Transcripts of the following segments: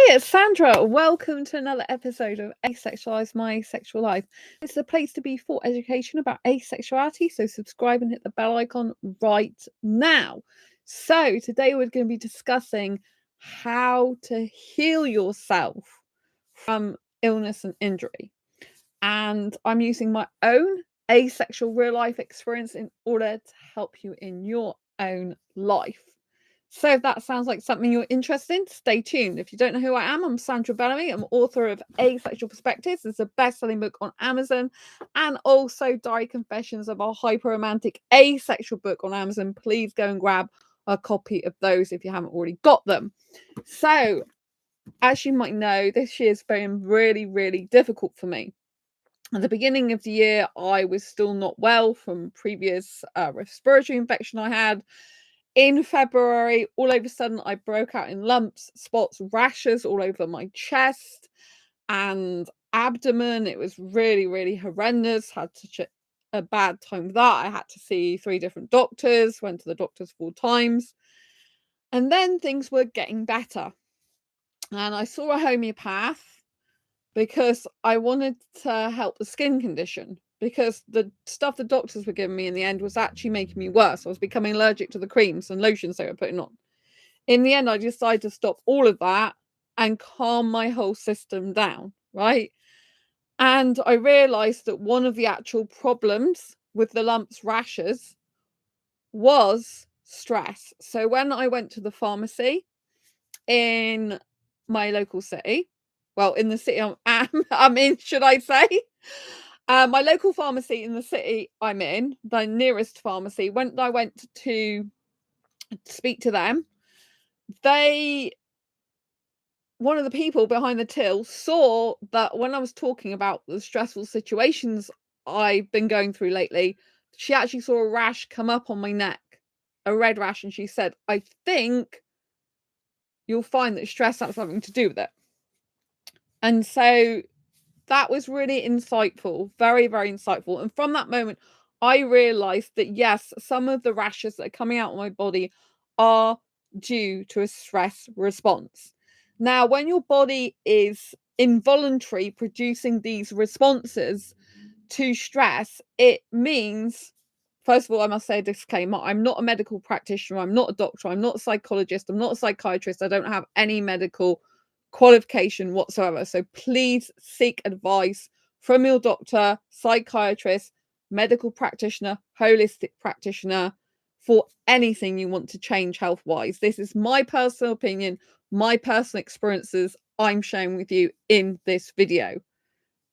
it's Sandra. Welcome to another episode of Asexualise, My Sexual Life. It's the place to be for education about asexuality, so subscribe and hit the bell icon right now. So, today we're going to be discussing how to heal yourself from illness and injury. And I'm using my own asexual real life experience in order to help you in your own life. So if that sounds like something you're interested in, stay tuned. If you don't know who I am, I'm Sandra Bellamy. I'm author of Asexual Perspectives. It's a best-selling book on Amazon, and also Diary Confessions of a Hyper-Romantic Asexual book on Amazon. Please go and grab a copy of those if you haven't already got them. So, as you might know, this year's been really, really difficult for me. At the beginning of the year, I was still not well from previous respiratory infection I had. In February, all of a sudden, I broke out in lumps, spots, rashes all over my chest and abdomen. It was really, really horrendous. Had such a bad time with that. I had to see 3 different doctors, went to the doctors 4 times. And then things were getting better. And I saw a homeopath because I wanted to help the skin condition, because the stuff the doctors were giving me in the end was actually making me worse. I was becoming allergic to the creams and lotions they were putting on. In the end, I decided to stop all of that and calm my whole system down, right? And I realized that one of the actual problems with the lumps, rashes, was stress. So when I went to the pharmacy in my local city, well, in the city I'm in, should I say? My local pharmacy in the city I'm in, the nearest pharmacy, when I went to speak to them, one of the people behind the till saw that when I was talking about the stressful situations I've been going through lately, she actually saw a rash come up on my neck, a red rash, and she said, "I think you'll find that stress has something to do with it." And so that was really insightful, very, very insightful. And from that moment, I realized that yes, some of the rashes that are coming out of my body are due to a stress response. Now, when your body is involuntary producing these responses to stress, it means, first of all, I must say a disclaimer: I'm not a medical practitioner, I'm not a doctor, I'm not a psychologist, I'm not a psychiatrist, I don't have any medical qualification whatsoever. So please seek advice from your doctor, psychiatrist, medical practitioner, holistic practitioner for anything you want to change health wise. This is my personal opinion, my personal experiences I'm sharing with you in this video.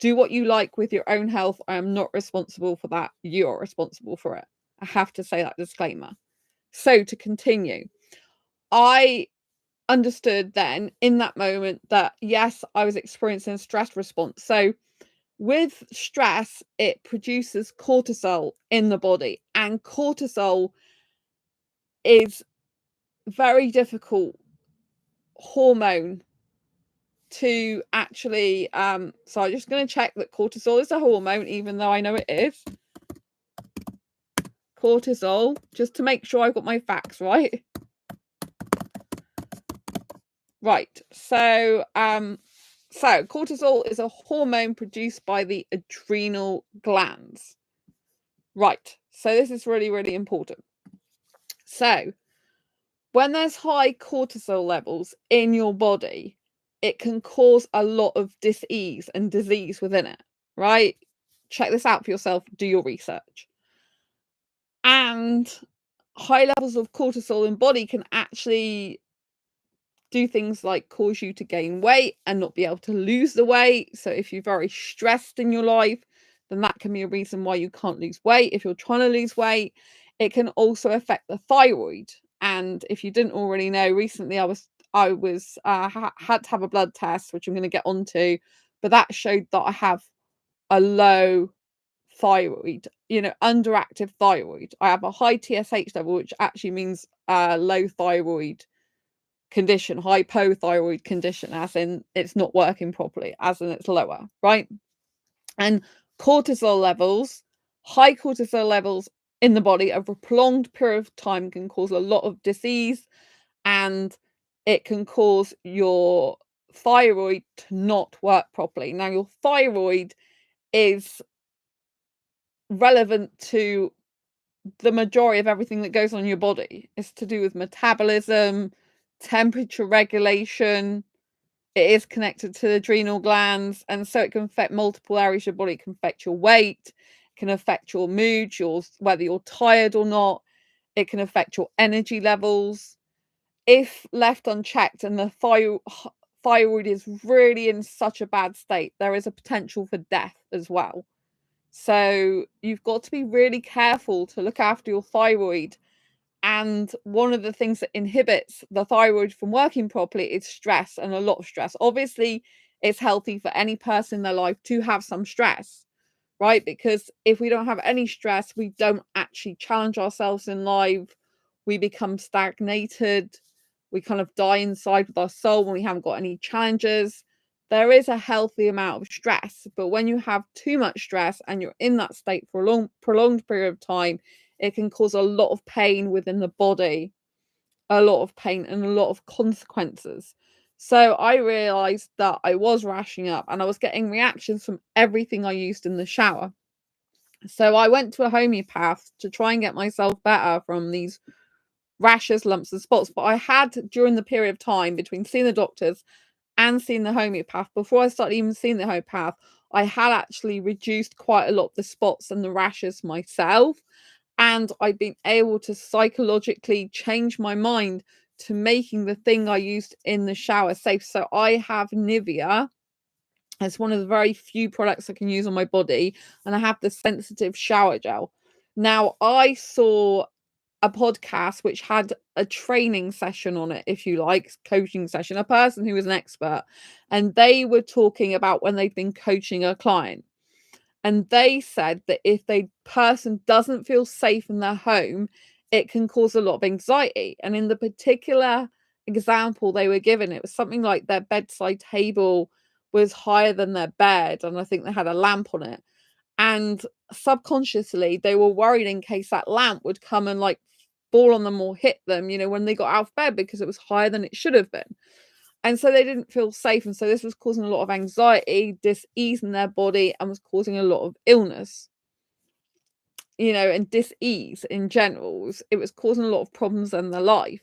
Do what you like with your own health. I am not responsible for that. You are responsible for it. I have to say that disclaimer. So to continue, I understood then in that moment that yes, I was experiencing a stress response. So with stress, it produces cortisol in the body, and cortisol is very difficult hormone to actually so I'm just going to check that cortisol is a hormone, even though I know it is. Cortisol, just to make sure I've got my facts right. Right. So cortisol is a hormone produced by the adrenal glands. Right. So this is really, really important. So when there's high cortisol levels in your body, it can cause a lot of dis-ease and disease within it, right? Check this out for yourself, do your research. And high levels of cortisol in body can actually do things like cause you to gain weight and not be able to lose the weight. So if you're very stressed in your life, then that can be a reason why you can't lose weight. If you're trying to lose weight, it can also affect the thyroid. And if you didn't already know, recently I had to have a blood test, which I'm going to get onto, but that showed that I have a low thyroid, underactive thyroid. I have a high TSH level, which actually means low thyroid condition, hypothyroid condition, as in it's not working properly, as in it's lower, right? And cortisol levels, high cortisol levels in the body over a prolonged period of time can cause a lot of disease, and it can cause your thyroid to not work properly. Now, your thyroid is relevant to the majority of everything that goes on in your body. It's to do with metabolism, temperature regulation. It is connected to the adrenal glands, and so it can affect multiple areas of your body. It can affect your weight, can affect your mood, whether you're tired or not. It can affect your energy levels. If left unchecked and the thyroid is really in such a bad state, there is a potential for death as well. So you've got to be really careful to look after your thyroid. And one of the things that inhibits the thyroid from working properly is stress, and a lot of stress. Obviously, it's healthy for any person in their life to have some stress, right? Because if we don't have any stress, we don't actually challenge ourselves in life. We become stagnated. We kind of die inside with our soul when we haven't got any challenges. There is a healthy amount of stress, but when you have too much stress and you're in that state for a prolonged period of time, it can cause a lot of pain within the body, a lot of pain and a lot of consequences. So I realized that I was rashing up and I was getting reactions from everything I used in the shower. So I went to a homeopath to try and get myself better from these rashes, lumps, and spots. But I had, during the period of time between seeing the doctors and seeing the homeopath, before I started even seeing the homeopath, I had actually reduced quite a lot of the spots and the rashes myself. And I've been able to psychologically change my mind to making the thing I used in the shower safe. So I have Nivea. It's one of the very few products I can use on my body. And I have the sensitive shower gel. Now, I saw a podcast which had a training session on it, if you like, coaching session, a person who was an expert. And they were talking about when they've been coaching a client. And they said that if the person doesn't feel safe in their home, it can cause a lot of anxiety. And in the particular example they were given, it was something like their bedside table was higher than their bed. And I think they had a lamp on it. And subconsciously, they were worried in case that lamp would come and like fall on them or hit them, when they got out of bed because it was higher than it should have been. And so they didn't feel safe. And so this was causing a lot of anxiety, dis-ease in their body, and was causing a lot of illness, and dis-ease in general. It was causing a lot of problems in their life.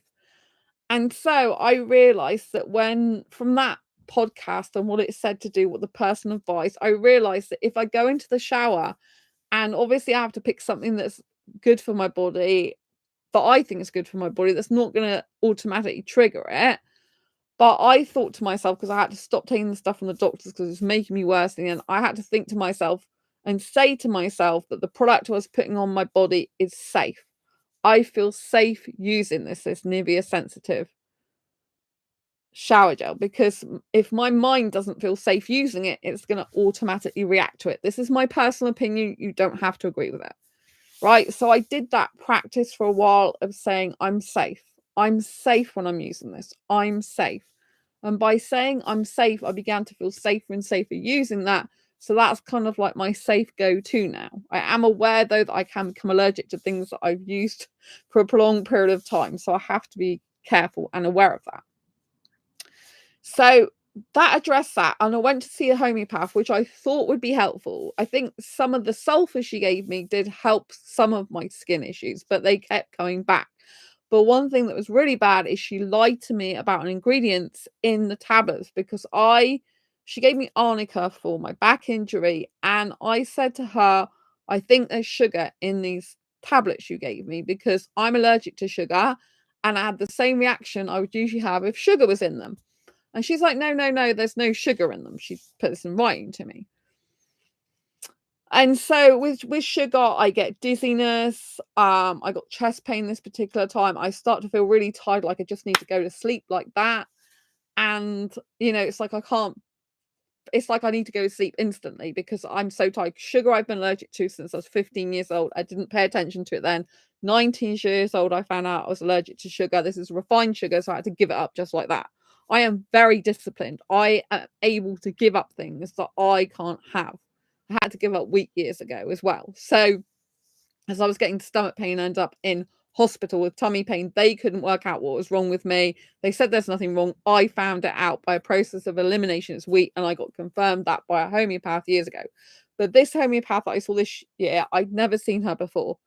And so I realized that from that podcast and what it said to do, what the person advised, I realized that if I go into the shower, and obviously I have to pick something that's good for my body, that I think is good for my body, that's not going to automatically trigger it. But I thought to myself, because I had to stop taking the stuff from the doctors because it was making me worse, and I had to think to myself and say to myself that the product I was putting on my body is safe. I feel safe using this Nivea sensitive shower gel, because if my mind doesn't feel safe using it, it's going to automatically react to it. This is my personal opinion. You don't have to agree with it. Right? So I did that practice for a while of saying, I'm safe. I'm safe when I'm using this. I'm safe. And by saying I'm safe, I began to feel safer and safer using that. So that's kind of like my safe go-to now. I am aware, though, that I can become allergic to things that I've used for a prolonged period of time. So I have to be careful and aware of that. So that addressed that. And I went to see a homeopath, which I thought would be helpful. I think some of the sulfur she gave me did help some of my skin issues, but they kept coming back. But one thing that was really bad is she lied to me about an ingredient in the tablets, because she gave me arnica for my back injury. And I said to her, I think there's sugar in these tablets you gave me because I'm allergic to sugar. And I had the same reaction I would usually have if sugar was in them. And she's like, no, there's no sugar in them. She put this in writing to me. And so with sugar, I get dizziness. I got chest pain this particular time. I start to feel really tired, like I just need to go to sleep like that. And, it's like it's like I need to go to sleep instantly because I'm so tired. Sugar I've been allergic to since I was 15 years old. I didn't pay attention to it then. 19 years old, I found out I was allergic to sugar. This is refined sugar, so I had to give it up just like that. I am very disciplined. I am able to give up things that I can't have. I had to give up wheat years ago as well. So as I was getting stomach pain, I ended up in hospital with tummy pain. They couldn't work out what was wrong with me. They said there's nothing wrong. I found it out by a process of elimination. It's wheat, and I got confirmed that by a homeopath years ago. But this homeopath that I saw this year, I'd never seen her before,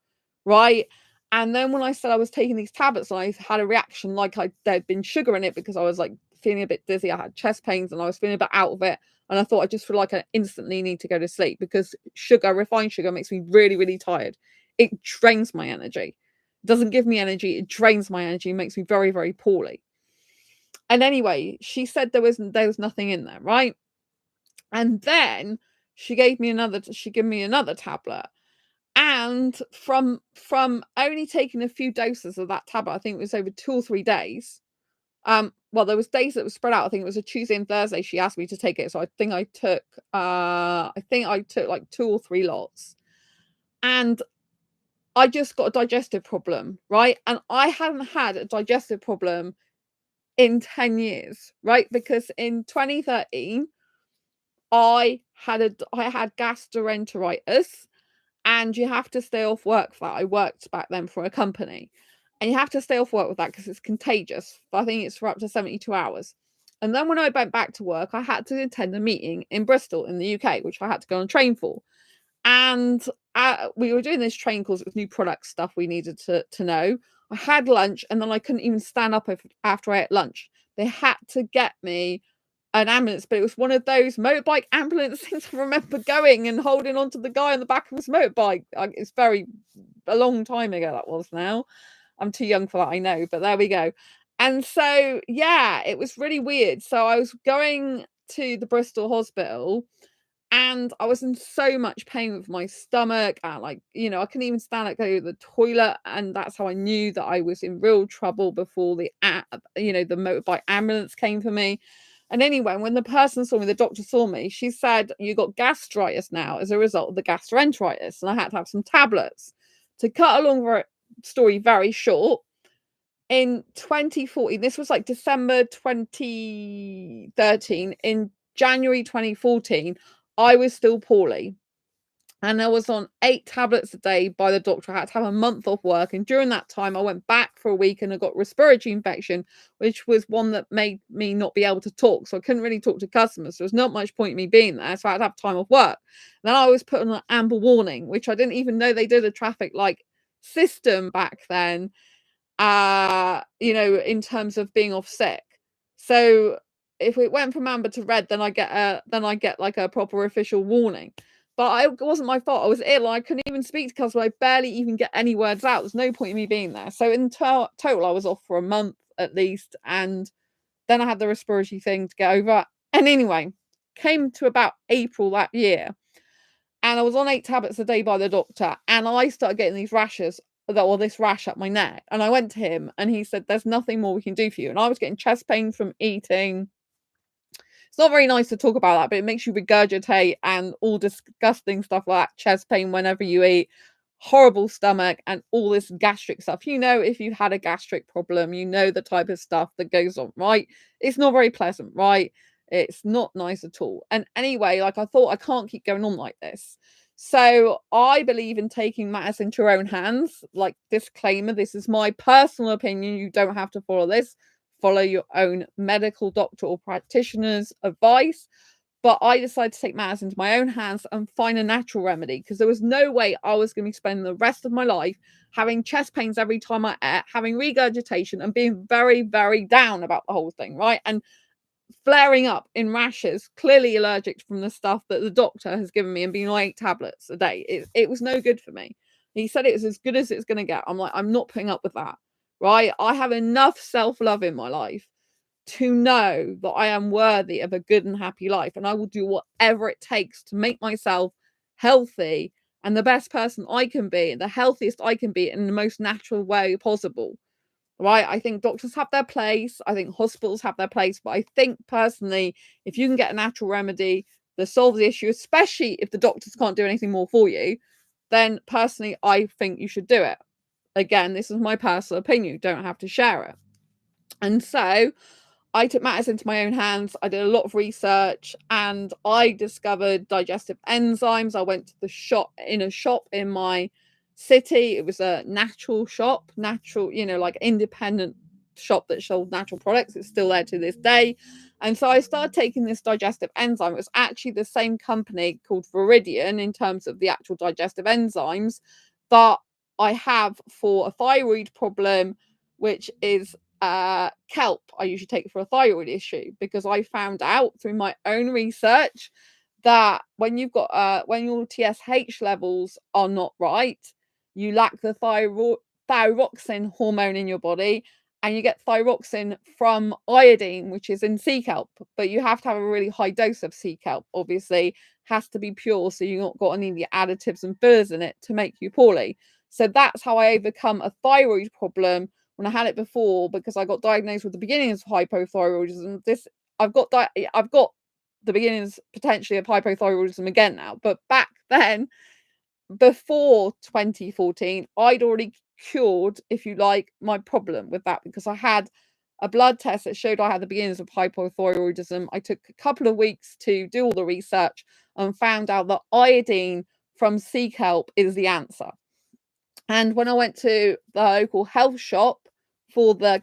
right? And then when I said I was taking these tablets, I had a reaction like there'd been sugar in it, because I was like feeling a bit dizzy. I had chest pains and I was feeling a bit out of it. And I thought, I just feel like I instantly need to go to sleep, because sugar, refined sugar, makes me really, really tired. It drains my energy. It doesn't give me energy. It drains my energy. It makes me very, very poorly. And anyway, she said there was nothing in there, right? And then she gave me another tablet. And from only taking a few doses of that tablet, I think it was over 2 or 3 days. Well, there was days that was spread out. I think it was a Tuesday and Thursday she asked me to take it. So I think I took like 2 or 3 lots. And I just got a digestive problem, right? And I hadn't had a digestive problem in 10 years, right? Because in 2013, I had gastroenteritis, and you have to stay off work for that. I worked back then for a company, and you have to stay off work with that because it's contagious. I think it's for up to 72 hours. And then when I went back to work, I had to attend a meeting in Bristol in the UK, which I had to go on a train for. And we were doing this train course. It was new product stuff we needed to know. I had lunch, and then I couldn't even stand up after I ate lunch. They had to get me an ambulance, but it was one of those motorbike ambulance things. I remember going and holding on to the guy on the back of his motorbike. It's a long time ago that was now. I'm too young for that, I know, but there we go. And so, yeah, it was really weird. So I was going to the Bristol hospital, and I was in so much pain with my stomach, and I couldn't even stand up, go to the toilet, and that's how I knew that I was in real trouble before the motorbike ambulance came for me. And anyway, when the person saw me, the doctor saw me, she said, "You got gastritis now as a result of the gastroenteritis," and I had to have some tablets. To cut a long story very short, in 2014, this was like December 2013, in January 2014, I was still poorly. And I was on 8 tablets a day by the doctor. I had to have a month off work. And during that time, I went back for a week and I got respiratory infection, which was one that made me not be able to talk. So I couldn't really talk to customers. So there's not much point in me being there. So I had to have time off work. Then I was put on an amber warning, which I didn't even know they did a traffic light system back then, in terms of being off sick. So if it went from amber to red, then I get like a proper official warning. But it wasn't my fault. I was ill. I couldn't even speak to customers. I barely even get any words out. There's no point in me being there. So in total, I was off for a month at least. And then I had the respiratory thing to get over. And anyway, came to about April that year. And I was on 8 tablets a day by the doctor. And I started getting these rashes, this rash up my neck. And I went to him and he said, "There's nothing more we can do for you." And I was getting chest pain from eating. It's not very nice to talk about that, but it makes you regurgitate and all disgusting stuff like that. Chest pain whenever you eat, horrible stomach, and all this gastric stuff. If you've had a gastric problem, you know the type of stuff that goes on, right? It's not very pleasant, right? It's not nice at all. And anyway, I thought, I can't keep going on like this. So I believe in taking matters into your own hands. Like, disclaimer, this is my personal opinion. You don't have to follow this. Follow your own medical doctor or practitioner's advice. But I decided to take matters into my own hands and find a natural remedy, because there was no way I was going to be spending the rest of my life having chest pains every time I ate, having regurgitation, and being very, very down about the whole thing, right? And flaring up in rashes, clearly allergic from the stuff that the doctor has given me, and being on 8 tablets a day. It was no good for me. He said it was as good as it's going to get. I'm like, I'm not putting up with that, right? I have enough self-love in my life to know that I am worthy of a good and happy life, and I will do whatever it takes to make myself healthy and the best person I can be, the healthiest I can be, in the most natural way possible. Right? I think doctors have their place. I think hospitals have their place. But I think personally, if you can get a natural remedy that solves the issue, especially if the doctors can't do anything more for you, then personally, I think you should do it. Again, this is my personal opinion. You don't have to share it. And so I took matters into my own hands. I did a lot of research, and I discovered digestive enzymes. I went to a shop in my city. It was a natural shop, natural, like independent shop that sold natural products. It's still there to this day. And so I started taking this digestive enzyme. It was actually the same company called Viridian in terms of the actual digestive enzymes that I have for a thyroid problem, which is kelp. I usually take it for a thyroid issue because I found out through my own research that when you've got when your TSH levels are not right, you lack the thyroxine hormone in your body, and you get thyroxine from iodine, which is in sea kelp. But you have to have a really high dose of sea kelp. Obviously, has to be pure, so you've not got any of the additives and fillers in it to make you poorly. So that's how I overcome a thyroid problem when I had it before, because I got diagnosed with the beginnings of hypothyroidism. I've got the beginnings potentially of hypothyroidism again now, but back then, before 2014, I'd already cured, if you like, my problem with that, because I had a blood test that showed I had the beginnings of hypothyroidism. I took a couple of weeks to do all the research and found out that iodine from sea kelp is the answer. And when I went to the local health shop for the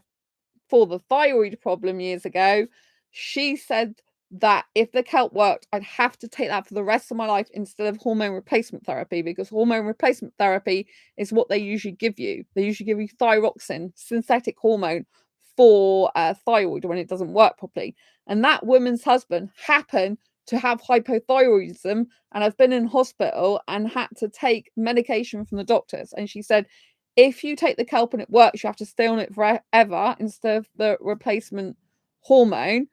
thyroid problem years ago, she said that if the kelp worked, I'd have to take that for the rest of my life instead of hormone replacement therapy, because hormone replacement therapy is what they usually give you. They usually give you thyroxine, synthetic hormone, for thyroid when it doesn't work properly. And that woman's husband happened to have hypothyroidism and have been in hospital and had to take medication from the doctors. And she said, if you take the kelp and it works, you have to stay on it forever instead of the replacement hormone.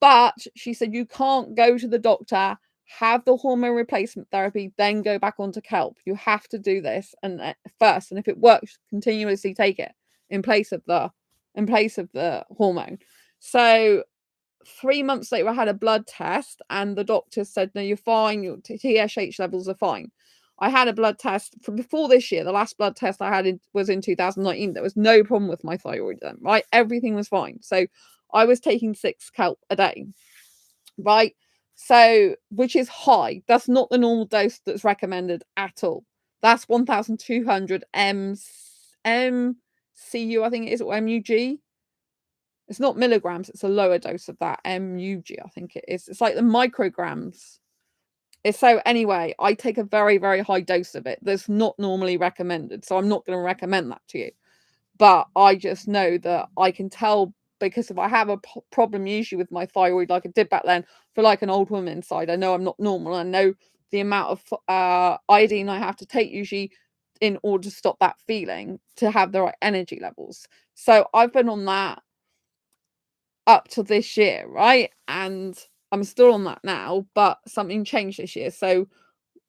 But she said you can't go to the doctor, have the hormone replacement therapy, then go back onto kelp. You have to do this and first, and if it works, continuously take it in place of the hormone. So 3 months later, I had a blood test, and the doctor said, "No, you're fine. Your TSH levels are fine." I had a blood test from before this year. The last blood test I had was in 2019. There was no problem with my thyroid then, right? Everything was fine. So I was taking 6 kelp a day, right? So, which is high. That's not the normal dose that's recommended at all. That's 1,200 MCU, I think it is, or MUG. It's not milligrams, it's a lower dose of that, MUG, I think it is. It's like the micrograms. So anyway, I take a very, very high dose of it that's not normally recommended. So I'm not going to recommend that to you. But I just know that I can tell, because if I have a problem usually with my thyroid, like I did back then, for like an old woman inside, I know I'm not normal. I know the amount of iodine I have to take usually in order to stop that feeling, to have the right energy levels. So I've been on that up to this year, right? And I'm still on that now, but something changed this year. So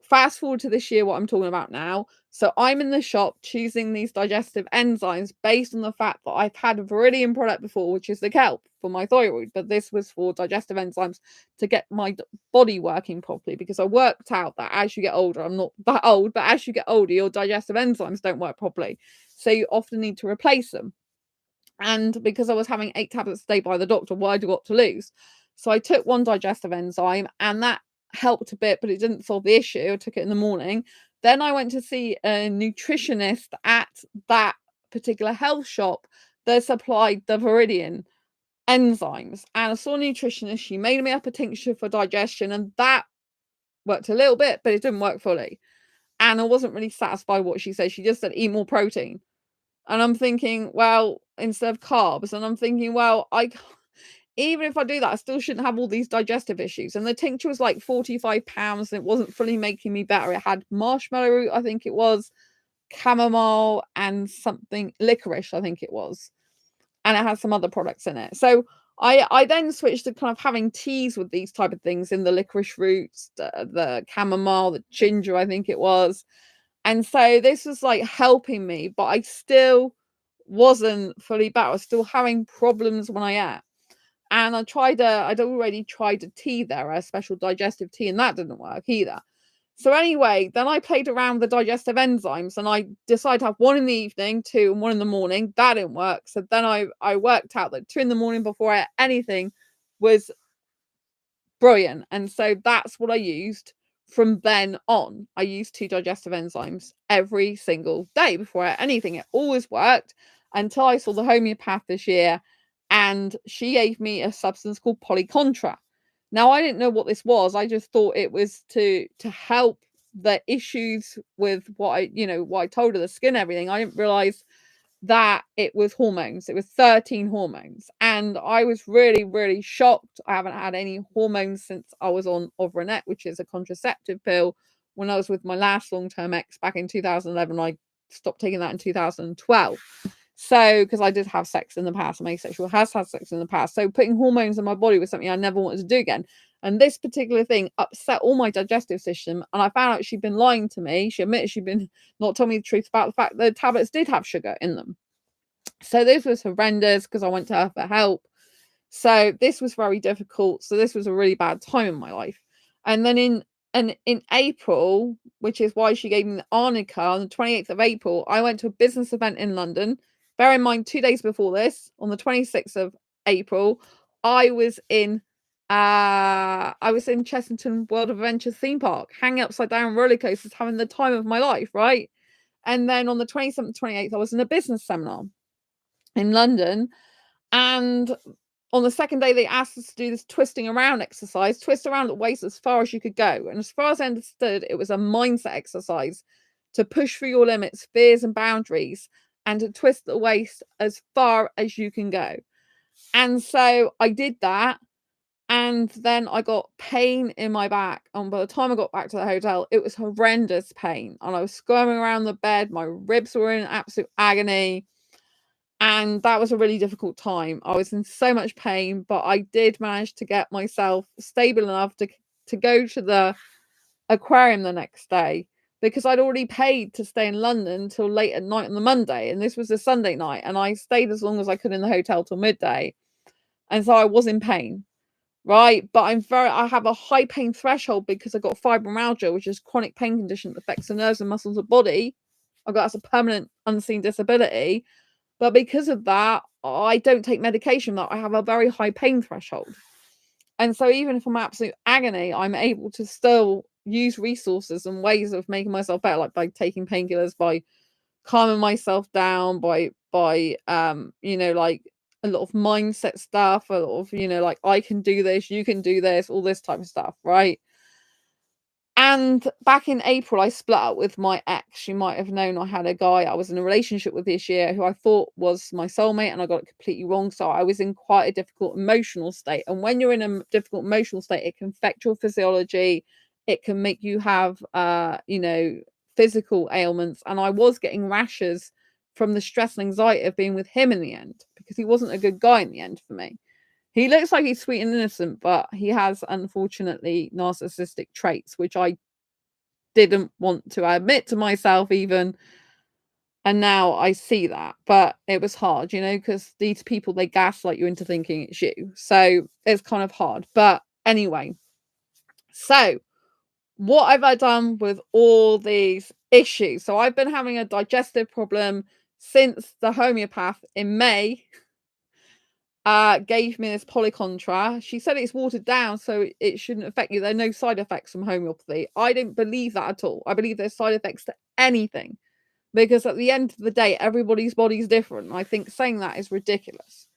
fast forward to this year, what I'm talking about now. So I'm in the shop choosing these digestive enzymes based on the fact that I've had a Viridian product before, which is the kelp for my thyroid, but this was for digestive enzymes to get my body working properly, because I worked out that as you get older, I'm not that old, but as you get older, your digestive enzymes don't work properly. So you often need to replace them. And because I was having 8 tablets a day by the doctor, what I got to lose. So I took one digestive enzyme, and that helped a bit, but it didn't solve the issue. I took it in the morning. Then I went to see a nutritionist at that particular health shop that supplied the Viridian enzymes. And I saw a nutritionist. She made me up a tincture for digestion, and that worked a little bit, but it didn't work fully. And I wasn't really satisfied with what she said. She just said, eat more protein. And I'm thinking, well, instead of carbs, and I'm thinking, well, even if I do that, I still shouldn't have all these digestive issues. And the tincture was like £45, and it wasn't fully making me better. It had marshmallow root, I think it was, chamomile, and something licorice, I think it was. And it had some other products in it. So I then switched to kind of having teas with these type of things, in the licorice roots, the chamomile, the ginger, I think it was. And so this was like helping me, but I still wasn't fully better. I was still having problems when I ate. And I'd already tried a tea there, a special digestive tea, and that didn't work either. So anyway, then I played around with the digestive enzymes, and I decided to have one in the evening, 2, and one in the morning. That didn't work. So then I worked out that 2 in the morning before I ate anything was brilliant. And so that's what I used from then on, I used 2 digestive enzymes every single day before I ate anything. It always worked until I saw the homeopath this year, and she gave me a substance called polycontra. Now, I didn't know what this was. I just thought it was to help the issues with what I told her, the skin, everything. I didn't realize that it was hormones. It was 13 hormones. And I was really, really shocked. I haven't had any hormones since I was on Overanet, which is a contraceptive pill. When I was with my last long-term ex back in 2011, I stopped taking that in 2012. So, because I did have sex in the past, I'm asexual, has had sex in the past. So putting hormones in my body was something I never wanted to do again. And this particular thing upset all my digestive system. And I found out she'd been lying to me. She admitted she'd been not telling me the truth about the fact that the tablets did have sugar in them. So this was horrendous because I went to her for help. So this was very difficult. So this was a really bad time in my life. And then in April, which is why she gave me the arnica, on the 28th of April, I went to a business event in London. Bear in mind, 2 days before this, on the 26th of April, I was in Chessington World of Adventure theme park, hanging upside down roller coasters, having the time of my life, right? And then on the 27th, 28th, I was in a business seminar in London. And on the second day, they asked us to do this twisting around exercise, twist around the waist as far as you could go. And as far as I understood, it was a mindset exercise to push through your limits, fears, and boundaries, and to twist the waist as far as you can go. And so I did that. And then I got pain in my back. And by the time I got back to the hotel, it was horrendous pain. And I was squirming around the bed. My ribs were in absolute agony. And that was a really difficult time. I was in so much pain, but I did manage to get myself stable enough to go to the aquarium the next day, because I'd already paid to stay in London till late at night on the Monday. And this was a Sunday night. And I stayed as long as I could in the hotel till midday. And so I was in pain. Right, but I have a high pain threshold because I got fibromyalgia, which is a chronic pain condition that affects the nerves and muscles of the body. I got as a permanent unseen disability, but because of that, I don't take medication. That I have a very high pain threshold, and so even if I'm absolute agony, I'm able to still use resources and ways of making myself better, like by taking painkillers, by calming myself down, by like a lot of mindset stuff, a lot of like, I can do this, you can do this, all this type of stuff, right? And back in April, I split up with my ex. You might have known I had a guy I was in a relationship with this year who I thought was my soulmate, and I got it completely wrong. So I was in quite a difficult emotional state. And when you're in a difficult emotional state, it can affect your physiology. It can make you have, physical ailments. And I was getting rashes from the stress and anxiety of being with him in the end, because he wasn't a good guy in the end for me. He looks like he's sweet and innocent, but he has, unfortunately, narcissistic traits, which I didn't want to admit to myself even. And now I see that. But it was hard, because these people, they gaslight you into thinking it's you. So it's kind of hard. But anyway, so what have I done with all these issues? So I've been having a digestive problem since the homeopath in May gave me this polycontra. She said it's watered down, so it shouldn't affect you. There are no side effects from homeopathy. I didn't believe that at all. I believe there's side effects to anything, because at the end of the day, everybody's body's different. I think saying that is ridiculous.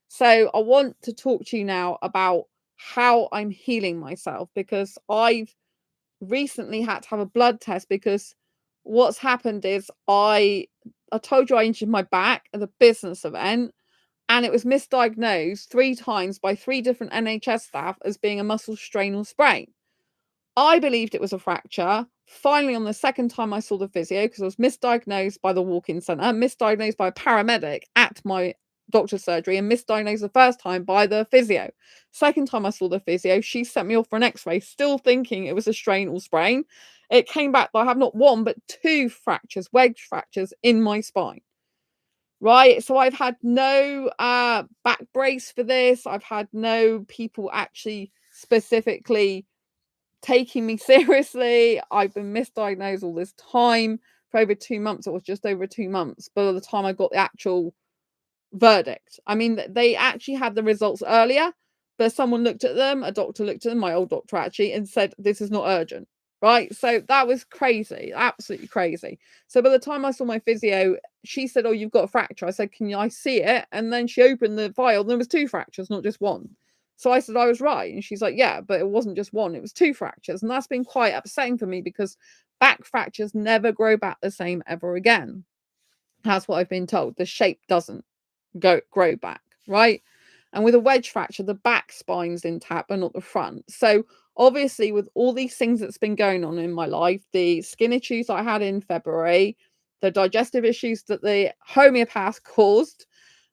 So I want to talk to you now about how I'm healing myself, because I've recently had to have a blood test, because what's happened is I told you I injured my back at the business event, and it was misdiagnosed 3 times by 3 different NHS staff as being a muscle strain or sprain. I believed it was a fracture. Finally, on the second time I saw the physio, because I was misdiagnosed by the walk-in centre, misdiagnosed by a paramedic at my doctor's surgery, and misdiagnosed the first time by the physio. Second time I saw the physio, she sent me off for an x-ray, still thinking it was a strain or sprain. It came back that I have not 1, but 2 fractures, wedge fractures in my spine. Right, so I've had no back brace for this. I've had no people actually specifically taking me seriously. I've been misdiagnosed all this time for over 2 months. It was just over 2 months by the time I got the actual verdict. I mean, they actually had the results earlier, but someone looked at them, a doctor looked at them, my old doctor actually, and said, this is not urgent. right? So that was crazy, absolutely crazy. So by the time I saw my physio, she said, "Oh, you've got a fracture." I said, "Can I see it?" And then she opened the file, and there was 2 fractures, not just 1. So I said I was right, and she's like, "Yeah, but it wasn't just 1, it was 2 fractures." And that's been quite upsetting for me because back fractures never grow back the same ever again. That's what I've been told. The shape doesn't grow back, right? And with a wedge fracture, the back spine's intact, but not the front. So obviously, with all these things that's been going on in my life, the skin issues I had in February, the digestive issues that the homeopath caused,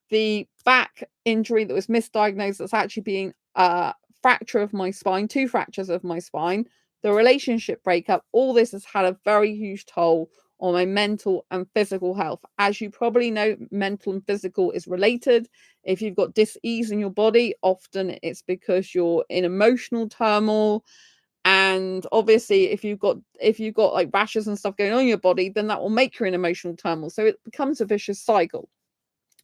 the back injury that was misdiagnosed that's actually being a fracture of my spine, 2 fractures of my spine, the relationship breakup, all this has had a very huge toll on my mental and physical health. As you probably know, mental and physical is related. If you've got dis-ease in your body, often it's because you're in emotional turmoil. And obviously, if you've got like rashes and stuff going on in your body, then that will make you in emotional turmoil. So it becomes a vicious cycle.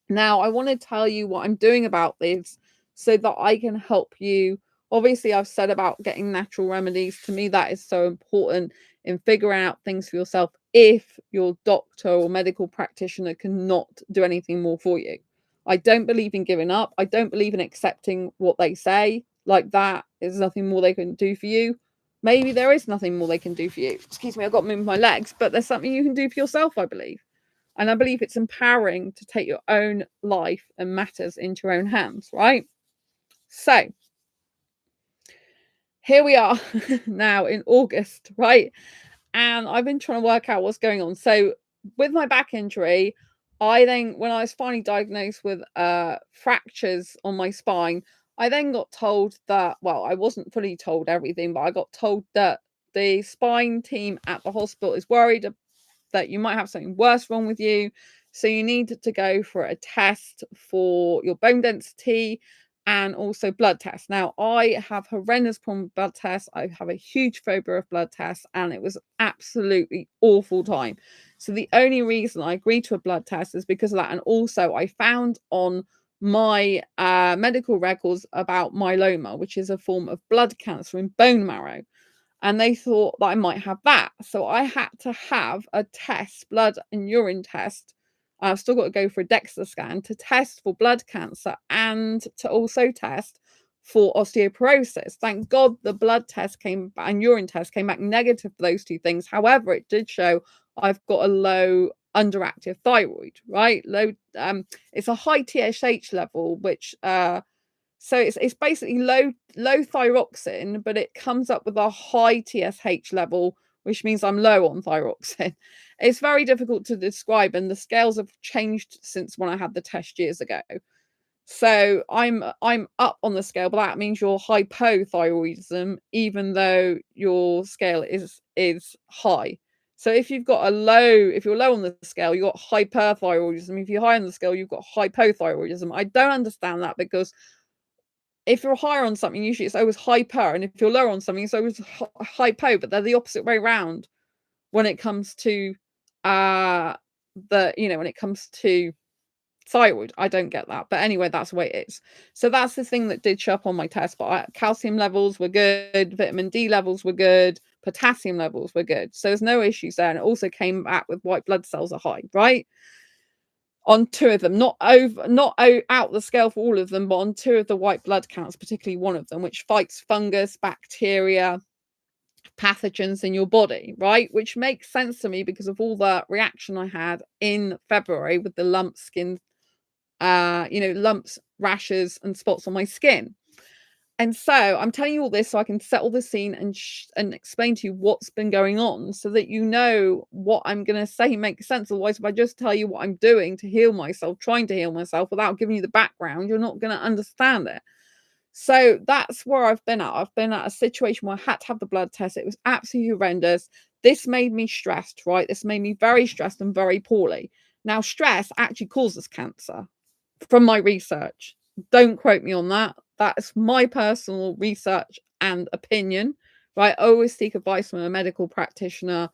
Now, I want to tell you what I'm doing about this so that I can help you. Obviously, I've said about getting natural remedies. To me, that is so important in figuring out things for yourself if your doctor or medical practitioner cannot do anything more for you. I don't believe in giving up. I don't believe in accepting what they say. Like that is nothing more they can do for you. Maybe there is nothing more they can do for you. Excuse me, I've got to move my legs, but there's something you can do for yourself, I believe. And I believe it's empowering to take your own life and matters into your own hands, right? So here we are now in August, right? And I've been trying to work out what's going on. So with my back injury, I then, when I was finally diagnosed with fractures on my spine, I then got told that, well, I wasn't fully told everything, but I got told that the spine team at the hospital is worried that you might have something worse wrong with you. So you need to go for a test for your bone density and also blood tests. Now, I have horrendous problem with blood tests. I have a huge phobia of blood tests, and it was absolutely awful time. So the only reason I agreed to a blood test is because of that. And also I found on my medical records about myeloma, which is a form of blood cancer in bone marrow, and they thought that I might have that. So I had to have a test, blood and urine test. I've still got to go for a DEXA scan to test for blood cancer and to also test for osteoporosis. Thank God the blood test came and urine test came back negative for those 2 things. However, it did show I've got a low underactive thyroid, right? Low, it's a high TSH level, which so it's basically low thyroxine, but it comes up with a high TSH level, which means I'm low on thyroxine. It's very difficult to describe, and the scales have changed since when I had the test years ago. So I'm up on the scale, but that means you're hypothyroidism, even though your scale is high. So if you're low on the scale, you've got hyperthyroidism. If you're high on the scale, you've got hypothyroidism. I don't understand that because if you're higher on something, usually it's always hyper, and if you're lower on something, it's always hypo, but they're the opposite way around when it comes to when it comes to thyroid. I don't get that. But anyway, that's the way it is. So that's the thing that did show up on my test. But calcium levels were good, vitamin D levels were good, potassium levels were good. So there's no issues there. And it also came back with white blood cells are high, right? On 2 of them, not out the scale for all of them, but on 2 of the white blood counts, particularly one of them, which fights fungus, bacteria, pathogens in your body, right? Which makes sense to me because of all the reaction I had in February with the lump skin, lumps, rashes, and spots on my skin. And so I'm telling you all this so I can settle the scene and explain to you what's been going on so that you know what I'm going to say makes sense. Otherwise, if I just tell you what I'm doing to heal myself, trying to heal myself without giving you the background, you're not going to understand it. So that's where I've been at. I've been at a situation where I had to have the blood test. It was absolutely horrendous. This made me stressed, right? This made me very stressed and very poorly. Now, stress actually causes cancer from my research. Don't quote me on that. That's my personal research and opinion, right? I always seek advice from a medical practitioner,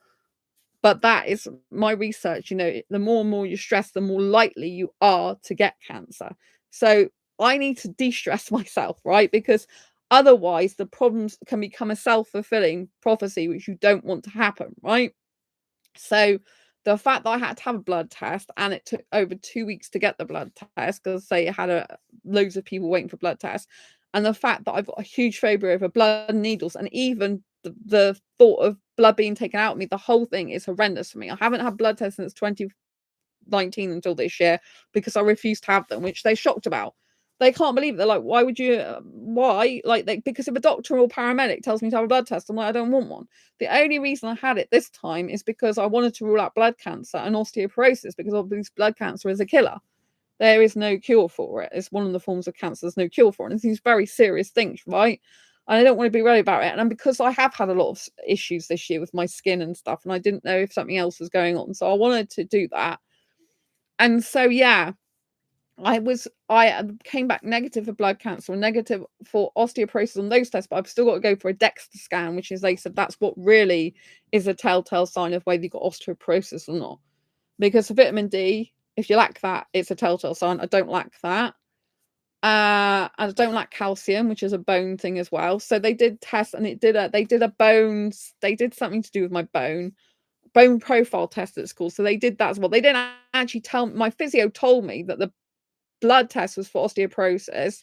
but that is my research. The more and more you stress, the more likely you are to get cancer. So I need to de-stress myself, right? Because Otherwise, the problems can become a self-fulfilling prophecy, which you don't want to happen, right? So the fact that I had to have a blood test and it took over 2 weeks to get the blood test because they had loads of people waiting for blood tests, and the fact that I've got a huge phobia over blood needles, and even the thought of blood being taken out of me, the whole thing is horrendous for me. I haven't had blood tests since 2019 until this year because I refused to have them, which they're shocked about. They can't believe it. They're like, "Why would you? Why?" Because if a doctor or paramedic tells me to have a blood test, I'm like, "I don't want one." The only reason I had it this time is because I wanted to rule out blood cancer and osteoporosis, because obviously blood cancer is a killer. There is no cure for it. It's one of the forms of cancer there's no cure for, and it's these very serious things, right? And I don't want to be worried about it. And because I have had a lot of issues this year with my skin and stuff, and I didn't know if something else was going on, so I wanted to do that. And so, yeah, I came back negative for blood cancer and negative for osteoporosis on those tests, but I've still got to go for a DEXA scan, which is, they said, that's what really is a telltale sign of whether you've got osteoporosis or not. Because for vitamin D, if you lack that, it's a telltale sign. I don't lack that. And I don't lack calcium, which is a bone thing as well. So they did tests, and they did something to do with my bone profile test at school. So they did that as well. They didn't actually my physio told me that the blood test was for osteoporosis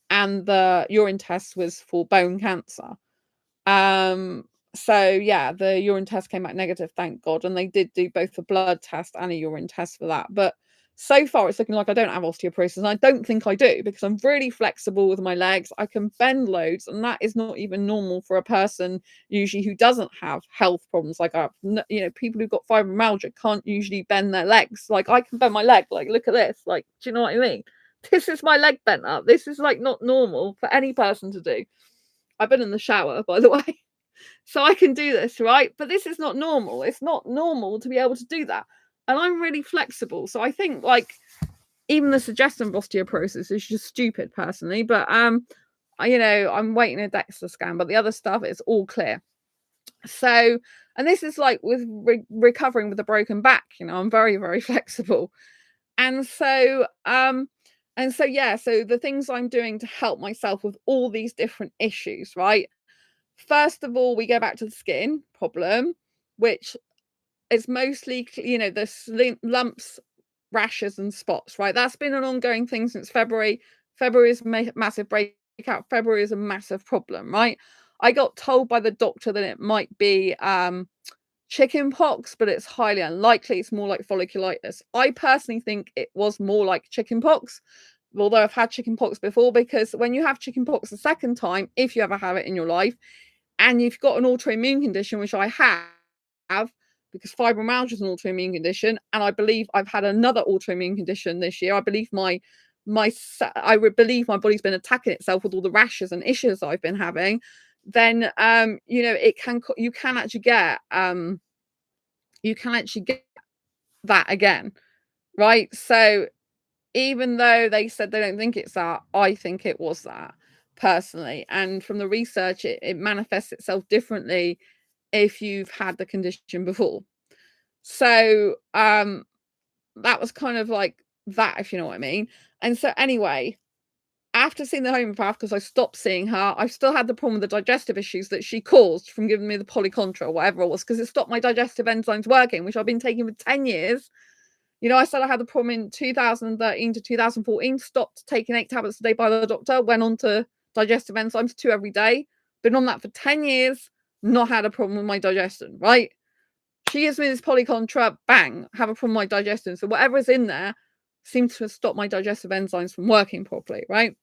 and the urine test was for bone cancer. So yeah, the urine test came back negative, thank God, and they did do both a blood test and a urine test for that. But so far it's looking like I don't have osteoporosis, and I don't think I do, because I'm really flexible with my legs. I can bend loads, and that is not even normal for a person usually who doesn't have health problems like I have. People who've got fibromyalgia can't usually bend their legs. Like, I can bend my leg, like, look at this, like, do you know what I mean? This is my leg bent up. This is like not normal for any person to do. I've been in the shower, by the way. So I can do this, right? But this is not normal. It's not normal to be able to do that. And I'm really flexible. So I think, like, even the suggestion of osteoporosis is just stupid, personally. But I'm waiting a DEXA scan, but the other stuff is all clear. So, and this is like with recovering with a broken back, I'm very, very flexible. And so, yeah, so the things I'm doing to help myself with all these different issues, right? First of all, we go back to the skin problem, which is mostly, the lumps, rashes, and spots, right? That's been an ongoing thing since February. February is massive breakout. February is a massive problem, right? I got told by the doctor that it might be chicken pox, but it's highly unlikely. It's more like folliculitis. I personally think it was more like chicken pox, although I've had chicken pox before, because when you have chicken pox the second time, if you ever have it in your life, and you've got an autoimmune condition, which I have, because fibromyalgia is an autoimmune condition, and I believe I've had another autoimmune condition this year. I believe I believe my body's been attacking itself with all the rashes and issues I've been having. Then you can actually get that again, right? So even though they said they don't think it's that, I think it was that, personally. And from the research, it manifests itself differently if you've had the condition before. So that was kind of like that, if you know what I mean. And so anyway, after seeing the homeopath, because I stopped seeing her, I still had the problem with the digestive issues that she caused from giving me the polycontra or whatever it was, because it stopped my digestive enzymes working, which I've been taking for 10 years. I said I had the problem in 2013 to 2014, stopped taking 8 tablets a day by the doctor, went on to digestive enzymes 2 every day, been on that for 10 years, not had a problem with my digestion, right? She gives me this polycontra, bang, have a problem with my digestion. So whatever's in there seems to have stopped my digestive enzymes from working properly, right?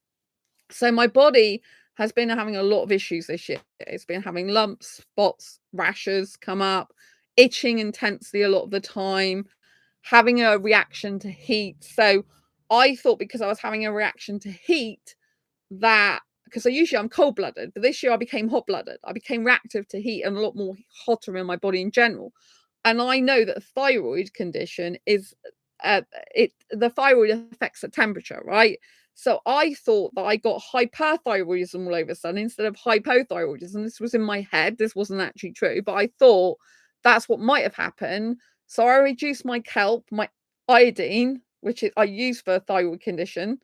So my body has been having a lot of issues this year. It's been having lumps, spots, rashes come up, itching intensely a lot of the time, having a reaction to heat. So I thought, because I was having a reaction to heat, that, because usually I'm cold-blooded, but this year I became hot-blooded. I became reactive to heat and a lot more hotter in my body in general. And I know that a thyroid condition is the thyroid affects the temperature, right? So I thought that I got hyperthyroidism all over a sudden instead of hypothyroidism. This was in my head. This wasn't actually true, but I thought that's what might have happened. So I reduced my kelp, my iodine, which I use for a thyroid condition,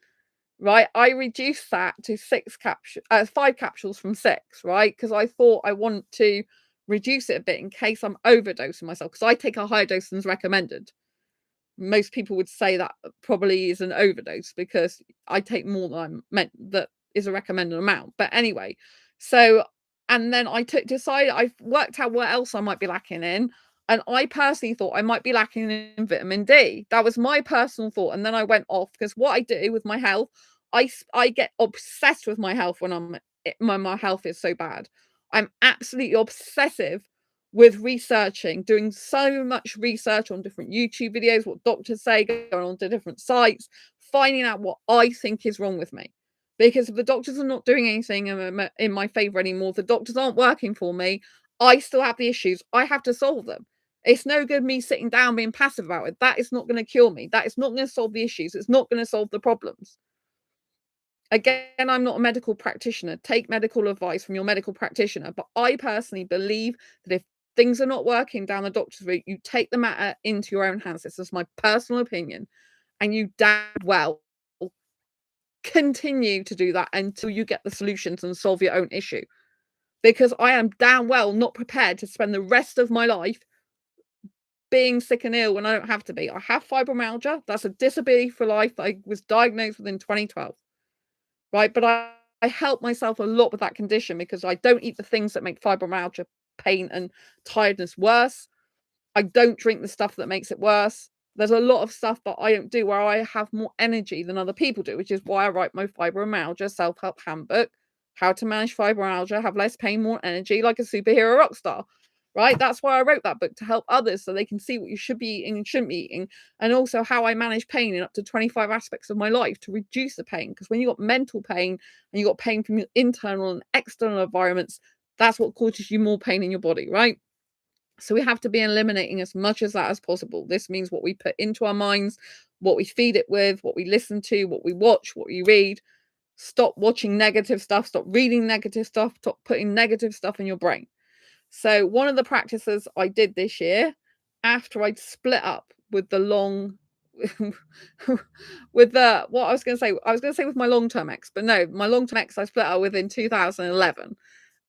right? I reduced that to 5 capsules from 6, right? Because I thought I want to reduce it a bit in case I'm overdosing myself, because I take a higher dose than's recommended. Most people would say that probably is an overdose because I take more than I'm meant that is a recommended amount. But anyway, so and then I worked out what else I might be lacking in. And I personally thought I might be lacking in vitamin D. That was my personal thought. And then I went off because what I do with my health, I get obsessed with my health when my health is so bad. I'm absolutely obsessive with researching, doing so much research on different YouTube videos, what doctors say, going on to different sites, finding out what I think is wrong with me. Because if the doctors are not doing anything in my favor anymore, the doctors aren't working for me, I still have the issues. I have to solve them. It's no good me sitting down being passive about it. That is not going to cure me. That is not going to solve the issues. It's not going to solve the problems. Again, I'm not a medical practitioner. Take medical advice from your medical practitioner. But I personally believe that if things are not working down the doctor's route, you take the matter into your own hands. This is my personal opinion. And you damn well continue to do that until you get the solutions and solve your own issue. Because I am damn well not prepared to spend the rest of my life being sick and ill when I don't have to be. I have fibromyalgia. That's a disability for life. I was diagnosed with in 2012. Right, but I help myself a lot with that condition because I don't eat the things that make fibromyalgia, pain and tiredness worse. I don't drink the stuff that makes it worse. There's a lot of stuff that I don't do where I have more energy than other people do, which is why I write my fibromyalgia self-help handbook, how to manage fibromyalgia, have less pain, more energy, like a superhero rock star. Right? That's why I wrote that book, to help others so they can see what you should be eating and shouldn't be eating, and also how I manage pain in up to 25 aspects of my life to reduce the pain. Because when you got mental pain and you got pain from your internal and external environments, that's what causes you more pain in your body, right? So we have to be eliminating as much as that as possible. This means what we put into our minds, what we feed it with, what we listen to, what we watch, what we read. Stop watching negative stuff, stop reading negative stuff, stop putting negative stuff in your brain. So one of the practices I did this year, after I'd split up with the long with the what I was going to say with my long-term ex, but no, my long-term ex I split up with in 2011.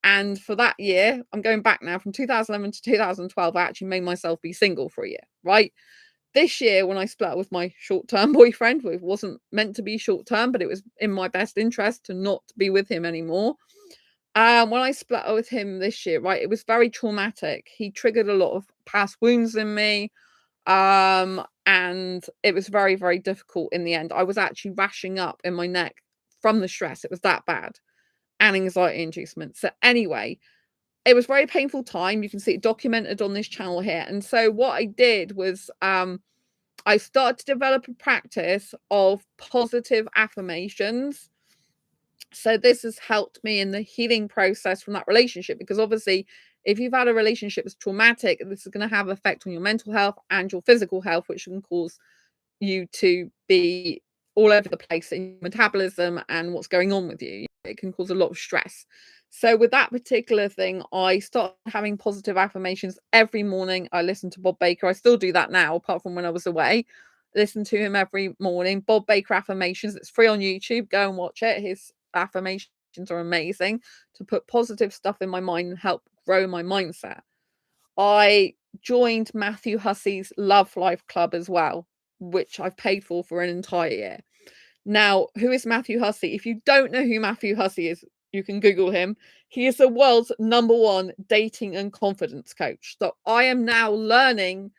And for that year, I'm going back now from 2011 to 2012, I actually made myself be single for a year, right? This year, when I split up with my short-term boyfriend, it wasn't meant to be short-term, but it was in my best interest to not be with him anymore. When I split up with him this year, right, it was very traumatic. He triggered a lot of past wounds in me. And it was very, very difficult in the end. I was actually rashing up in my neck from the stress. It was that bad. And anxiety inducement. So anyway, it was a very painful time. You can see it documented on this channel here. And so what I did was I started to develop a practice of positive affirmations. So this has helped me in the healing process from that relationship, because obviously if you've had a relationship that's traumatic, this is going to have effect on your mental health and your physical health, which can cause you to be all over the place in your metabolism and what's going on with you. It can cause a lot of stress. So with that particular thing, I started having positive affirmations every morning. I listen to Bob Baker. I still do that now, apart from when I was away. Listen to him every morning. Bob Baker affirmations. It's free on YouTube. Go and watch it. His affirmations are amazing to put positive stuff in my mind and help grow my mindset. I joined Matthew Hussey's Love Life Club as well, which I've paid for an entire year. Now, who is Matthew Hussey? If you don't know who Matthew Hussey is, you can Google him. He is the world's #1 dating and confidence coach. So I am now learning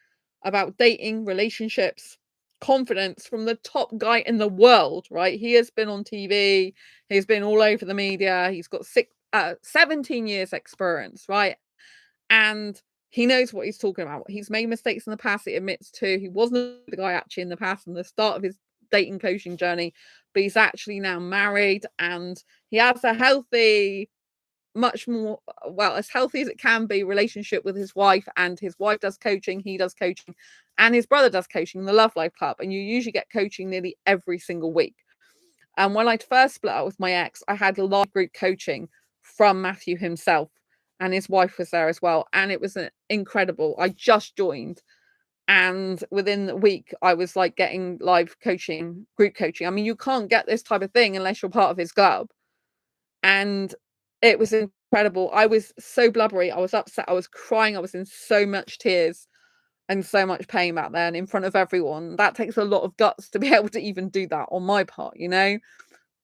about dating, relationships, confidence from the top guy in the world, right? He has been on TV. He's been all over the media. He's got 17 years experience, right? And he knows what he's talking about. He's made mistakes in the past, he admits to. He wasn't the guy actually in the past, in the start of his dating coaching journey, but he's actually now married and he has a healthy, much more, well, as healthy as it can be, relationship with his wife. And his wife does coaching, he does coaching, and his brother does coaching in the Love Life Club. And you usually get coaching nearly every single week. And when I first split up with my ex, I had a live group coaching from Matthew himself, and his wife was there as well. And it was incredible. I just joined. And within the week, I was like getting live coaching, group coaching. I mean, you can't get this type of thing unless you're part of his club. And it was incredible. I was so blubbery. I was upset. I was crying. I was in so much tears and so much pain back then in front of everyone. That takes a lot of guts to be able to even do that on my part, you know?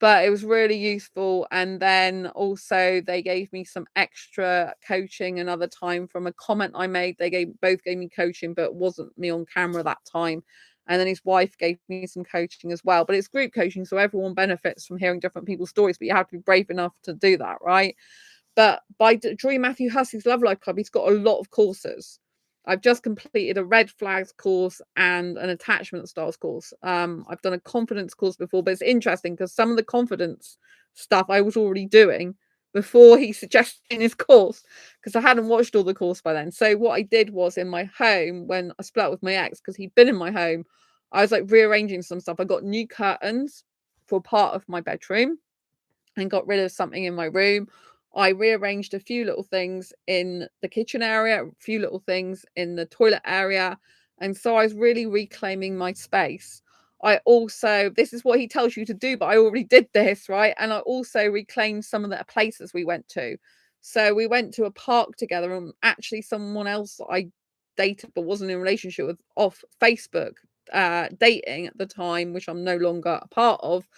But it was really useful. And then also they gave me some extra coaching another time from a comment I made. They both gave me coaching, but it wasn't me on camera that time. And then his wife gave me some coaching as well. But it's group coaching, so everyone benefits from hearing different people's stories, but you have to be brave enough to do that, right? But by joining Matthew Hussey's Love Life Club, he's got a lot of courses. I've just completed a red flags course and an attachment styles course. I've done a confidence course before, but it's interesting because some of the confidence stuff I was already doing before he suggested in his course, because I hadn't watched all the course by then. So what I did was in my home, when I split up with my ex, because he'd been in my home, I was like rearranging some stuff. I got new curtains for part of my bedroom and got rid of something in my room. I rearranged a few little things in the kitchen area, a few little things in the toilet area. And so I was really reclaiming my space. I also, this is what he tells you to do, but I already did this, right? And I also reclaimed some of the places we went to. So we went to a park together, and actually someone else that I dated but wasn't in a relationship with off Facebook, dating at the time, which I'm no longer a part of,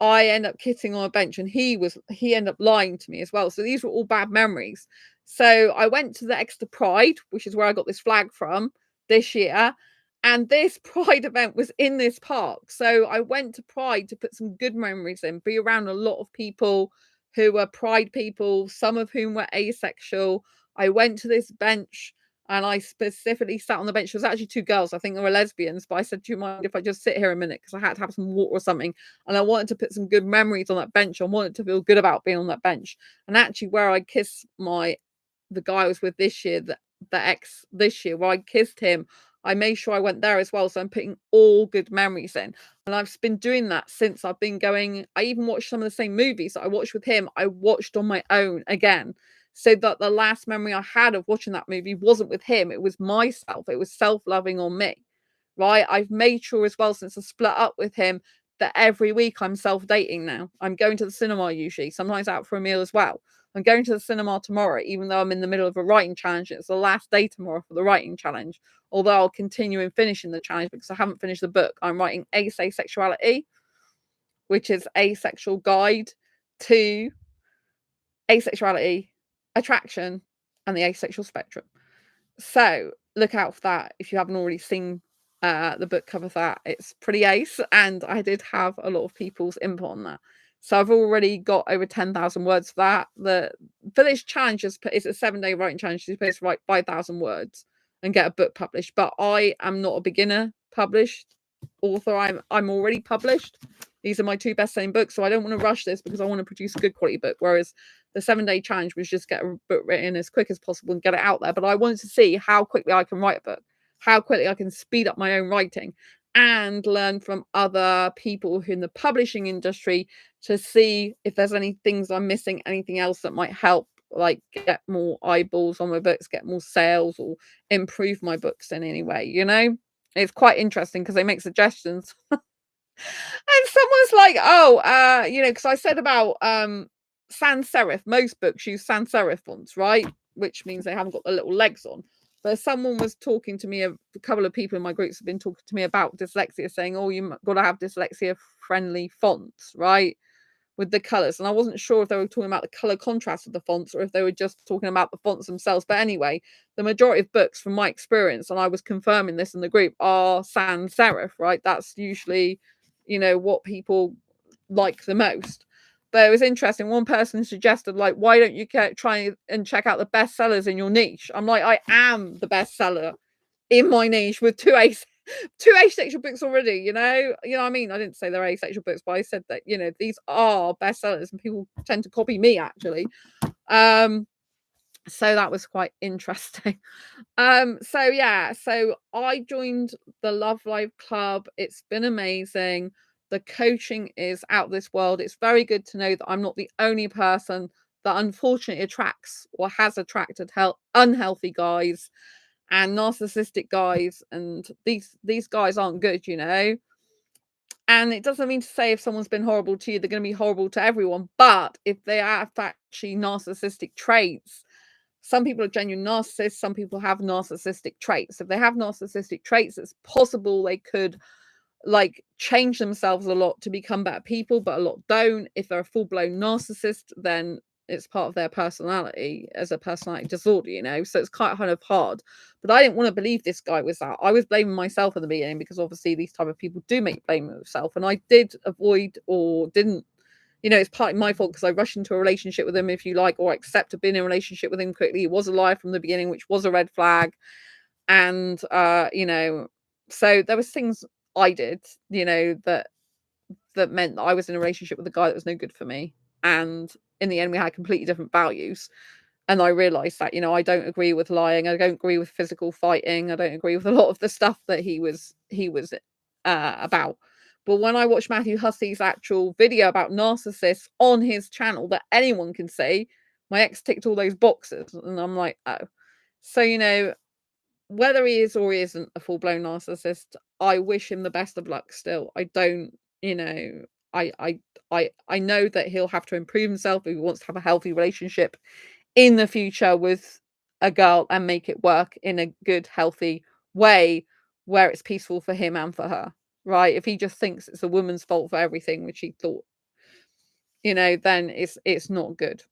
I end up kitting on a bench, and he ended up lying to me as well. So these were all bad memories. So I went to the Exeter Pride, which is where I got this flag from this year. And this Pride event was in this park. So I went to Pride to put some good memories in, be around a lot of people who were Pride people, some of whom were asexual. I went to this bench and I specifically sat on the bench. There was actually two girls. I think they were lesbians, but I said, do you mind if I just sit here a minute? Because I had to have some water or something. And I wanted to put some good memories on that bench. I wanted to feel good about being on that bench. And actually, where I kissed the guy I was with this year, the ex this year, where I kissed him, I made sure I went there as well. So I'm putting all good memories in. And I've been doing that since I've been going. I even watched some of the same movies that I watched with him. I watched on my own again. So that the last memory I had of watching that movie wasn't with him. It was myself. It was self-loving on me. Right. I've made sure as well, since I split up with him, that every week I'm self-dating now. I'm going to the cinema usually, sometimes out for a meal as well. I'm going to the cinema tomorrow, even though I'm in the middle of a writing challenge. It's the last day tomorrow for the writing challenge. Although I'll continue in finishing the challenge because I haven't finished the book. I'm writing Asexuality, which is a sexual guide to asexuality, attraction, and the asexual spectrum. So look out for that if you haven't already seen the book cover for that. It's pretty ace, and I did have a lot of people's input on that. So I've already got over 10,000 words for that. For this challenge, it's a 7-day writing challenge. You're supposed to write 5,000 words and get a book published. But I am not a beginner published author. I'm already published. These are my 2 best-selling books, so I don't want to rush this because I want to produce a good quality book. Whereas the 7-day challenge was just get a book written as quick as possible and get it out there. But I wanted to see how quickly I can write a book, how quickly I can speed up my own writing, and learn from other people who in the publishing industry to see if there's any things I'm missing, anything else that might help, like get more eyeballs on my books, get more sales, or improve my books in any way. It's quite interesting because they make suggestions. And someone's like, oh, because I said about sans serif. Most books use sans serif fonts, right? Which means they haven't got the little legs on. But someone was talking to me, a couple of people in my groups have been talking to me about dyslexia, saying, oh, you got to have dyslexia friendly fonts, right? With the colors. And I wasn't sure if they were talking about the color contrast of the fonts or if they were just talking about the fonts themselves. But anyway, the majority of books, from my experience, and I was confirming this in the group, are sans serif, right? That's usually, what people like the most. But it was interesting. One person suggested, like, why don't you try and check out the bestsellers in your niche? I'm like, I am the bestseller in my niche with two asexual books already, what I mean? I didn't say they're asexual books, but I said that, these are bestsellers and people tend to copy me actually. So that was quite interesting. So I joined the Love Life Club. It's been amazing. The coaching is out of this world. It's very good to know that I'm not the only person that unfortunately attracts or has attracted unhealthy guys. and narcissistic guys, and these guys aren't good, you know. And it doesn't mean to say if someone's been horrible to you, they're going to be horrible to everyone. But if they have actually narcissistic traits, some people are genuine narcissists, some people have narcissistic traits. If they have narcissistic traits, it's possible they could like change themselves a lot to become better people, but a lot don't. If they're a full-blown narcissist, then it's part of their personality as a personality disorder, you know. So it's kind of hard. But I didn't want to believe this guy was that. I was blaming myself in the beginning because obviously these type of people do make blame of themselves, and I did avoid or didn't, you know, it's partly my fault because I rushed into a relationship with him, if you like, or accepted being in a relationship with him quickly. He was a liar from the beginning, which was a red flag. And you know, so there was things I did, you know, that meant that I was in a relationship with a guy that was no good for me. And in the end, we had completely different values. And I realized that, you know, I don't agree with lying. I don't agree with physical fighting. I don't agree with a lot of the stuff that he was about. But when I watched Matthew Hussey's actual video about narcissists on his channel that anyone can see, my ex ticked all those boxes. And I'm like, oh. So, you know, whether he is or he isn't a full-blown narcissist, I wish him the best of luck still. I don't, you know, I know that he'll have to improve himself if he wants to have a healthy relationship in the future with a girl and make it work in a good, healthy way where it's peaceful for him and for her, right? If he just thinks it's a woman's fault for everything, which he thought, you know, then it's not good.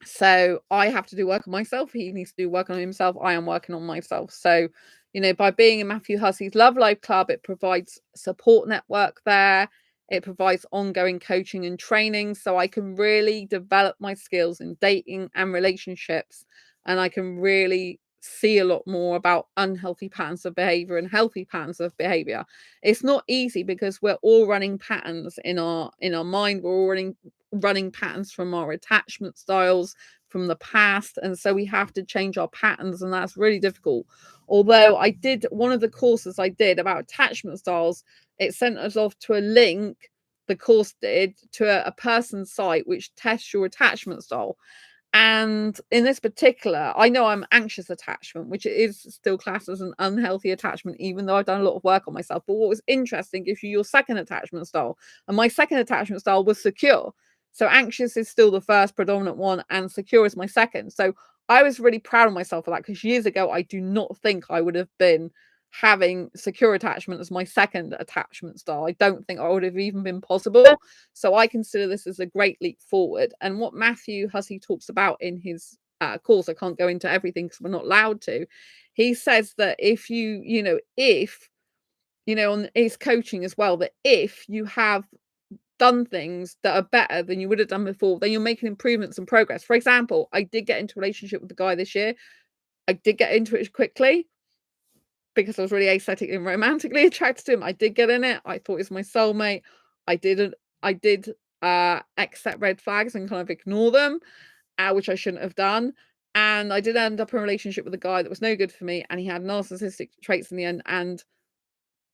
So I have to do work on myself. He needs to do work on himself. I am working on myself. So, you know, by being in Matthew Hussey's Love Life Club, it provides support network there. It provides ongoing coaching and training so I can really develop my skills in dating and relationships. And I can really see a lot more about unhealthy patterns of behavior and healthy patterns of behavior. It's not easy because we're all running patterns in our mind. We're all running patterns from our attachment styles from the past, and so we have to change our patterns, and that's really difficult. Although I did one of the courses I did about attachment styles, it sent us off to a link, the course did, to a person's site which tests your attachment style. And in this particular, I know I'm anxious attachment, which is still classed as an unhealthy attachment, even though I've done a lot of work on myself. But what was interesting gives you your second attachment style. And my second attachment style was secure. So anxious is still the first predominant one, and secure is my second. So I was really proud of myself for that, because years ago, I do not think I would have been having secure attachment as my second attachment style. I don't think I would have even been possible. So I consider this as a great leap forward. And what Matthew Hussey talks about in his course, I can't go into everything because we're not allowed to. He says that if on his coaching as well, that if you have done things that are better than you would have done before, then you're making improvements and progress. For example, I did get into a relationship with the guy this year. I did get into it quickly because I was really aesthetically and romantically attracted to him. I did get in it. I thought he was my soulmate. I did accept red flags and kind of ignore them, which I shouldn't have done. And I did end up in a relationship with a guy that was no good for me, and he had narcissistic traits in the end, and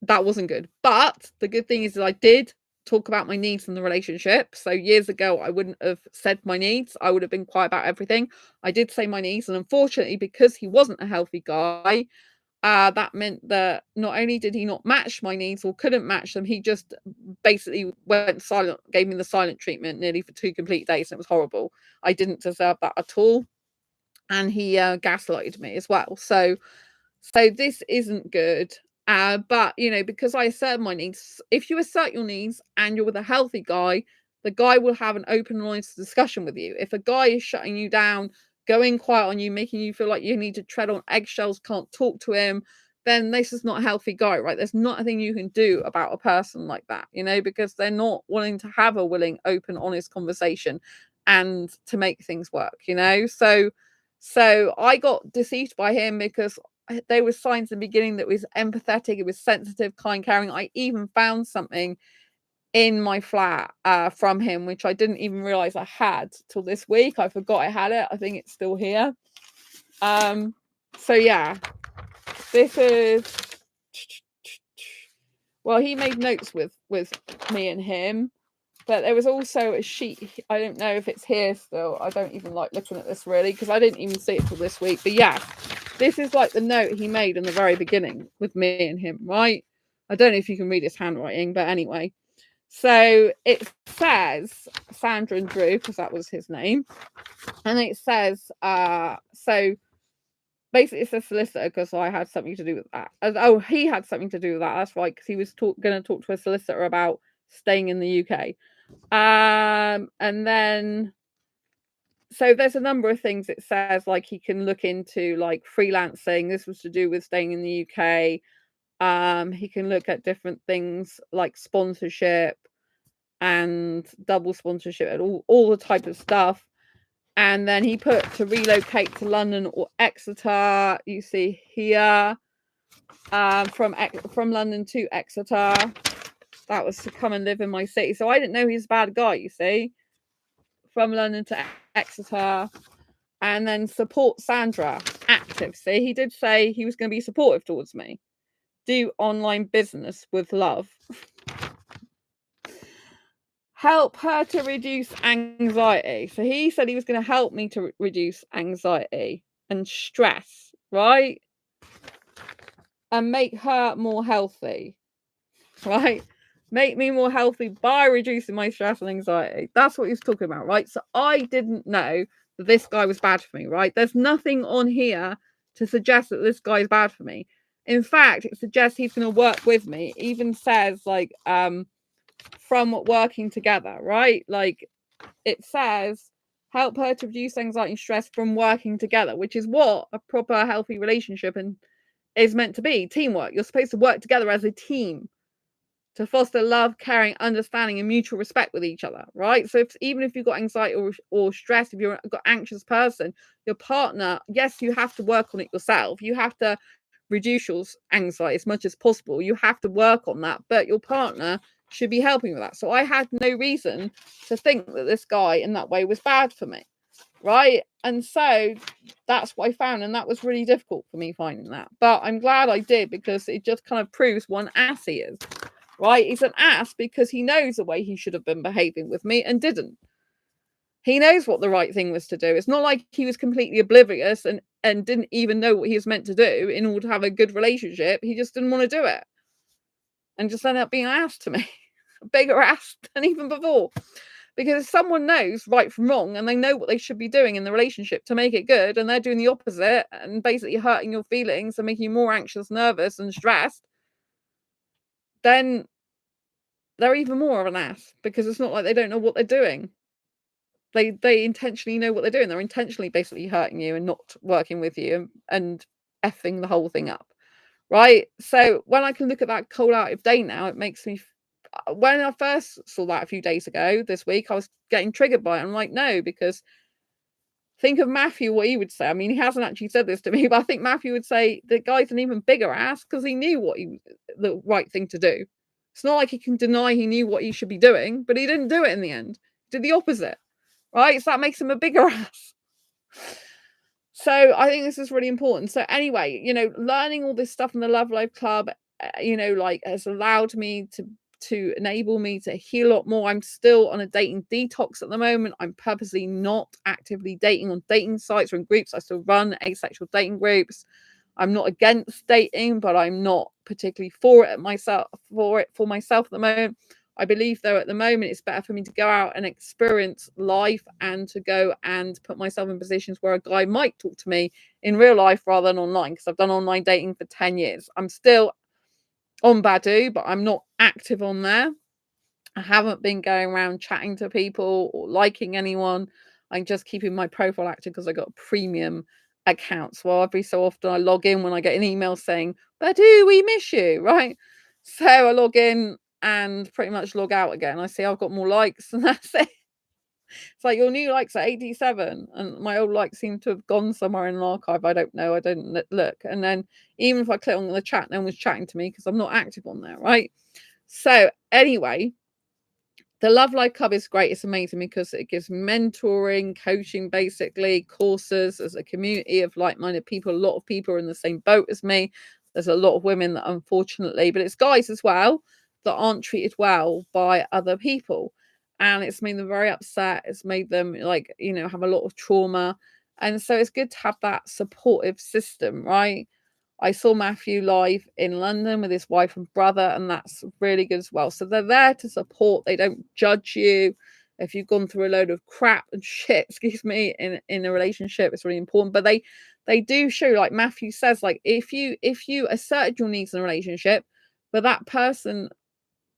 that wasn't good. But the good thing is that I did talk about my needs in the relationship. So years ago, I wouldn't have said my needs. I would have been quiet about everything. I did say my needs, and unfortunately, because he wasn't a healthy guy, that meant that not only did he not match my needs or couldn't match them, he just basically went silent, gave me the silent treatment nearly for 2 complete days. And it was horrible. I didn't deserve that at all. And he gaslighted me as well. So this isn't good. But, you know, because I assert my needs, if you assert your needs and you're with a healthy guy, the guy will have an open and honest discussion with you. If a guy is shutting you down, going quiet on you, making you feel like you need to tread on eggshells, can't talk to him, then this is not a healthy guy, right? There's nothing you can do about a person like that, you know, because they're not willing to have a willing, open, honest conversation and to make things work, you know? So I got deceived by him because there were signs in the beginning that it was empathetic, it was sensitive, kind, caring. I even found something in my flat from him, which I didn't even realize I had till this week. I forgot I had it. I think it's still here. So yeah, this is, well, he made notes with me and him, but there was also a sheet. I don't know if it's here still. I don't even like looking at this really because I didn't even see it till this week. But yeah, this is like the note he made in the very beginning with me and him, right? I don't know if you can read his handwriting, but anyway. So it says Sandra and Drew, because that was his name. And it says, so basically it's a solicitor, because I had something to do with that. Oh, he had something to do with that. That's right, because he was going to talk to a solicitor about staying in the UK. And then, so there's a number of things it says, like he can look into like freelancing. This was to do with staying in the UK. He can look at different things like sponsorship and double sponsorship and all the type of stuff. And then he put to relocate to London or Exeter. You see here, from London to Exeter. That was to come and live in my city. So I didn't know he was a bad guy, you see. From London to Exeter. And then support Sandra, active. See, he did say he was going to be supportive towards me. Do online business with love. Help her to reduce anxiety. So he said he was going to help me to reduce anxiety and stress, right? And make her more healthy, right? Make me more healthy by reducing my stress and anxiety. That's what he was talking about, right? So I didn't know that this guy was bad for me, right? There's nothing on here to suggest that this guy is bad for me. In fact, it suggests he's going to work with me. It even says like, from working together, right? Like it says, help her to reduce anxiety and stress from working together, which is what a proper healthy relationship and is meant to be. Teamwork. You're supposed to work together as a team to foster love, caring, understanding, and mutual respect with each other, right? So even if you've got anxiety or stress, if you've got an anxious person, your partner, yes, you have to work on it yourself. You have to reduce your anxiety as much as possible. You have to work on that, but your partner should be helping with that. So I had no reason to think that this guy in that way was bad for me, right? And so that's what I found, and that was really difficult for me finding that. But I'm glad I did, because it just kind of proves what an ass he is, right? He's an ass because he knows the way he should have been behaving with me and didn't. He knows what the right thing was to do. It's not like he was completely oblivious and didn't even know what he was meant to do in order to have a good relationship. He just didn't want to do it and just ended up being an ass to me. A bigger ass than even before. Because if someone knows right from wrong and they know what they should be doing in the relationship to make it good, and they're doing the opposite and basically hurting your feelings and making you more anxious, nervous, and stressed, then they're even more of an ass, because it's not like they don't know what they're doing. They intentionally know what they're doing. They're intentionally basically hurting you and not working with you and effing the whole thing up, right? So when I can look at that cold out of day now, it makes me. When I first saw that a few days ago this week, I was getting triggered by it. I'm like, no, because think of Matthew, what he would say. I mean, he hasn't actually said this to me, but I think Matthew would say the guy's an even bigger ass because he knew what the right thing to do. It's not like he can deny he knew what he should be doing, but he didn't do it in the end. He did the opposite. Right? So that makes him a bigger ass. So I think this is really important. So anyway, learning all this stuff in the Love Life Club, like has allowed me to enable me to heal a lot more. I'm still on a dating detox at the moment. I'm purposely not actively dating on dating sites or in groups. I still run asexual dating groups. I'm not against dating, but I'm not particularly for myself at the moment. I believe, though, at the moment, it's better for me to go out and experience life and to go and put myself in positions where a guy might talk to me in real life rather than online, because I've done online dating for 10 years. I'm still on Badoo, but I'm not active on there. I haven't been going around chatting to people or liking anyone. I'm just keeping my profile active because I got a premium account. So every so often I log in when I get an email saying, Badoo, we miss you, right? So I log in and pretty much log out again. I see I've got more likes and that's it. It's like your new likes are 87 and my old likes seem to have gone somewhere in an archive. I don't know. I didn't look. And then even if I click on the chat, no one's chatting to me because I'm not active on there, right? So anyway, the Love Life Club is great. It's amazing because it gives mentoring, coaching, basically courses as a community of like-minded people. A lot of people are in the same boat as me. There's a lot of women that unfortunately, but it's guys as well, that aren't treated well by other people. And it's made them very upset. It's made them have a lot of trauma. And so it's good to have that supportive system, right? I saw Matthew live in London with his wife and brother, and that's really good as well. So they're there to support. They don't judge you. If you've gone through a load of crap and shit, excuse me, in a relationship, it's really important. But they do show, like Matthew says, like if you asserted your needs in a relationship, but that person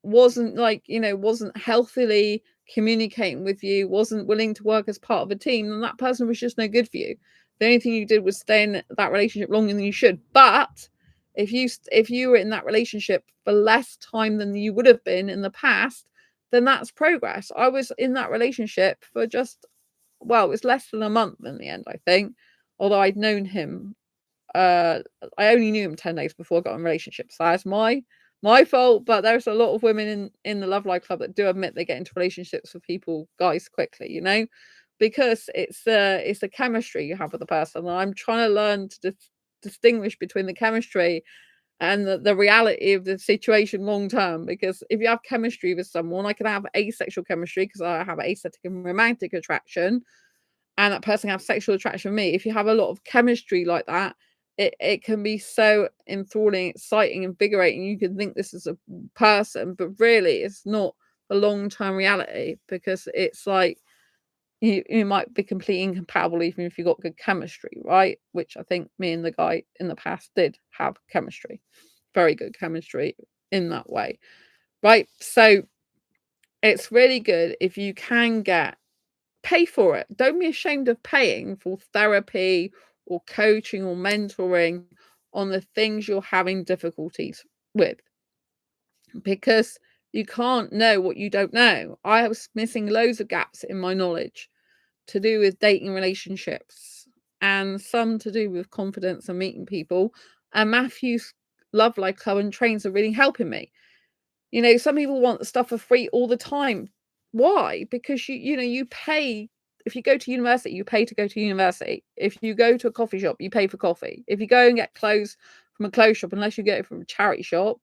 wasn't wasn't healthily communicating with you, wasn't willing to work as part of a team, then that person was just no good for you. The only thing you did was stay in that relationship longer than you should. But if you were in that relationship for less time than you would have been in the past, then that's progress. I was in that relationship for just, well, it was less than a month in the end, I think, although I'd known him. I only knew him 10 days before I got in relationships. So that's my fault. But there's a lot of women in the Love Life Club that do admit they get into relationships with people, guys, quickly, because it's the chemistry you have with the person. And I'm trying to learn to distinguish between the chemistry and the reality of the situation long term. Because if you have chemistry with someone, I can have asexual chemistry because I have asexual and romantic attraction, and that person have sexual attraction with me. If you have a lot of chemistry like that, it can be so enthralling, exciting, invigorating. You can think this is a person, but really it's not the long-term reality, because it's like you might be completely incompatible even if you got good chemistry, right? Which I think me and the guy in the past did have chemistry, very good chemistry in that way, right? So it's really good if you can pay for it. Don't be ashamed of paying for therapy or coaching or mentoring on the things you're having difficulties with, because you can't know what you don't know. I was missing loads of gaps in my knowledge to do with dating, relationships, and some to do with confidence and meeting people. And Matthew's Love Life Club and trains are really helping me. Some people want stuff for free all the time. Why? Because you pay. If you go to university, you pay to go to university. If you go to a coffee shop, you pay for coffee. If you go and get clothes from a clothes shop, unless you get it from a charity shop,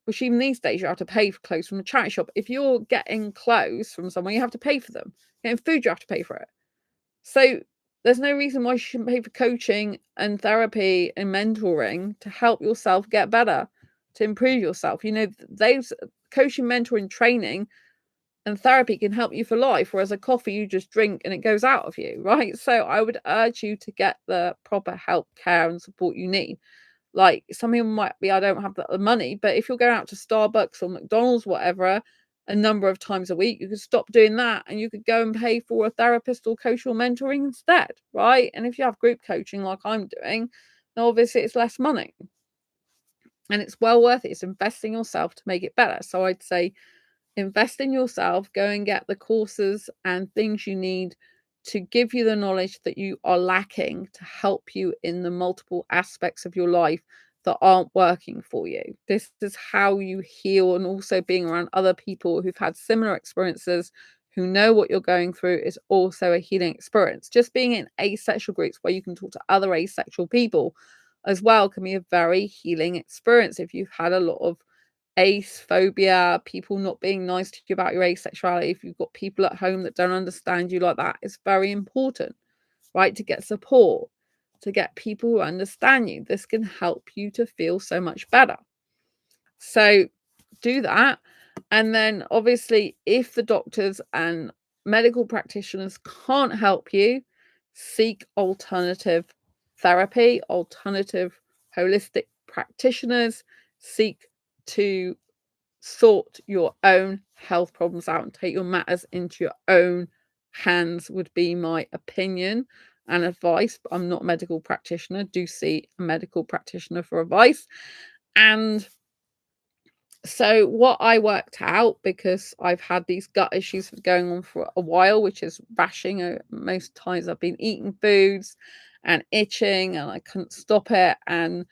which even these days you have to pay for clothes from a charity shop. If you're getting clothes from somewhere, you have to pay for them. Getting food, you have to pay for it. So there's no reason why you shouldn't pay for coaching and therapy and mentoring to help yourself get better, to improve yourself. Those coaching, mentoring, training, and therapy can help you for life, whereas a coffee you just drink and it goes out of you, right? So I would urge you to get the proper help, care, and support you need. Like, some people might be, I don't have the money, but if you're going out to Starbucks or McDonald's, whatever, a number of times a week, you could stop doing that and you could go and pay for a therapist or coach or mentoring instead, right? And if you have group coaching like I'm doing, then obviously it's less money and it's well worth it. It's investing yourself to make it better. So I'd say invest in yourself, go and get the courses and things you need to give you the knowledge that you are lacking to help you in the multiple aspects of your life that aren't working for you. This is how you heal, and also being around other people who've had similar experiences, who know what you're going through, is also a healing experience. Just being in asexual groups where you can talk to other asexual people as well can be a very healing experience. If you've had a lot of ace phobia, people not being nice to you about your asexuality, if you've got people at home that don't understand you like that, it's very important, right, to get support, to get people who understand you. This can help you to feel so much better. So do that. And then obviously, if the doctors and medical practitioners can't help you, seek alternative therapy, alternative holistic practitioners. Seek to sort your own health problems out and take your matters into your own hands, would be my opinion and advice. But I'm not a medical practitioner. Do see a medical practitioner for advice. And so what I worked out, because I've had these gut issues going on for a while, which is rashing. Most times I've been eating foods and itching and I couldn't stop it. And,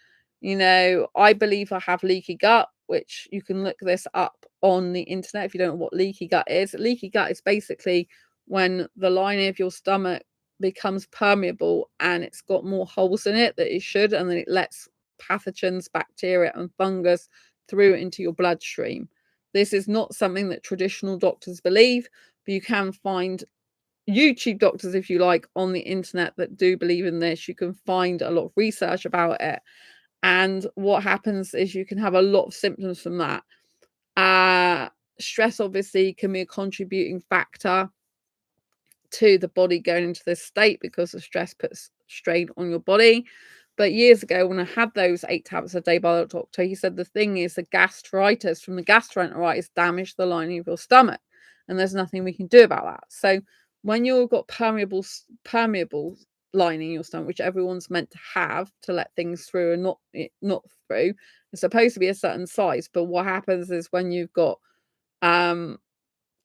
I believe I have leaky gut, which you can look this up on the internet if you don't know what leaky gut is. Leaky gut is basically when the lining of your stomach becomes permeable and it's got more holes in it than it should, and then it lets pathogens, bacteria, and fungus through into your bloodstream. This is not something that traditional doctors believe, but you can find YouTube doctors, if you like, on the internet that do believe in this. You can find a lot of research about it. And what happens is you can have a lot of symptoms from that. Stress obviously can be a contributing factor to the body going into this state, because the stress puts strain on your body. But years ago, when I had those 8 tablets a day by the doctor, he said the thing is the gastritis from the gastroenteritis damaged the lining of your stomach, and there's nothing we can do about that. So when you've got permeable lining in your stomach, which everyone's meant to have to let things through and not through, it's supposed to be a certain size. But what happens is when you've got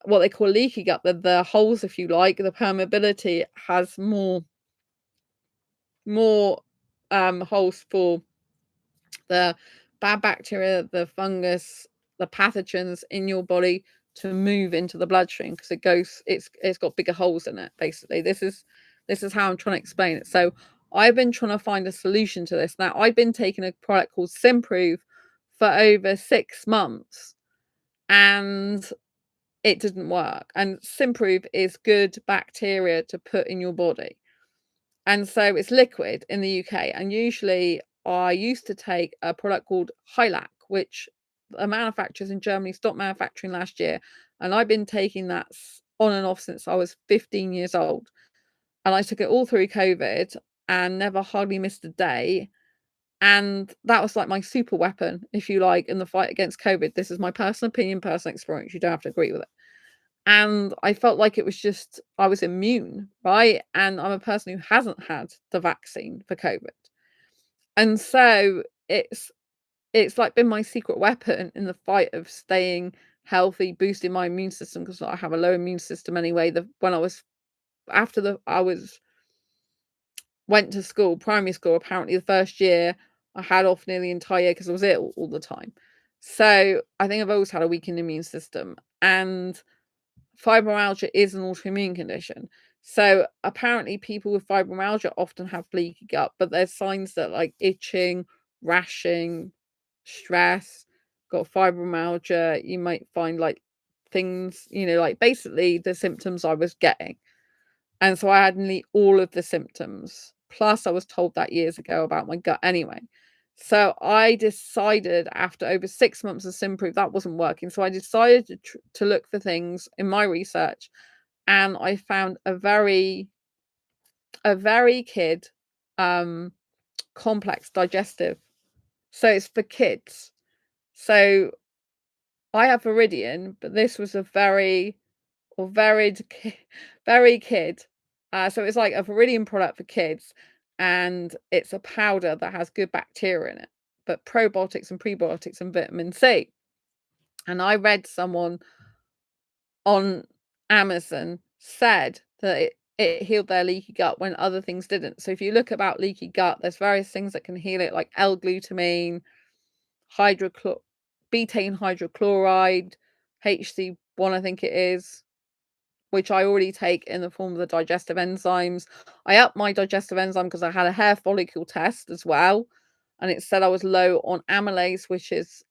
what they call leaky gut, the holes, if you like, the permeability has more holes for the bad bacteria, the fungus, the pathogens in your body to move into the bloodstream, because it's got bigger holes in it. Basically, this is how I'm trying to explain it. So I've been trying to find a solution to this. Now, I've been taking a product called Simprove for over 6 months, and it didn't work. And Simprove is good bacteria to put in your body. And so it's liquid in the UK. And usually I used to take a product called Hylac, which the manufacturers in Germany stopped manufacturing last year. And I've been taking that on and off since I was 15 years old. And I took it all through COVID and never hardly missed a day. And that was like my super weapon, if you like, in the fight against COVID. This is my personal opinion, personal experience. You don't have to agree with it. And I felt like it was just, I was immune, right? And I'm a person who hasn't had the vaccine for COVID. And so it's like been my secret weapon in the fight of staying healthy, boosting my immune system, because I have a low immune system anyway. When I was went to school, primary school, apparently the first year I had off nearly the entire year because I was ill all the time. So I think I've always had a weakened immune system. And fibromyalgia is an autoimmune condition. So apparently people with fibromyalgia often have leaky gut, but there's signs that like itching, rashing, stress, got fibromyalgia, you might find like things, like basically the symptoms I was getting. And so I had nearly all of the symptoms. Plus I was told that years ago about my gut anyway. So I decided, after over 6 months of Simprove, that wasn't working. So I decided to look for things in my research, and I found a very kid complex digestive. So it's for kids. So I have Viridian, but this was a very kid. So it's like a Viridian product for kids, and it's a powder that has good bacteria in it, but probiotics and prebiotics and vitamin C. And I read someone on Amazon said that it healed their leaky gut when other things didn't. So if you look about leaky gut, there's various things that can heal it, like L-glutamine, betaine hydrochloride, HC1, I think it is, which I already take in the form of the digestive enzymes. I upped my digestive enzyme because I had a hair follicle test as well, and it said I was low on amylase, which is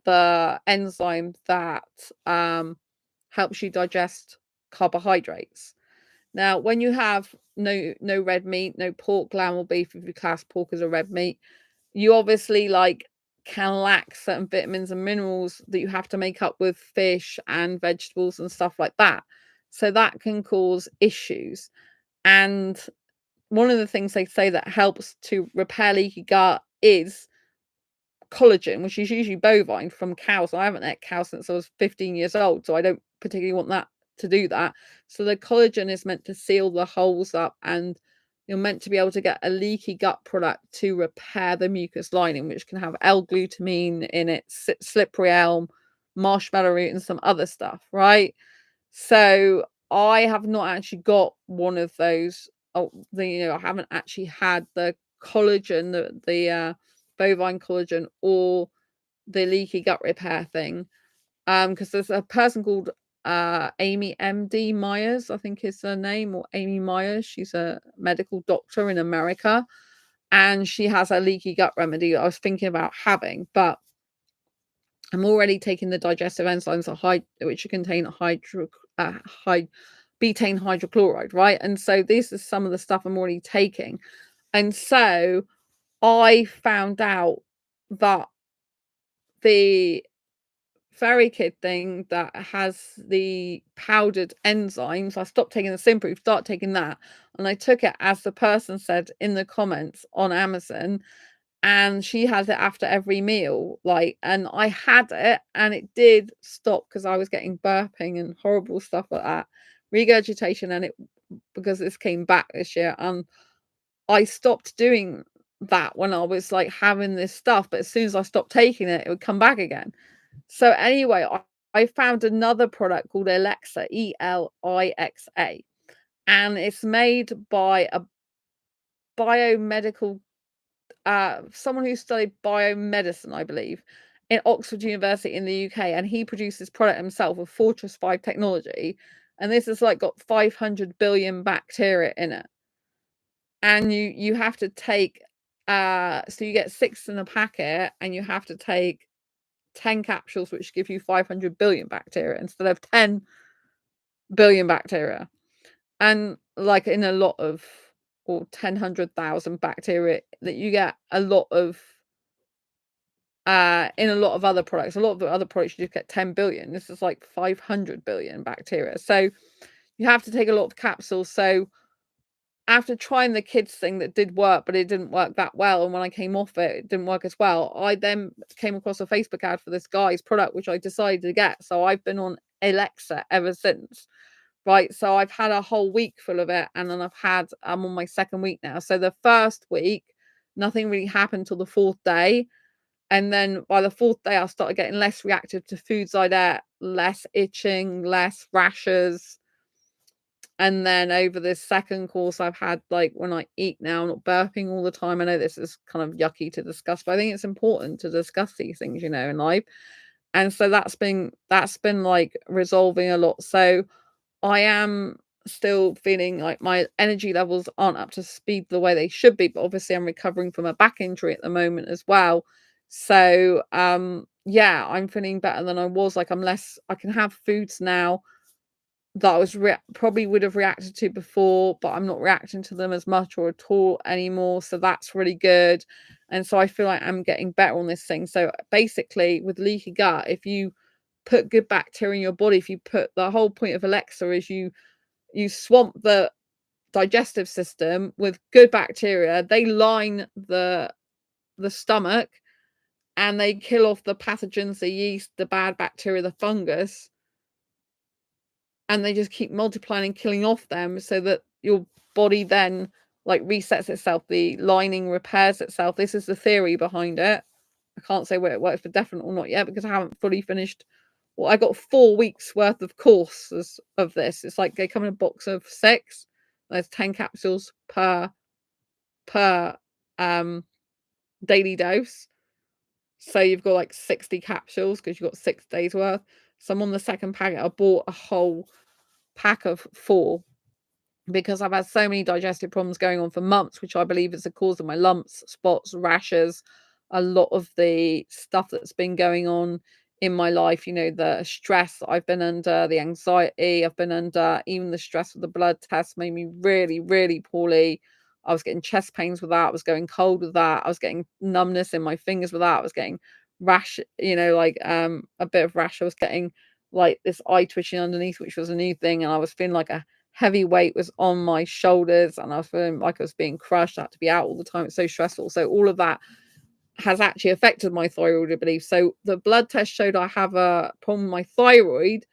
the enzyme that helps you digest carbohydrates. Now, when you have no red meat, no pork, lamb, or beef, if you class pork as a red meat, you obviously can lack certain vitamins and minerals that you have to make up with fish and vegetables and stuff like that. So that can cause issues. And one of the things they say that helps to repair leaky gut is collagen, which is usually bovine from cows. I haven't ate cow since I was 15 years old, so I don't particularly want that to do that. So the collagen is meant to seal the holes up, and you're meant to be able to get a leaky gut product to repair the mucus lining, which can have L-glutamine in it, slippery elm, marshmallow root, and some other stuff, right? So I have not actually got one of those. I haven't actually had the collagen, the bovine collagen, or the leaky gut repair thing, because there's a person called Amy MD Myers, I think is her name, or Amy Myers. She's a medical doctor in America, and she has a leaky gut remedy I was thinking about having, but I'm already taking the digestive enzymes which contain betaine hydrochloride, right? And so this is some of the stuff I'm already taking. And so I found out that the Fairy Kid thing that has the powdered enzymes, I stopped taking the Simproof, start taking that. And I took it, as the person said in the comments on Amazon, and she has it after every meal, like, and I had it and it did stop because I was getting burping and horrible stuff like that, regurgitation, and it, because this came back this year, and I stopped doing that when I was like having this stuff, but as soon as I stopped taking it, it would come back again. So anyway, I found another product called Elixa, Elixa, and it's made by a biomedical someone who studied biomedicine, I believe, in Oxford University in the UK, and he produced this product himself with Fortress 5 technology, and this has like got 500 billion bacteria in it, and you have to take so you get 6 in a packet, and you have to take 10 capsules, which give you 500 billion bacteria instead of 10 billion bacteria, and like in a lot of, or 10,100,000 bacteria that you get a lot of in a lot of other products. A lot of the other products you just get 10 billion. This is like 500 billion bacteria. So you have to take a lot of capsules. So after trying the kids thing that did work, but it didn't work that well, and when I came off it, it didn't work as well, I then came across a Facebook ad for this guy's product, which I decided to get. So I've been on Alexa ever since. Right. So I've had a whole week full of it, and then I'm on my second week now. So the first week, nothing really happened till the fourth day. And then by the fourth day, I started getting less reactive to foods I'd ate, less itching, less rashes. And then over this second course, I've had, like, when I eat now, I'm not burping all the time. I know this is kind of yucky to discuss, but I think it's important to discuss these things, in life. And so that's been like resolving a lot. So I am still feeling like my energy levels aren't up to speed the way they should be, but obviously I'm recovering from a back injury at the moment as well. So yeah, I'm feeling better than I was. Like, I can have foods now that I was probably would have reacted to before, but I'm not reacting to them as much or at all anymore. So that's really good. And so I feel like I'm getting better on this thing. So basically, with leaky gut, if you put good bacteria in your body, if you put, the whole point of Alexa is you swamp the digestive system with good bacteria. They line the stomach, and they kill off the pathogens, the yeast, the bad bacteria, the fungus, and they just keep multiplying and killing off them, so that your body then like resets itself. The lining repairs itself. This is the theory behind it. I can't say whether it works for definite or not yet, because I haven't fully finished. Well, I got 4 weeks worth of courses of this. It's like they come in a box of 6. There's 10 capsules per daily dose. So you've got like 60 capsules because you've got 6 days worth. So I'm on the second packet. I bought a whole pack of 4 because I've had so many digestive problems going on for months, which I believe is the cause of my lumps, spots, rashes, a lot of the stuff that's been going on in my life. The stress that I've been under, the anxiety I've been under, even the stress with the blood test made me really, really poorly. I was getting chest pains with that. I was going cold with that. I was getting numbness in my fingers with that. I was getting rash, like a bit of rash. I was getting like this eye twitching underneath, which was a new thing. And I was feeling like a heavy weight was on my shoulders, and I was feeling like I was being crushed. I had to be out all the time. It's so stressful. So all of that has actually affected my thyroid, I believe. So the blood test showed I have a problem with my thyroid,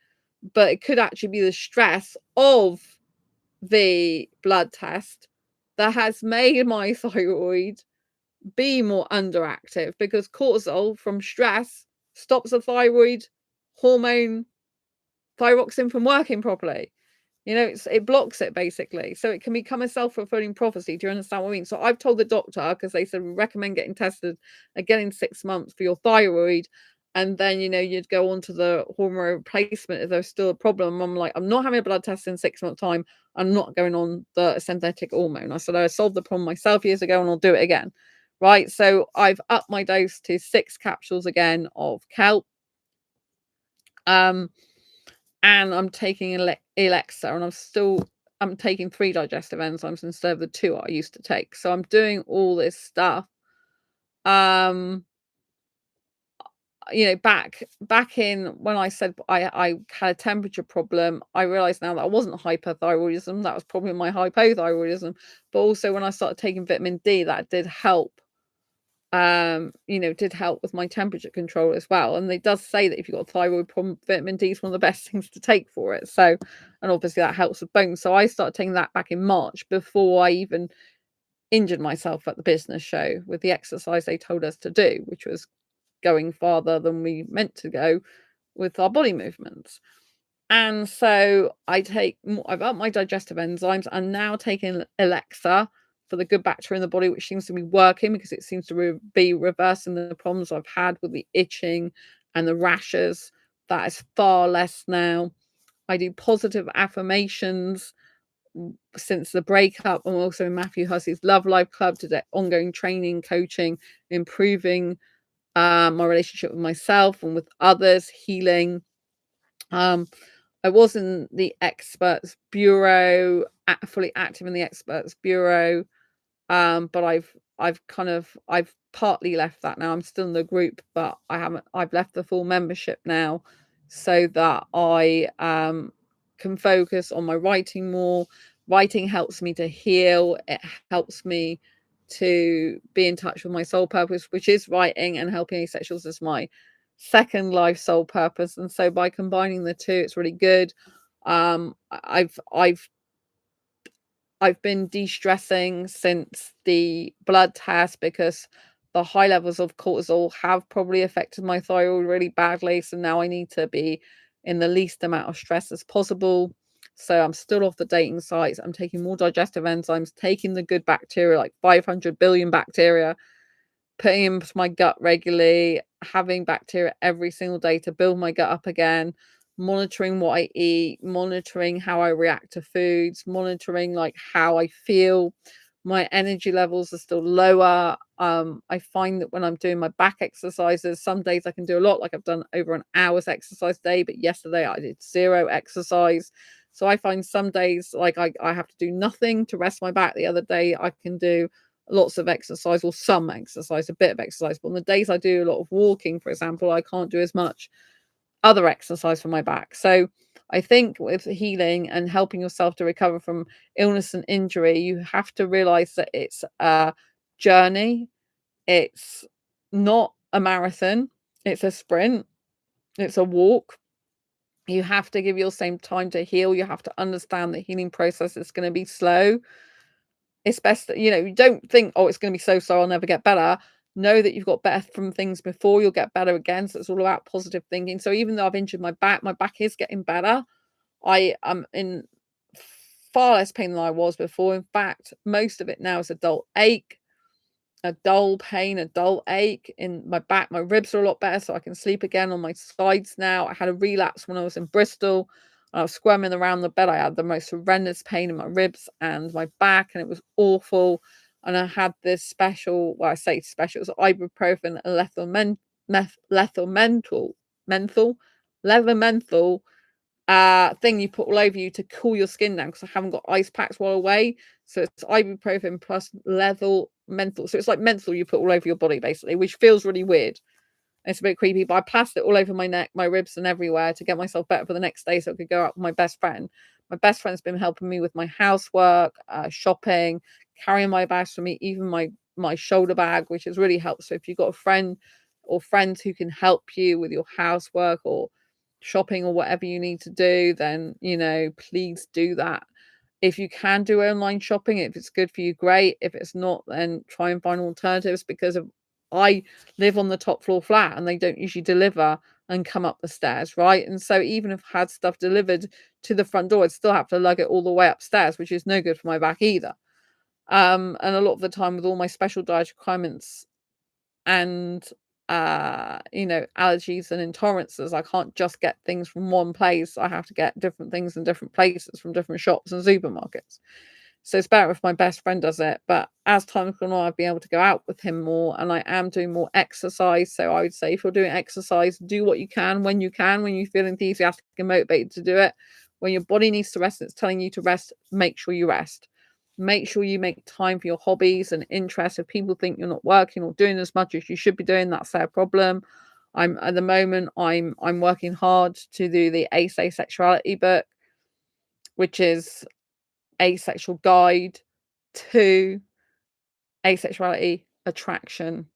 but it could actually be the stress of the blood test that has made my thyroid be more underactive, because cortisol from stress stops the thyroid hormone thyroxine from working properly. It blocks it basically. So it can become a self-fulfilling prophecy. Do you understand what I mean? So I've told the doctor, because they said we recommend getting tested again in 6 months for your thyroid. And then, you'd go on to the hormone replacement if there's still a problem. I'm like, I'm not having a blood test in 6 months' time. I'm not going on the synthetic hormone. I said, I solved the problem myself years ago, and I'll do it again. Right. So I've upped my dose to 6 capsules again of kelp. And I'm taking Alexa, and I'm taking 3 digestive enzymes instead of the 2 I used to take. So I'm doing all this stuff. Back in when I said I had a temperature problem, I realized now that I wasn't hyperthyroidism, that was probably my hypothyroidism. But also when I started taking vitamin D, that did help. Did help with my temperature control as well. And it does say that if you've got a thyroid problem, vitamin D is one of the best things to take for it. So, and obviously that helps with bones. So I started taking that back in March before I even injured myself at the business show with the exercise they told us to do, which was going farther than we meant to go with our body movements. And so I've upped my digestive enzymes. I'm now taking Alexa for the good bacteria in the body, which seems to be working because it seems to be reversing the problems I've had with the itching and the rashes. That is far less now. I do positive affirmations since the breakup. I'm also in Matthew Hussey's Love Life Club to do ongoing training, coaching, improving my relationship with myself and with others, healing. I was in the experts bureau, fully active in the experts bureau, but I've partly left that now. I'm still in the group, but I've left the full membership now, so that I can focus on my writing more. Writing helps me to heal. It helps me to be in touch with my soul purpose, which is writing, and helping asexuals is my second life soul purpose. And so by combining the two, it's really good. I've been de-stressing since the blood test because the high levels of cortisol have probably affected my thyroid really badly. So now I need to be in the least amount of stress as possible. So I'm still off the dating sites. I'm taking more digestive enzymes, taking the good bacteria, like 500 billion bacteria, putting into my gut regularly, having bacteria every single day to build my gut up again, monitoring what I eat, monitoring how I react to foods, monitoring like how I feel. My energy levels are still lower. I find that when I'm doing my back exercises, some days I can do a lot, like I've done over an hour's exercise day, but yesterday I did 0 exercise. So I find some days like I have to do nothing to rest my back. The other day I can do lots of exercise or some exercise, a bit of exercise. But on the days I do a lot of walking, for example, I can't do as much other exercise for my back. So I think with healing and helping yourself to recover from illness and injury, you have to realize that it's a journey. It's not a marathon, it's a sprint, it's a walk. You have to give your same time to heal. You have to understand the healing process is going to be slow. It's best that, you don't think, oh, it's going to be so I'll never get better. Know that you've got better from things before, you'll get better again. So it's all about positive thinking. So even though I've injured my back is getting better. I am in far less pain than I was before. In fact, most of it now is a dull ache, a dull pain, a dull ache in my back. My ribs are a lot better, so I can sleep again on my sides now. I had a relapse when I was in Bristol. I was squirming around the bed. I had the most horrendous pain in my ribs and my back, and it was awful. And I had this special, well, I say special, it was ibuprofen and leather menthol thing you put all over you to cool your skin down, because I haven't got ice packs while away. So it's ibuprofen plus leather menthol. So it's like menthol you put all over your body, basically, which feels really weird. It's a bit creepy, but I plastered it all over my neck, my ribs, and everywhere to get myself better for the next day so I could go out with my best friend. My best friend's been helping me with my housework, shopping, carrying my bags for me, even my shoulder bag, which has really helped. So if you've got a friend or friends who can help you with your housework or shopping or whatever you need to do, then please do that. If you can do online shopping, if it's good for you, great. If it's not, then try and find alternatives, because I live on the top floor flat and they don't usually deliver and come up the stairs, right? And so even if I had stuff delivered to the front door, I'd still have to lug it all the way upstairs, which is no good for my back either. And a lot of the time with all my special diet requirements and allergies and intolerances, I can't just get things from one place. I have to get different things in different places from different shops and supermarkets. So it's better if my best friend does it. But as time's gone on, I've been able to go out with him more, and I am doing more exercise. So I would say, if you're doing exercise, do what you can when you feel enthusiastic and motivated to do it. When your body needs to rest and it's telling you to rest, make sure you rest. Make sure you make time for your hobbies and interests. If people think you're not working or doing as much as you should be doing, that's their problem. I'm at the moment I'm working hard to do the Asexuality book, which is Asexual Guide to Asexuality Attraction.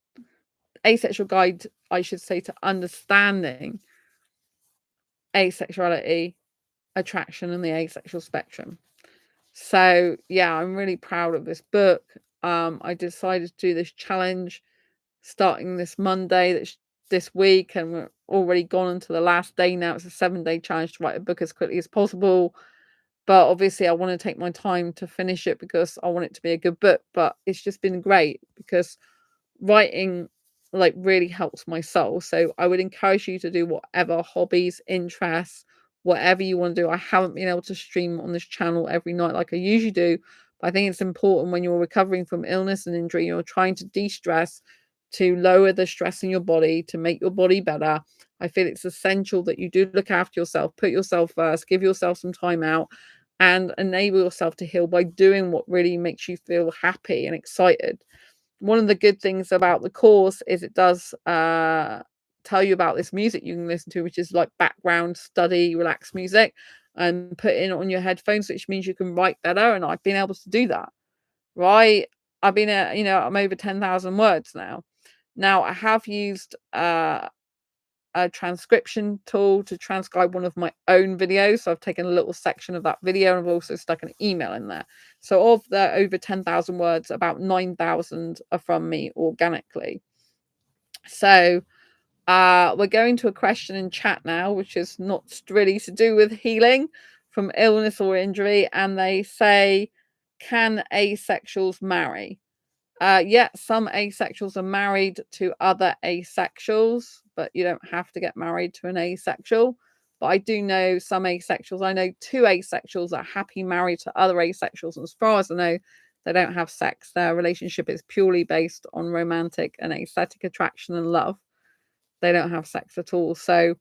Asexual Guide, I should say, to understanding asexuality, attraction, and the asexual spectrum. So yeah, I'm really proud of this book. I decided to do this challenge starting this Monday, this week, and we're already gone into the last day now. It's a 7-day challenge to write a book as quickly as possible. But obviously, I want to take my time to finish it because I want it to be a good book. But it's just been great because writing like really helps my soul. So I would encourage you to do whatever hobbies, interests, whatever you want to do. I haven't been able to stream on this channel every night like I usually do, but I think it's important when you're recovering from illness and injury, you're trying to de-stress, to lower the stress in your body, to make your body better. I feel it's essential that you do look after yourself, put yourself first, give yourself some time out, and enable yourself to heal by doing what really makes you feel happy and excited. One of the good things about the course is it does tell you about this music you can listen to, which is like background study, relaxed music, and put in on your headphones, which means you can write better. And I've been able to do that, right? I've been I'm over 10,000 words now. Now I have used a transcription tool to transcribe one of my own videos. So I've taken a little section of that video and I've also stuck an email in there. So of the over 10,000 words, about 9,000 are from me organically. So we're going to a question in chat now, which is not really to do with healing from illness or injury. And they say, can asexuals marry? Yeah, some asexuals are married to other asexuals, but you don't have to get married to an asexual. But I do know some asexuals. I know 2 asexuals that are happy married to other asexuals. And as far as I know, they don't have sex. Their relationship is purely based on romantic and aesthetic attraction and love. They don't have sex at all. So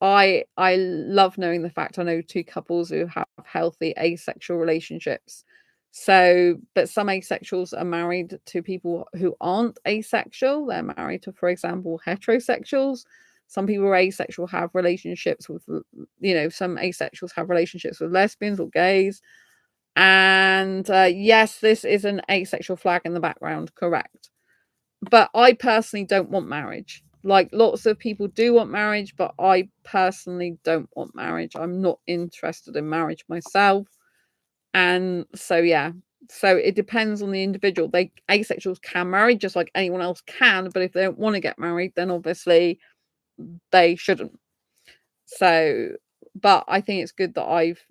I love knowing the fact I know 2 couples who have healthy asexual relationships. So, but some asexuals are married to people who aren't asexual. They're married to, for example, heterosexuals. Some people are asexual, have relationships with, some asexuals have relationships with lesbians or gays. And yes, this is an asexual flag in the background, correct. But I personally don't want marriage. Like lots of people do want marriage, but I personally don't want marriage. I'm not interested in marriage myself. And so, yeah. So it depends on the individual. Asexuals can marry just like anyone else can, but if they don't want to get married, then obviously they shouldn't. So, but I think it's good that I've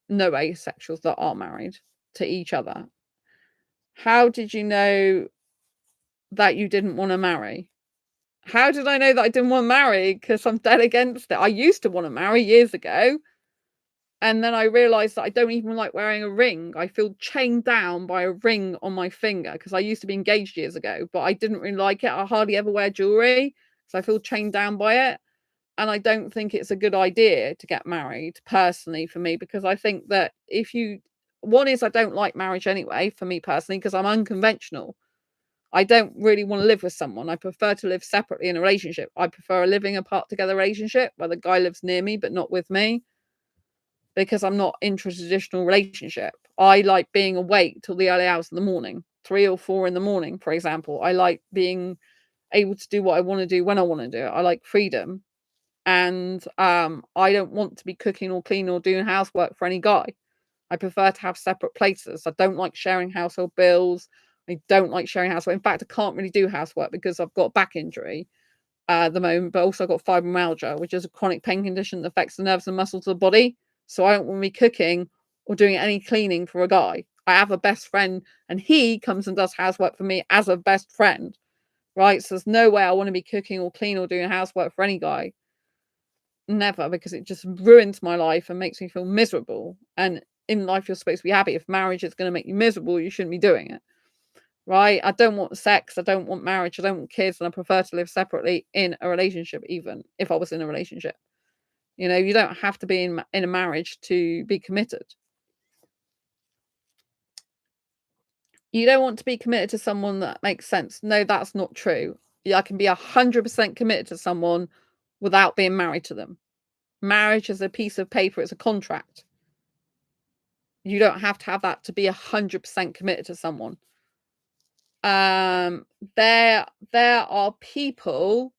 know asexuals that are married to each other. How did you know that you didn't want to marry? How did I know that I didn't want to marry? Because I'm dead against it. I used to want to marry years ago. And then I realized that I don't even like wearing a ring. I feel chained down by a ring on my finger because I used to be engaged years ago, but I didn't really like it. I hardly ever wear jewelry because I feel chained down by it. And I don't think it's a good idea to get married personally for me, because I think that one is I don't like marriage anyway, for me personally, because I'm unconventional. I don't really want to live with someone. I prefer to live separately in a relationship. I prefer a living apart together relationship where the guy lives near me but not with me, because I'm not into a traditional relationship. I like being awake till the early hours of the morning, 3 or 4 in the morning, for example. I like being able to do what I want to do when I want to do it. I like freedom. And I don't want to be cooking or cleaning or doing housework for any guy. I prefer to have separate places. I don't like sharing household bills. I don't like sharing housework. In fact, I can't really do housework because I've got a back injury at the moment, but also I've got fibromyalgia, which is a chronic pain condition that affects the nerves and muscles of the body. So I don't want to be cooking or doing any cleaning for a guy. I have a best friend and he comes and does housework for me as a best friend, right? So there's no way I want to be cooking or cleaning or doing housework for any guy. Never, because it just ruins my life and makes me feel miserable. And in life, you're supposed to be happy. If marriage is going to make you miserable, you shouldn't be doing it, right? I don't want sex. I don't want marriage. I don't want kids. And I prefer to live separately in a relationship, even if I was in a relationship. You know, you don't have to be in a marriage to be committed. You don't want to be committed to someone that makes sense. No, that's not true. I can be 100% committed to someone without being married to them. Marriage is a piece of paper. It's a contract. You don't have to have that to be 100% committed to someone. There are people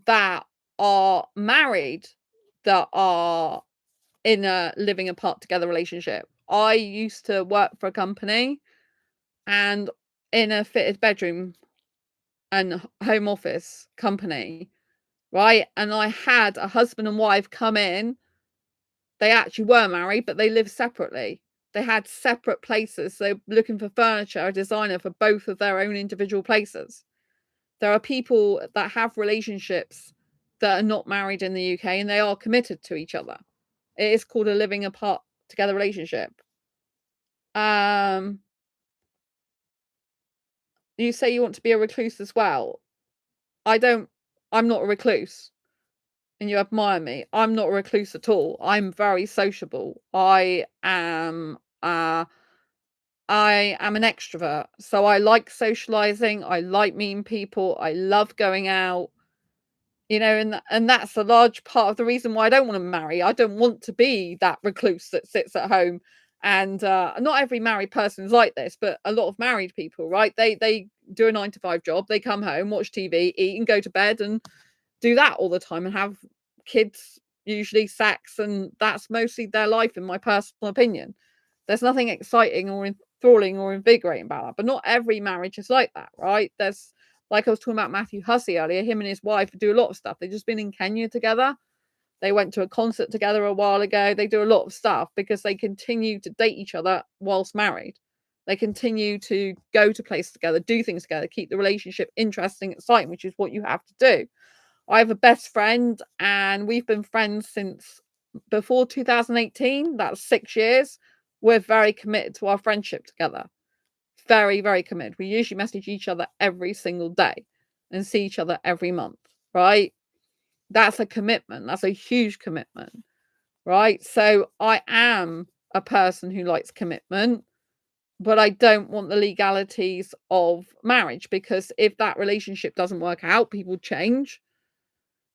that are married that are in a living apart together relationship. I used to work for a company and in a fitted bedroom and home office company, right? And I had a husband and wife come in. They actually were married, but they lived separately. They had separate places. So looking for furniture, a designer for both of their own individual places. There are people that have relationships that are not married in the UK and they are committed to each other. It is called a living apart together relationship. You say you want to be a recluse as well. I'm not a recluse. And you admire me. I'm not a recluse at all. I'm very sociable. I am an extrovert. So I like socializing. I like meeting people. I love going out. You know, and that's a large part of the reason why I don't want to marry. I don't want to be that recluse that sits at home. And not every married person is like this, but a lot of married people, right? They do a 9 to 5 job. They come home, watch TV, eat, and go to bed, and do that all the time, and have kids, usually sex, and that's mostly their life, in my personal opinion. There's nothing exciting or enthralling or invigorating about that. But not every marriage is like that, right? There's, like I was talking about Matthew Hussey earlier, him and his wife do a lot of stuff. They've just been in Kenya together. They went to a concert together a while ago. They do a lot of stuff because they continue to date each other whilst married. They continue to go to places together, do things together, keep the relationship interesting, exciting, which is what you have to do. I have a best friend and we've been friends since before 2018. That's 6 years. We're very committed to our friendship together. Very, very committed. We usually message each other every single day and see each other every month, right? That's a commitment. That's a huge commitment, right? So I am a person who likes commitment, but I don't want the legalities of marriage, because if that relationship doesn't work out, people change,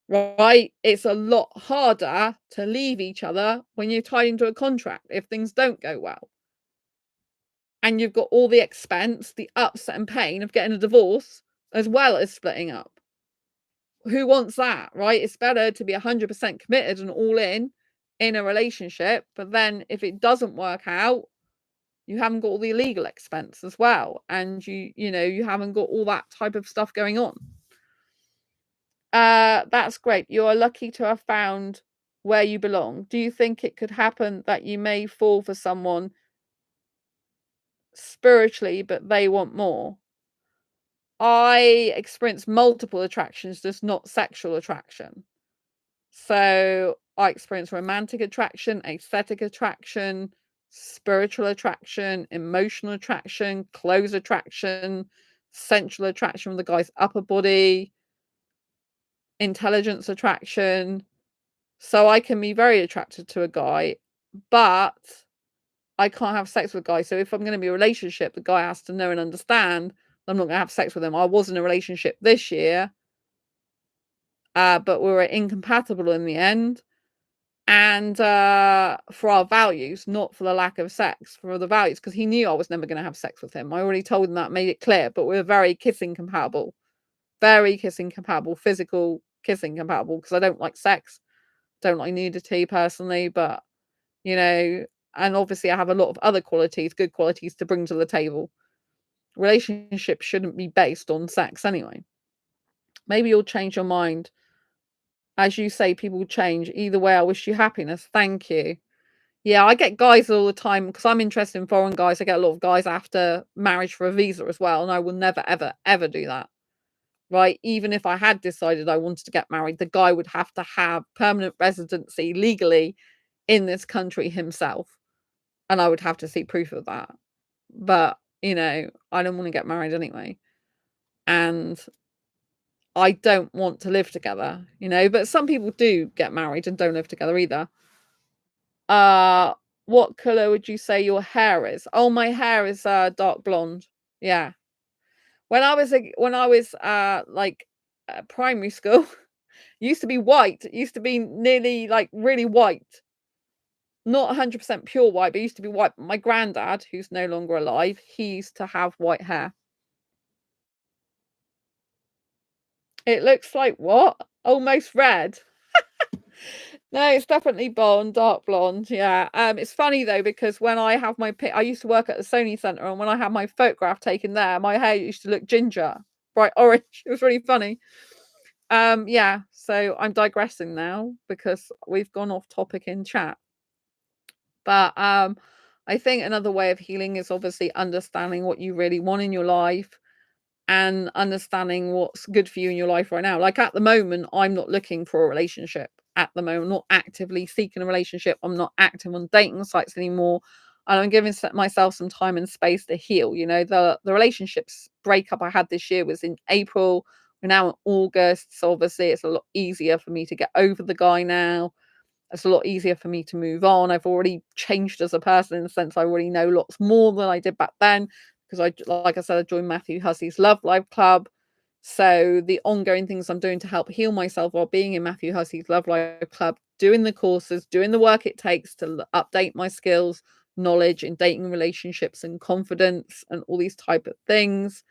right? It's a lot harder to leave each other when you're tied into a contract if things don't go well. And you've got all the expense, the upset and pain of getting a divorce, as well as splitting up. Who wants that, right? It's better to be 100% committed and all in a relationship, but then if it doesn't work out, you haven't got all the legal expense as well, and you know, you haven't got all that type of stuff going on. That's great. You are lucky to have found where you belong. Do you think it could happen that you may fall for someone spiritually, but they want more? I experience multiple attractions, just not sexual attraction. So I experience romantic attraction, aesthetic attraction, spiritual attraction, emotional attraction, clothes attraction, sensual attraction from the guy's upper body, intelligence attraction. So I can be very attracted to a guy, but I can't have sex with a guy. So if I'm going to be in a relationship, the guy has to know and understand I'm not going to have sex with him. I was in a relationship this year, but we were incompatible in the end. And for our values, not for the lack of sex, for the values, because he knew I was never going to have sex with him. I already told him that, made it clear, but we were very kissing compatible, physical kissing compatible, because I don't like sex, don't like nudity personally, but you know, and obviously I have a lot of other qualities, good qualities to bring to the table. Relationships shouldn't be based on sex anyway. Maybe you'll change your mind. As you say, people change. Either way, I wish you happiness. Thank you. Yeah, I get guys all the time because I'm interested in foreign guys. I get a lot of guys after marriage for a visa as well, and I will never, ever, ever do that. Right? Even if I had decided I wanted to get married, the guy would have to have permanent residency legally in this country himself, and I would have to see proof of that. But, you know, I don't want to get married anyway. And I don't want to live together, you know, but some people do get married and don't live together either. What color would you say your hair is? Oh, my hair is dark blonde. Yeah. When I was like primary school, used to be white. It used to be nearly like really white. Not 100% pure white, but it used to be white. My granddad, who's no longer alive, he used to have white hair. It looks like what? Almost red. No, it's definitely blonde, dark blonde. Yeah. It's funny though because when I have I used to work at the Sony Centre, and when I had my photograph taken there, my hair used to look ginger, bright orange. It was really funny. Yeah. So I'm digressing now because we've gone off topic in chat. But I think another way of healing is obviously understanding what you really want in your life and understanding what's good for you in your life right now. Like at the moment, I'm not looking for a relationship at the moment, not actively seeking a relationship. I'm not active on dating sites anymore. And I'm giving myself some time and space to heal. You know, the relationships breakup I had this year was in April. We're now in August. So obviously it's a lot easier for me to get over the guy now. It's a lot easier for me to move on. I've already changed as a person in the sense I already know lots more than I did back then because like I said, I joined Matthew Hussey's Love Life Club. So the ongoing things I'm doing to help heal myself while being in Matthew Hussey's Love Life Club, doing the courses, doing the work it takes to update my skills, knowledge in dating, relationships and confidence and all these type of things.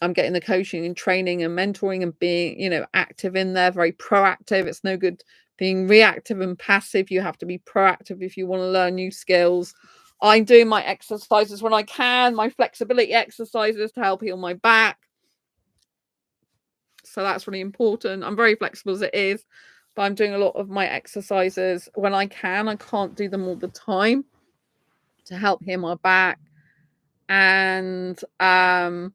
I'm getting the coaching and training and mentoring and being, you know, active in there, very proactive. It's no good being reactive and passive. You have to be proactive if you want to learn new skills. I'm doing my exercises when I can, my flexibility exercises to help heal my back. So that's really important. I'm very flexible as it is, but I'm doing a lot of my exercises when I can. I can't do them all the time to help heal my back. And so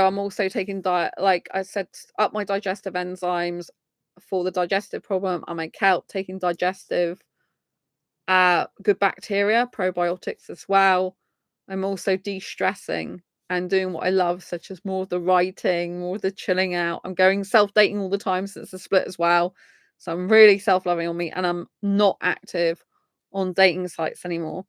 I'm also taking diet, like I said, up my digestive enzymes for the digestive problem. I'm on kelp, taking digestive, good bacteria, probiotics as well. I'm also de-stressing and doing what I love, such as more of the writing, more of the chilling out. I'm going self-dating all the time since the split as well. So I'm really self-loving on me, and I'm not active on dating sites anymore.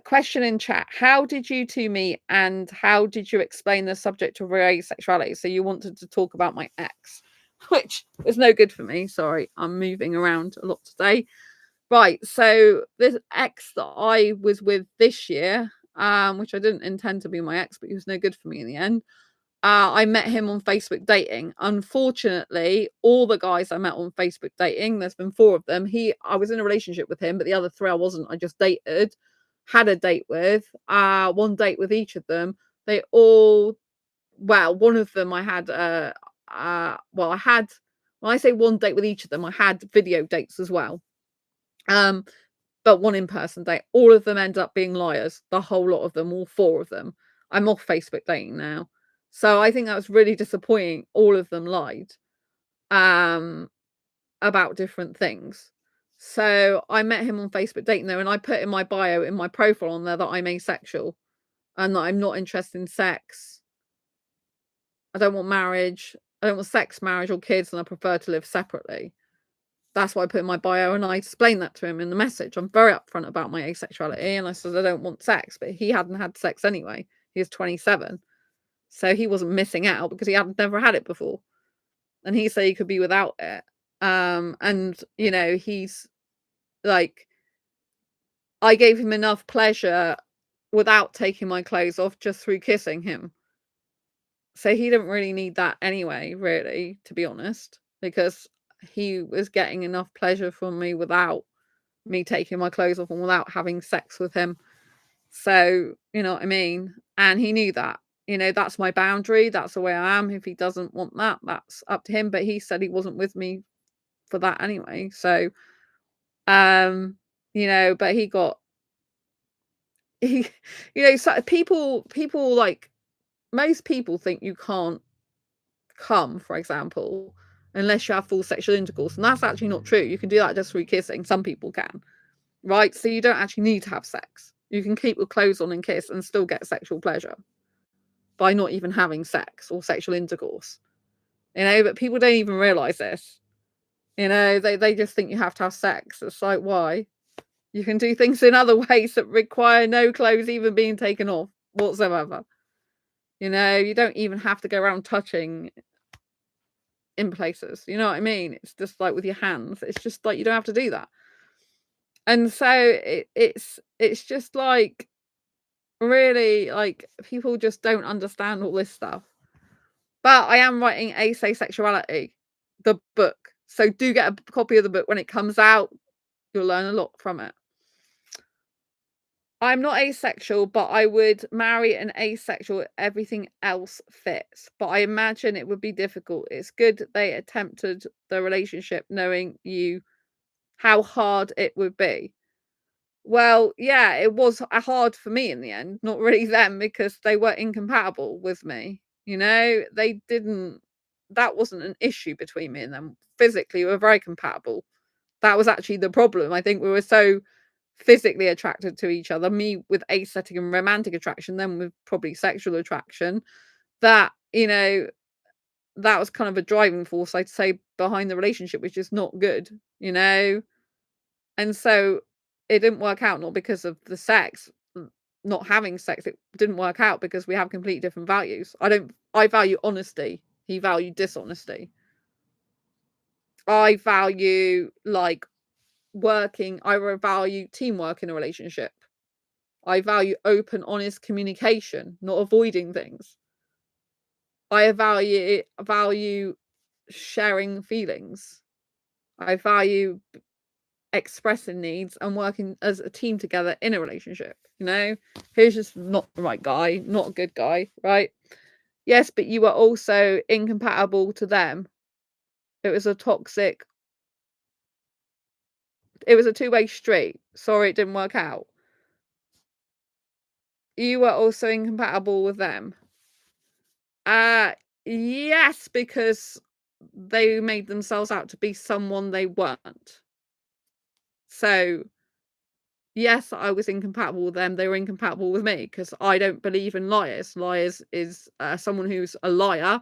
Question in chat: how did you two meet, and how did you explain the subject of asexuality? So you wanted to talk about my ex, which is no good for me. Sorry, I'm moving around a lot today. Right, so this ex that I was with this year, which I didn't intend to be my ex, but he was no good for me in the end. I met him on Facebook dating. Unfortunately, all the guys I met on Facebook dating, there's been 4 of them. I was in a relationship with him, but the other 3 I wasn't. I just dated, had a date with, 1 date with each of them. They all, well, one of them I had, well, I had, when I say 1 date with each of them, I had video dates as well. But 1 in-person date. All of them end up being liars. The whole lot of them, all 4 of them. I'm off Facebook dating now. So I think that was really disappointing. All of them lied about different things. So I met him on Facebook dating though, and I put in my bio, in my profile on there, that I'm asexual and that I'm not interested in sex. I don't want marriage. I don't want sex, marriage or kids, and I prefer to live separately. That's what I put in my bio, and I explained that to him in the message. I'm very upfront about my asexuality, and I said I don't want sex, but he hadn't had sex anyway. He was 27. So he wasn't missing out because he had never had it before. And he said he could be without it. And you know, he's like, I gave him enough pleasure without taking my clothes off, just through kissing him. So he didn't really need that anyway, really, to be honest, because he was getting enough pleasure from me without me taking my clothes off and without having sex with him. So, you know what I mean? And he knew that. You know, that's my boundary. That's the way I am. If he doesn't want that, that's up to him. But he said he wasn't with me for that anyway. So, you know, but he got he, you know, so people like, most people think you can't come, for example, unless you have full sexual intercourse, and that's actually not true. You can do that just through kissing. Some people can, right? So you don't actually need to have sex. You can keep your clothes on and kiss and still get sexual pleasure by not even having sex or sexual intercourse. but people don't even realize this. They just think you have to have sex. It's like, why? You can do things in other ways that require no clothes even being taken off whatsoever. You don't even have to go around touching in places. You know what I mean? It's just like with your hands. It's just like you don't have to do that. And so it's just like really like people just don't understand all this stuff. But I am writing Asexuality, the book. So do get a copy of the book when it comes out. You'll learn a lot from it. I'm not asexual, but I would marry an asexual if everything else fits. But I imagine it would be difficult. It's good they attempted the relationship knowing how hard it would be. Well, yeah, it was hard for me in the end, not really them, because they were incompatible with me. They didn't, that wasn't an issue between me and them. Physically, we were very compatible. That was actually the problem. I think we were so physically attracted to each other, me with aesthetic and romantic attraction, then with probably sexual attraction, that, that was kind of a driving force, I'd say, behind the relationship, which is not good, And so it didn't work out, not because of the sex, not having sex. It didn't work out because we have completely different values. I value honesty. He valued dishonesty. I value like working. I value teamwork in a relationship. I value open, honest communication, not avoiding things. I value sharing feelings. I value expressing needs and working as a team together in a relationship. He's just not the right guy, not a good guy, right? Yes, but you were also incompatible to them. It was a two-way street. Sorry it didn't work out. You were also incompatible with them. Yes, because they made themselves out to be someone they weren't. So yes, I was incompatible with them. They were incompatible with me because I don't believe in liars. Liars is someone who's a liar,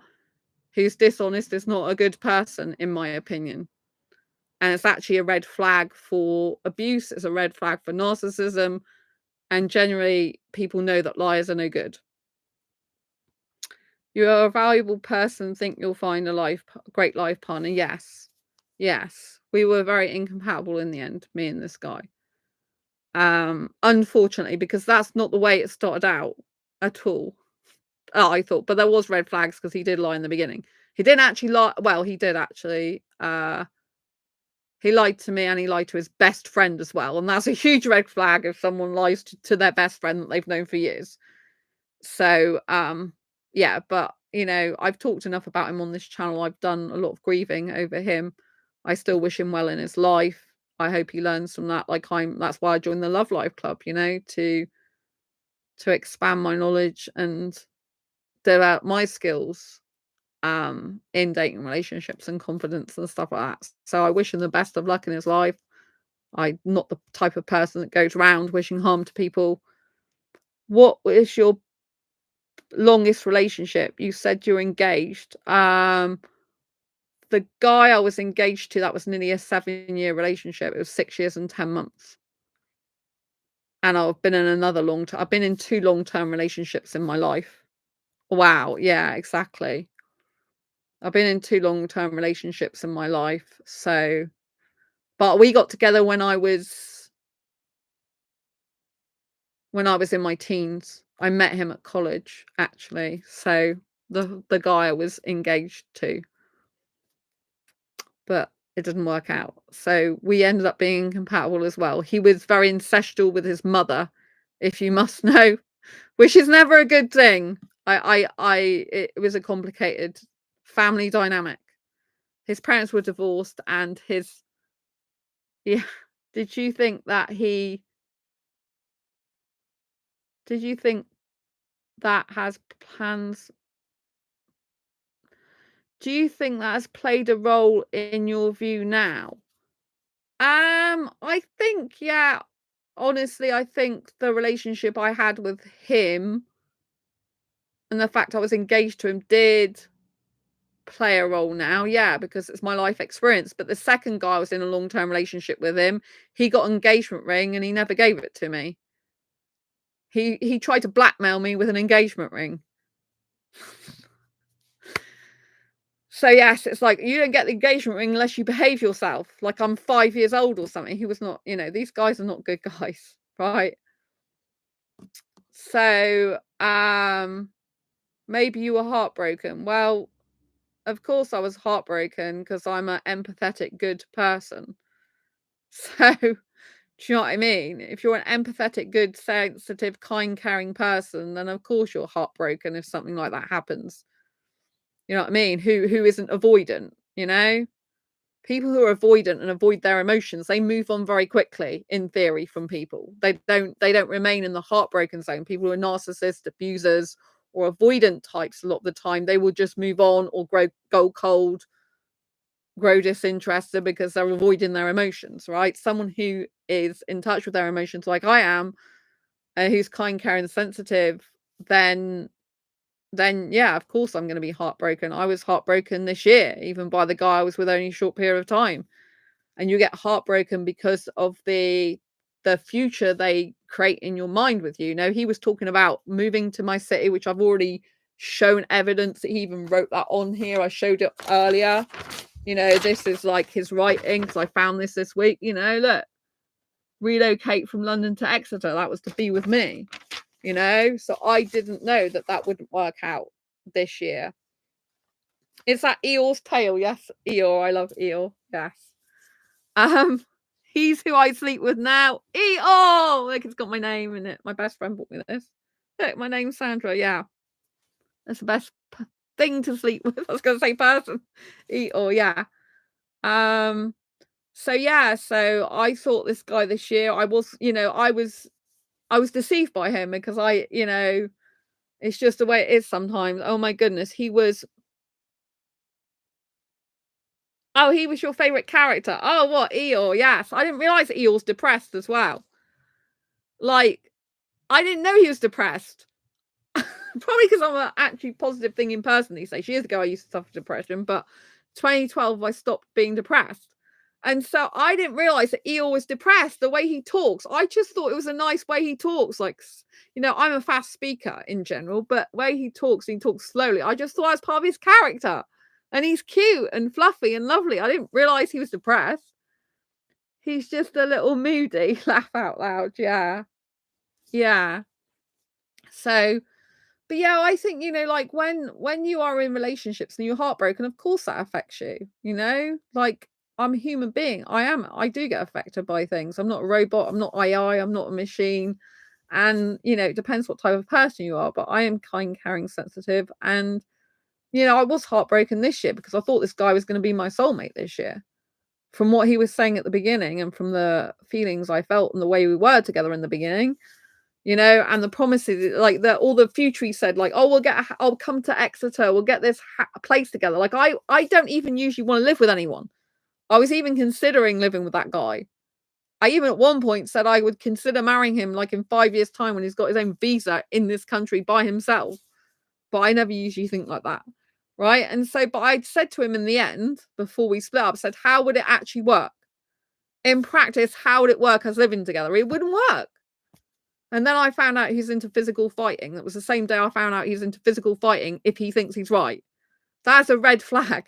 who's dishonest, is not a good person, in my opinion. And it's actually a red flag for abuse. It's a red flag for narcissism. And generally, people know that liars are no good. You are a valuable person. Think you'll find a great life partner. Yes. Yes. We were very incompatible in the end, me and this guy. Unfortunately, because that's not the way it started out at all. I thought, but there was red flags because he did lie in the beginning. He didn't actually lie. Well, he did actually. He lied to me and he lied to his best friend as well. And that's a huge red flag if someone lies to their best friend that they've known for years. So, yeah, but I've talked enough about him on this channel. I've done a lot of grieving over him. I still wish him well in his life. I hope he learns from that. That's why I joined the Love Life Club, to expand my knowledge and develop my skills in dating relationships and confidence and stuff like that. So I wish him the best of luck in his life. I'm not the type of person that goes around wishing harm to people. What is your longest relationship? You said you're engaged. The guy I was engaged to, that was nearly a 7-year relationship. It was 6 years and 10 months. And I've been in I've been in 2 long-term relationships in my life. Wow, yeah, exactly. I've been in 2 long-term relationships in my life. So, but we got together when I was in my teens. I met him at college, actually. So the guy I was engaged to. But it didn't work out. So we ended up being incompatible as well. He was very ancestral with his mother, if you must know, which is never a good thing. It was a complicated family dynamic. His parents were divorced and yeah. Did you think that has plans? Do you think that has played a role in your view now? I think, yeah, honestly, I think the relationship I had with him and the fact I was engaged to him did play a role now, yeah, because it's my life experience. But the second guy I was in a long-term relationship with him, he got an engagement ring and he never gave it to me. He tried to blackmail me with an engagement ring. So yes, it's like, you don't get the engagement ring unless you behave yourself. Like I'm 5 years old or something. He was not, these guys are not good guys, right? So, maybe you were heartbroken. Well, of course I was heartbroken because I'm an empathetic, good person. So, do you know what I mean? If you're an empathetic, good, sensitive, kind, caring person, then of course you're heartbroken if something like that happens. You know what I mean? Who isn't avoidant, People who are avoidant and avoid their emotions, they move on very quickly, in theory, from people. They don't remain in the heartbroken zone. People who are narcissists, abusers, or avoidant types, a lot of the time, they will just move on or go cold, grow disinterested because they're avoiding their emotions, right? Someone who is in touch with their emotions like I am, who's kind, caring, sensitive, then yeah, of course I'm going to be heartbroken. I was heartbroken this year, even by the guy I was with only a short period of time. And you get heartbroken because of the future they create in your mind with you. He was talking about moving to my city, which I've already shown evidence that he even wrote that on here. I showed it earlier. This is like his writing, because I found this week. Look, relocate from London to Exeter. That was to be with me. So I didn't know that wouldn't work out this year. Is that Eeyore's tale? Yes, Eeyore. I love Eeyore. Yes. He's who I sleep with now. Eeyore. Look, it's got my name in it. My best friend bought me this. Look, my name's Sandra. Yeah, that's the best thing to sleep with. I was going to say person. Eeyore. Yeah. So yeah. So I thought this guy this year. I was deceived by him because it's just the way it is sometimes. Oh my goodness, he was your favorite character. Oh, what, Eeyore? Yes, I didn't realize that Eeyore's depressed as well. Like, I didn't know he was depressed. Probably because I'm an actually positive thinking person these days. Years ago, I used to suffer depression, but 2012, I stopped being depressed. And so I didn't realize that Eeyore was depressed the way he talks. I just thought it was a nice way he talks. Like, I'm a fast speaker in general, but the way he talks slowly. I just thought that was part of his character. And he's cute and fluffy and lovely. I didn't realize he was depressed. He's just a little moody. Laugh out loud. Yeah. Yeah. So, but yeah, I think, like when you are in relationships and you're heartbroken, of course that affects you, like I'm a human being. I do get affected by things. I'm not a robot. I'm not AI. I'm not a machine. And, it depends what type of person you are, but I am kind, caring, sensitive. And, I was heartbroken this year because I thought this guy was going to be my soulmate this year. From what he was saying at the beginning and from the feelings I felt and the way we were together in the beginning, and the promises, like all the future he said, like, oh, I'll come to Exeter, we'll get this place together. Like, I don't even usually want to live with anyone. I was even considering living with that guy. I even at one point said I would consider marrying him like in 5 years' time when he's got his own visa in this country by himself. But I never usually think like that. Right. And so, but I said to him in the end, before we split up, said, how would it actually work? In practice, how would it work as living together? It wouldn't work. And then I found out he's into physical fighting. That was the same day I found out he's into physical fighting if he thinks he's right. That's a red flag.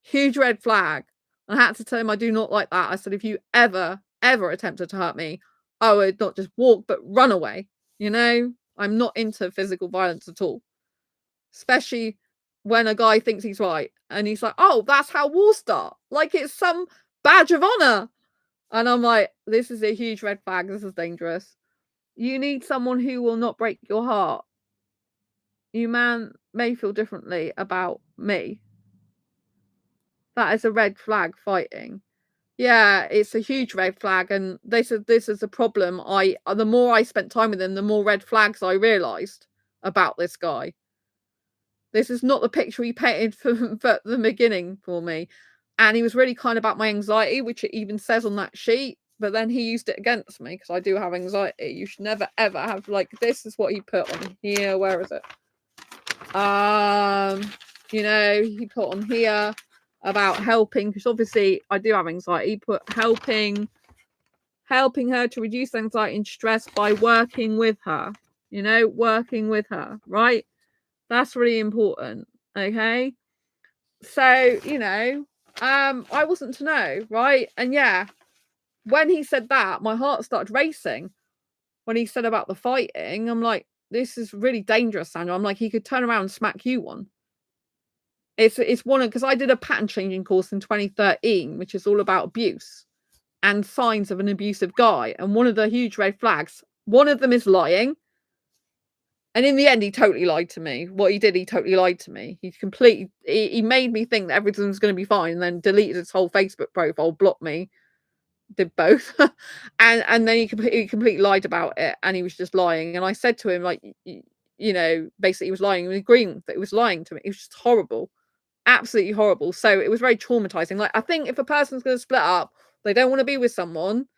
Huge red flag. I had to tell him I do not like that. I said, if you ever attempted to hurt me, I would not just walk, but run away. I'm not into physical violence at all. Especially when a guy thinks he's right. And he's like, oh, that's how wars start. Like it's some badge of honor. And I'm like, this is a huge red flag. This is dangerous. You need someone who will not break your heart. You may feel differently about me. That is a red flag fighting. Yeah, it's a huge red flag, and this is a problem. The more I spent time with him, the more red flags I realised about this guy. This is not the picture he painted for the beginning for me. And he was really kind about my anxiety, which it even says on that sheet. But then he used it against me because I do have anxiety. You should never, ever have, like, this is what he put on here. Where is it? You know, he put on here about helping, because obviously I do have anxiety. He put helping her to reduce anxiety and stress by working with her. You know, working with her, right? That's really important. Okay. So, you know, I wasn't to know, right? And yeah, when he said that, my heart started racing. When he said about the fighting, I'm like, this is really dangerous, Sandra. I'm like, he could turn around and smack you one. It's one of, because I did a pattern changing course in 2013, which is all about abuse and signs of an abusive guy. And one of the huge red flags, one of them is lying. And in the end, he totally lied to me. What he did, he totally lied to me. He made me think that everything was going to be fine, and then deleted his whole Facebook profile, blocked me, did both. and then he completely lied about it, and he was just lying. And I said to him, like, you know, basically he was lying and agreeing that he was lying to me. It was just horrible. Absolutely horrible. So it was very traumatizing. Like, I think if a person's going to split up, they don't want to be with someone,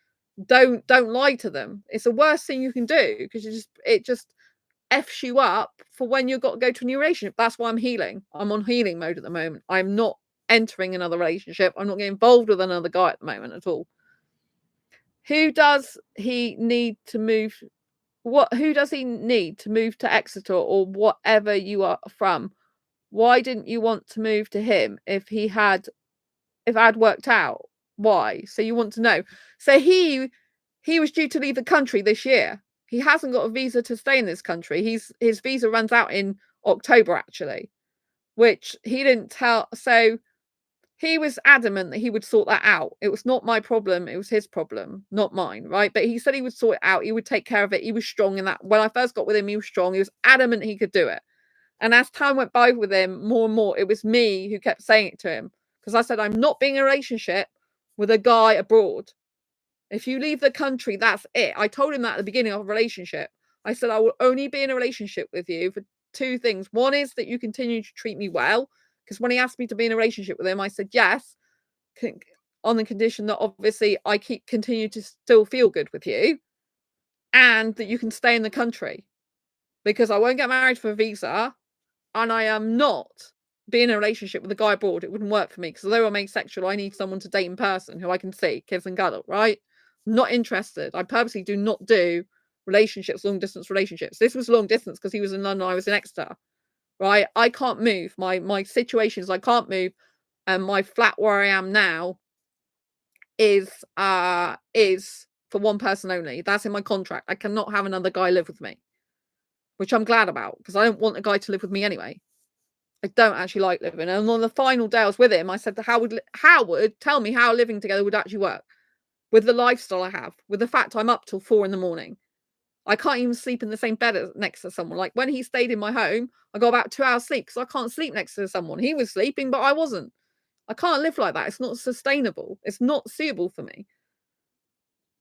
don't lie to them. It's the worst thing you can do, because it just F's you up for when you've got to go to a new relationship. That's why I'm healing. I'm on healing mode at the moment. I'm not entering another relationship. I'm not getting involved with another guy at the moment at all. Who does he need to move? Who does he need to move to Exeter or whatever you are from? Why didn't you want to move to him if I'd worked out? Why? So you want to know. So he was due to leave the country this year. He hasn't got a visa to stay in this country. His visa runs out in October, actually, which he didn't tell. So he was adamant that he would sort that out. It was not my problem. It was his problem, not mine, right? But he said he would sort it out. He would take care of it. He was strong in that. When I first got with him, he was strong. He was adamant he could do it. And as time went by with him, more and more, it was me who kept saying it to him. Because I said, I'm not being in a relationship with a guy abroad. If you leave the country, that's it. I told him that at the beginning of a relationship. I said, I will only be in a relationship with you for two things. One is that you continue to treat me well. Because when he asked me to be in a relationship with him, I said yes, on the condition that obviously I continue to still feel good with you, and that you can stay in the country, because I won't get married for a visa, and I am not being in a relationship with a guy abroad. It wouldn't work for me, because although I'm asexual, I need someone to date in person who I can see, kiss and cuddle, right? Not interested. I purposely do not do relationships, long distance relationships. This was long distance because he was in London, I was in Exeter, right? I can't move. My situation is I can't move, and my flat where I am now is for one person only. That's in my contract. I cannot have another guy live with me, which I'm glad about, because I don't want a guy to live with me anyway. I don't actually like living. And on the final day I was with him, I said to Howard, tell me how living together would actually work with the lifestyle I have, with the fact I'm up till 4 a.m. I can't even sleep in the same bed next to someone. Like when he stayed in my home, I got about 2 hours sleep because I can't sleep next to someone. He was sleeping, but I wasn't. I can't live like that. It's not sustainable. It's not suitable for me.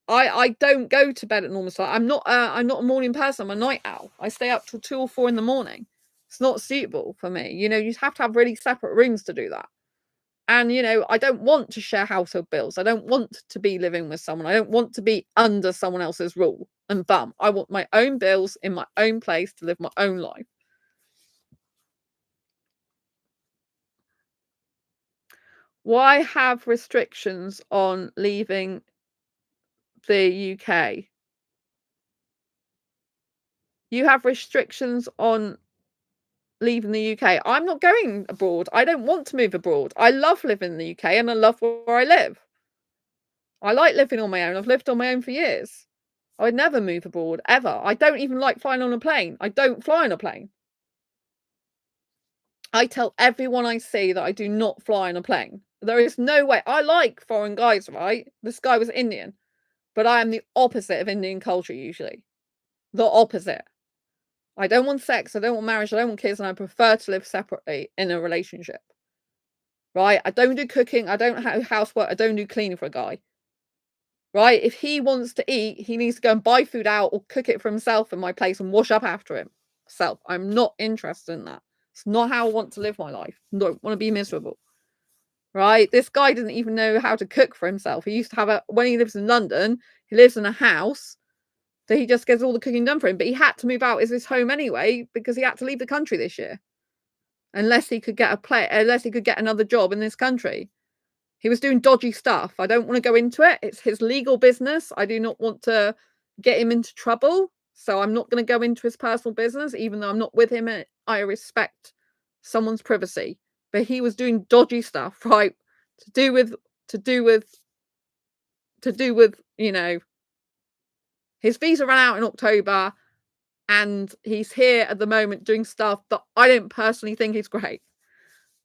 I don't go to bed at normal time. I'm not a morning person. I'm a night owl. I stay up till 2 or 4 in the morning. It's not suitable for me. You know, you have to have really separate rooms to do that. And, you know, I don't want to share household bills. I don't want to be living with someone. I don't want to be under someone else's rule and thumb. I want my own bills in my own place to live my own life. Why have restrictions on leaving the UK? You have restrictions on leaving the UK. I'm not going abroad. I don't want to move abroad. I love living in the UK and I love where I live. I like living on my own. I've lived on my own for years. I would never move abroad, ever. I don't even like flying on a plane. I don't fly on a plane. I tell everyone I see that I do not fly on a plane. There is no way. I like foreign guys, right? This guy was Indian. But I am the opposite of Indian culture usually. The opposite. I don't want sex. I don't want marriage. I don't want kids. And I prefer to live separately in a relationship. Right? I don't do cooking. I don't have housework. I don't do cleaning for a guy. Right? If he wants to eat, he needs to go and buy food out or cook it for himself in my place and wash up after himself. I'm not interested in that. It's not how I want to live my life. I don't want to be miserable. Right? This guy doesn't even know how to cook for himself. He used to have when he lives in London, he lives in a house. So he just gets all the cooking done for him. But he had to move out of his home anyway because he had to leave the country this year. unless he could get another job in this country. He was doing dodgy stuff. I don't want to go into it. It's his legal business. I do not want to get him into trouble. So I'm not going to go into his personal business, even though I'm not with him. I respect someone's privacy. But he was doing dodgy stuff, right? To do with, you know, his visa ran out in October and he's here at the moment doing stuff that I don't personally think is great.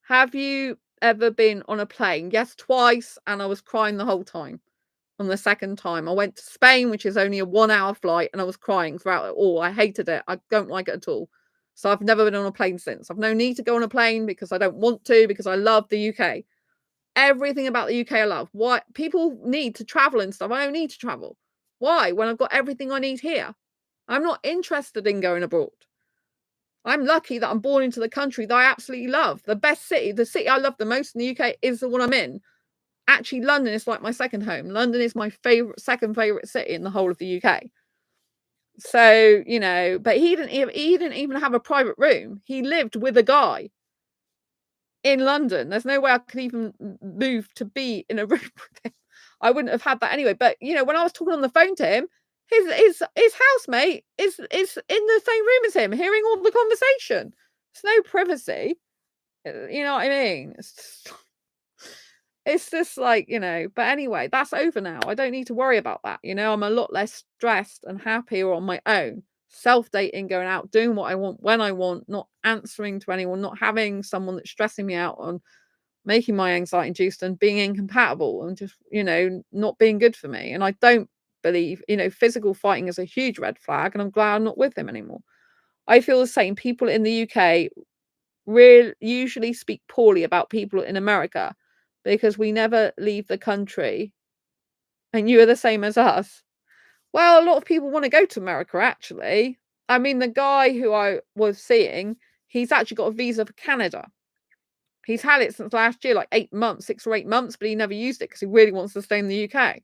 Have you ever been on a plane? Yes, twice, and I was crying the whole time. On the second time, I went to Spain, which is only a 1-hour flight, and I was crying throughout it all. I hated it. I don't like it at all. So I've never been on a plane since. I've no need to go on a plane because I don't want to, because I love the UK. Everything about the UK I love. Why people need to travel and stuff. I don't need to travel. Why? When I've got everything I need here. I'm not interested in going abroad. I'm lucky that I'm born into the country that I absolutely love. The best city, the city I love the most in the UK is the one I'm in. Actually, London is like my second home. London is my second favorite city in the whole of the UK. So, you know, but he didn't even have a private room. He lived with a guy in London. There's no way I could even move to be in a room with him. I wouldn't have had that anyway. But you know, when I was talking on the phone to him, his housemate is in the same room as him, hearing all the conversation. There's no privacy. You know what I mean? It's just like, you know, but anyway, that's over now. I don't need to worry about that. You know, I'm a lot less stressed and happier on my own. Self-dating, going out, doing what I want when I want, not answering to anyone, not having someone that's stressing me out on making my anxiety induced and being incompatible and just, you know, not being good for me. And I don't believe, you know, physical fighting is a huge red flag, and I'm glad I'm not with him anymore. I feel the same. People in the UK usually speak poorly about people in America because we never leave the country, and you are the same as us. Well, a lot of people want to go to America, actually. I mean, the guy who I was seeing, he's actually got a visa for Canada. He's had it since last year, like 8 months, 6 or 8 months, but he never used it because he really wants to stay in the UK.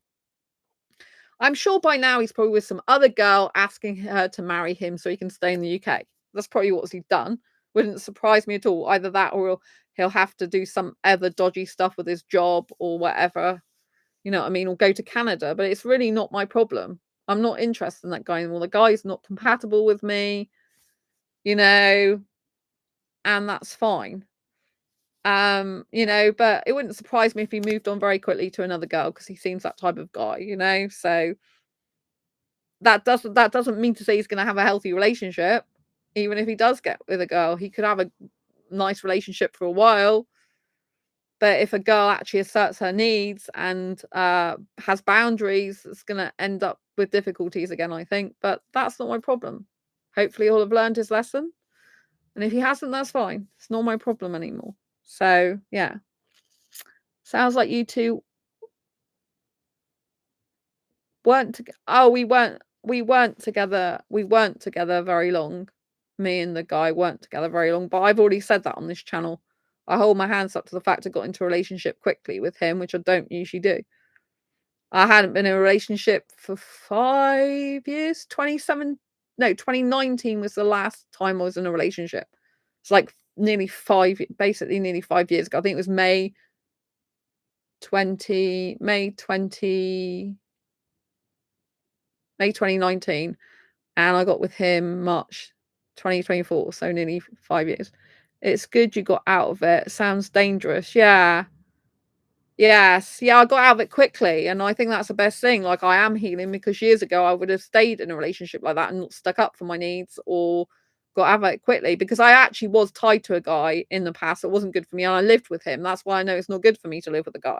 I'm sure by now he's probably with some other girl asking her to marry him so he can stay in the UK. That's probably what he's done. Wouldn't surprise me at all. Either that or he'll have to do some other dodgy stuff with his job or whatever. You know what I mean? Or go to Canada. But it's really not my problem. I'm not interested in that guy anymore. The guy's not compatible with me, you know, and that's fine. You know, but it wouldn't surprise me if he moved on very quickly to another girl because he seems that type of guy, you know. So that doesn't mean to say he's going to have a healthy relationship. Even if he does get with a girl, he could have a nice relationship for a while. But if a girl actually asserts her needs and has boundaries, it's going to end up with difficulties again, I think. But that's not my problem. Hopefully he'll have learned his lesson. And if he hasn't, that's fine. It's not my problem anymore. So, yeah. Sounds like you two weren't we weren't together very long. Me and the guy weren't together very long, but I've already said that on this channel. I hold my hands up to the fact I got into a relationship quickly with him, which I don't usually do. I hadn't been in a relationship for 5 years. 2019 was the last time I was in a relationship. It's like nearly 5 years ago. I think it was May 2019, and I got with him March 2024, so nearly 5 years. It's good you got out of it. Sounds dangerous. Yeah. Yes. Yeah, I got out of it quickly, and I think that's the best thing. Like, I am healing because years ago I would have stayed in a relationship like that and not stuck up for my needs or got out of it quickly because I actually was tied to a guy in the past that wasn't good for me, and I lived with him. That's why I know it's not good for me to live with a guy.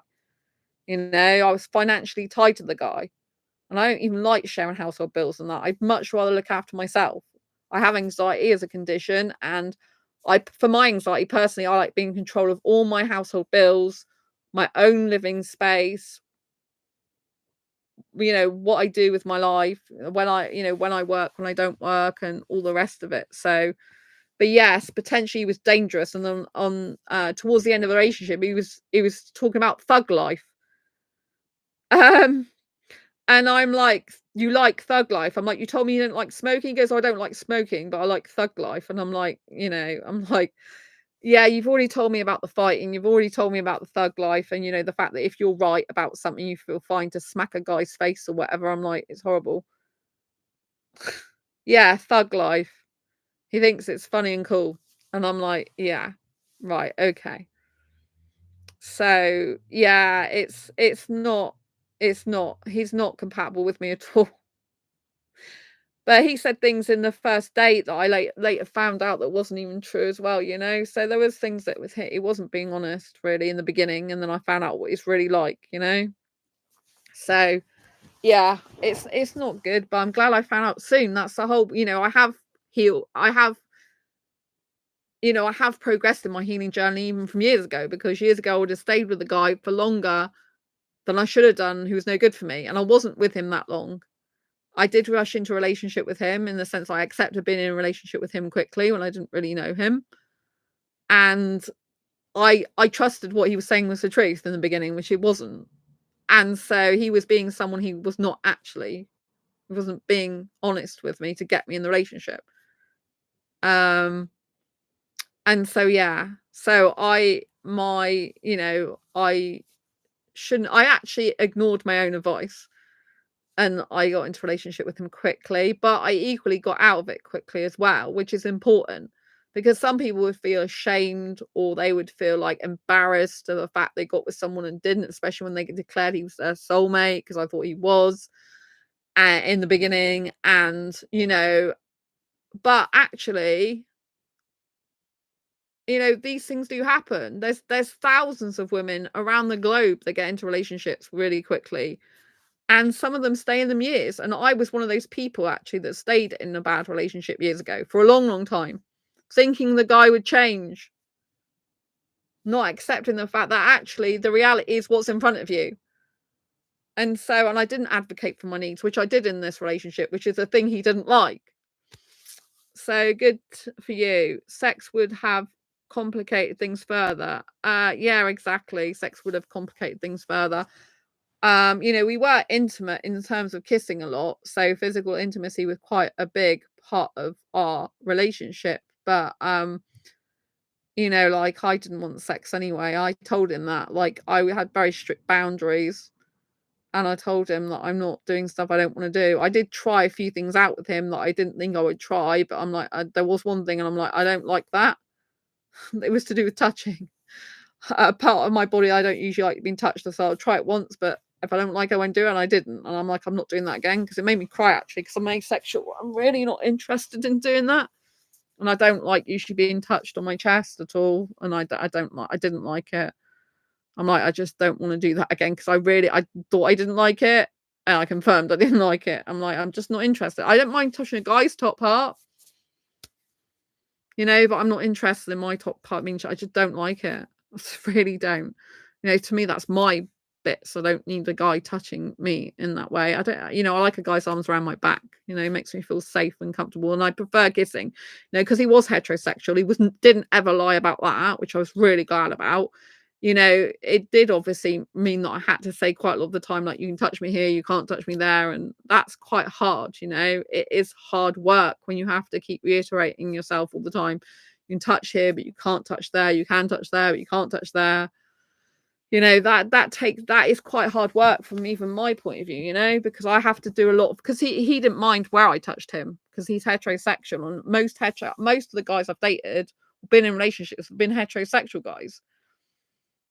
You know, I was financially tied to the guy. And I don't even like sharing household bills and that. I'd much rather look after myself. I have anxiety as a condition, and for my anxiety personally, I like being in control of all my household bills, my own living space, you know, what I do with my life, when I work, when I don't work, and all the rest of it. So, but yes, potentially he was dangerous. And then towards the end of the relationship, he was talking about thug life. And I'm like, you like thug life? I'm like, you told me you didn't like smoking. He goes, oh, I don't like smoking, but I like thug life. And I'm like, Yeah, you've already told me about the fighting, you've already told me about the thug life, and, the fact that if you're right about something, you feel fine to smack a guy's face or whatever. I'm like, "It's horrible." Yeah, thug life. He thinks it's funny and cool, and I'm like, "Yeah, right, okay." So, yeah, it's not he's not compatible with me at all. But he said things in the first date that I later found out that wasn't even true as well, you know? So there was things that was he wasn't being honest really in the beginning, and then I found out what he's really like, you know? So, yeah, it's not good, but I'm glad I found out soon. That's the whole, I have healed. I have progressed in my healing journey even from years ago, because years ago I would have stayed with the guy for longer than I should have done, who was no good for me, and I wasn't with him that long. I did rush into a relationship with him, in the sense I accepted being in a relationship with him quickly when I didn't really know him. And I trusted what he was saying was the truth in the beginning, which it wasn't. And so he was being someone he was not actually. He wasn't being honest with me to get me in the relationship. Um and so yeah. So I actually ignored my own advice, and I got into a relationship with him quickly, but I equally got out of it quickly as well, which is important, because some people would feel ashamed, or they would feel like embarrassed of the fact they got with someone and didn't, especially when they declared he was their soulmate, because I thought he was in the beginning. And but actually, these things do happen. There's thousands of women around the globe that get into relationships really quickly, and some of them stay in them years. And I was one of those people actually that stayed in a bad relationship years ago for a long, long time, thinking the guy would change, not accepting the fact that actually the reality is what's in front of you. And I didn't advocate for my needs, which I did in this relationship, which is a thing he didn't like. So good for you. Sex would have complicated things further. Yeah, exactly. Sex would have complicated things further. We were intimate in terms of kissing a lot, so physical intimacy was quite a big part of our relationship. But like, I didn't want sex anyway. I told him that. Like, I had very strict boundaries, and I told him that I'm not doing stuff I don't want to do. I did try a few things out with him that I didn't think I would try, but I'm like, there was one thing, and I'm like, I don't like that. It was to do with touching. A part of my body I don't usually like being touched, so I'll try it once, but if I don't like it, I won't do it, and I didn't. And I'm like, I'm not doing that again, because it made me cry, actually, because I'm asexual. I'm really not interested in doing that. And I don't like usually being touched on my chest at all. And I didn't like it. I'm like, I just don't want to do that again, because I thought I didn't like it, and I confirmed I didn't like it. I'm like, I'm just not interested. I don't mind touching a guy's top part, but I'm not interested in my top part. I mean, I just don't like it. I really don't. To me, that's my bits. I don't need a guy touching me in that way. I don't, I like a guy's arms around my back. It makes me feel safe and comfortable. And I prefer kissing, because he was heterosexual. He didn't ever lie about that, which I was really glad about. It did obviously mean that I had to say quite a lot of the time, like, you can touch me here, you can't touch me there. And that's quite hard. It is hard work when you have to keep reiterating yourself all the time. You can touch here, but you can't touch there. You can touch there, but you can't touch there. That is quite hard work from even my point of view, because I have to do a lot of, because he didn't mind where I touched him, because he's heterosexual, and most of the guys I've dated, been in relationships, have been heterosexual guys.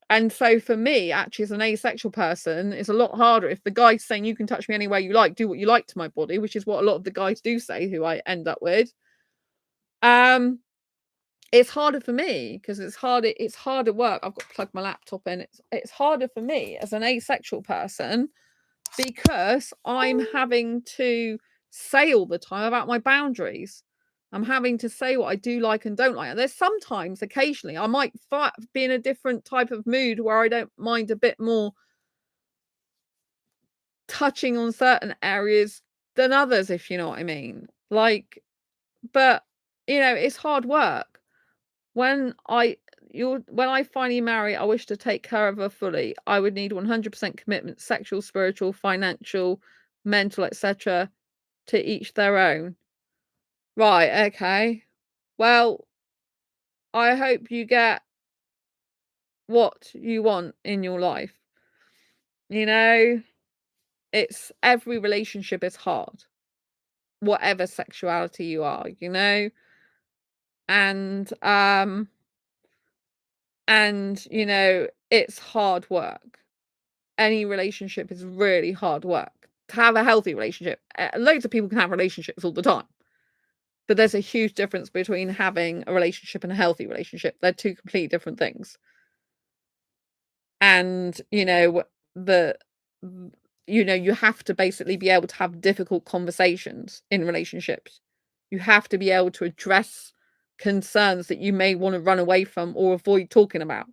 And so for me, actually, as an asexual person, it's a lot harder if the guy's saying, you can touch me anywhere you like, do what you like to my body, which is what a lot of the guys do say, who I end up with. It's harder for me, because it's harder work. I've got to plug my laptop in. It's harder for me as an asexual person, because I'm having to say all the time about my boundaries. I'm having to say what I do like and don't like. And there's sometimes, occasionally, I might be in a different type of mood where I don't mind a bit more touching on certain areas than others, if you know what I mean. Like, but it's hard work. When I finally marry, I wish to take care of her fully. I would need 100% commitment, sexual, spiritual, financial, mental, etc., to each their own. Right, okay. Well, I hope you get what you want in your life. You know, it's every relationship is hard, whatever sexuality you are, you know, and you know, it's hard work. Any relationship is really hard work. To have a healthy relationship, loads of people can have relationships all the time, but there's a huge difference between having a relationship and a healthy relationship. They're two completely different things. And you know, you have to basically be able to have difficult conversations in relationships. You have to be able to address concerns that you may want to run away from or avoid talking about.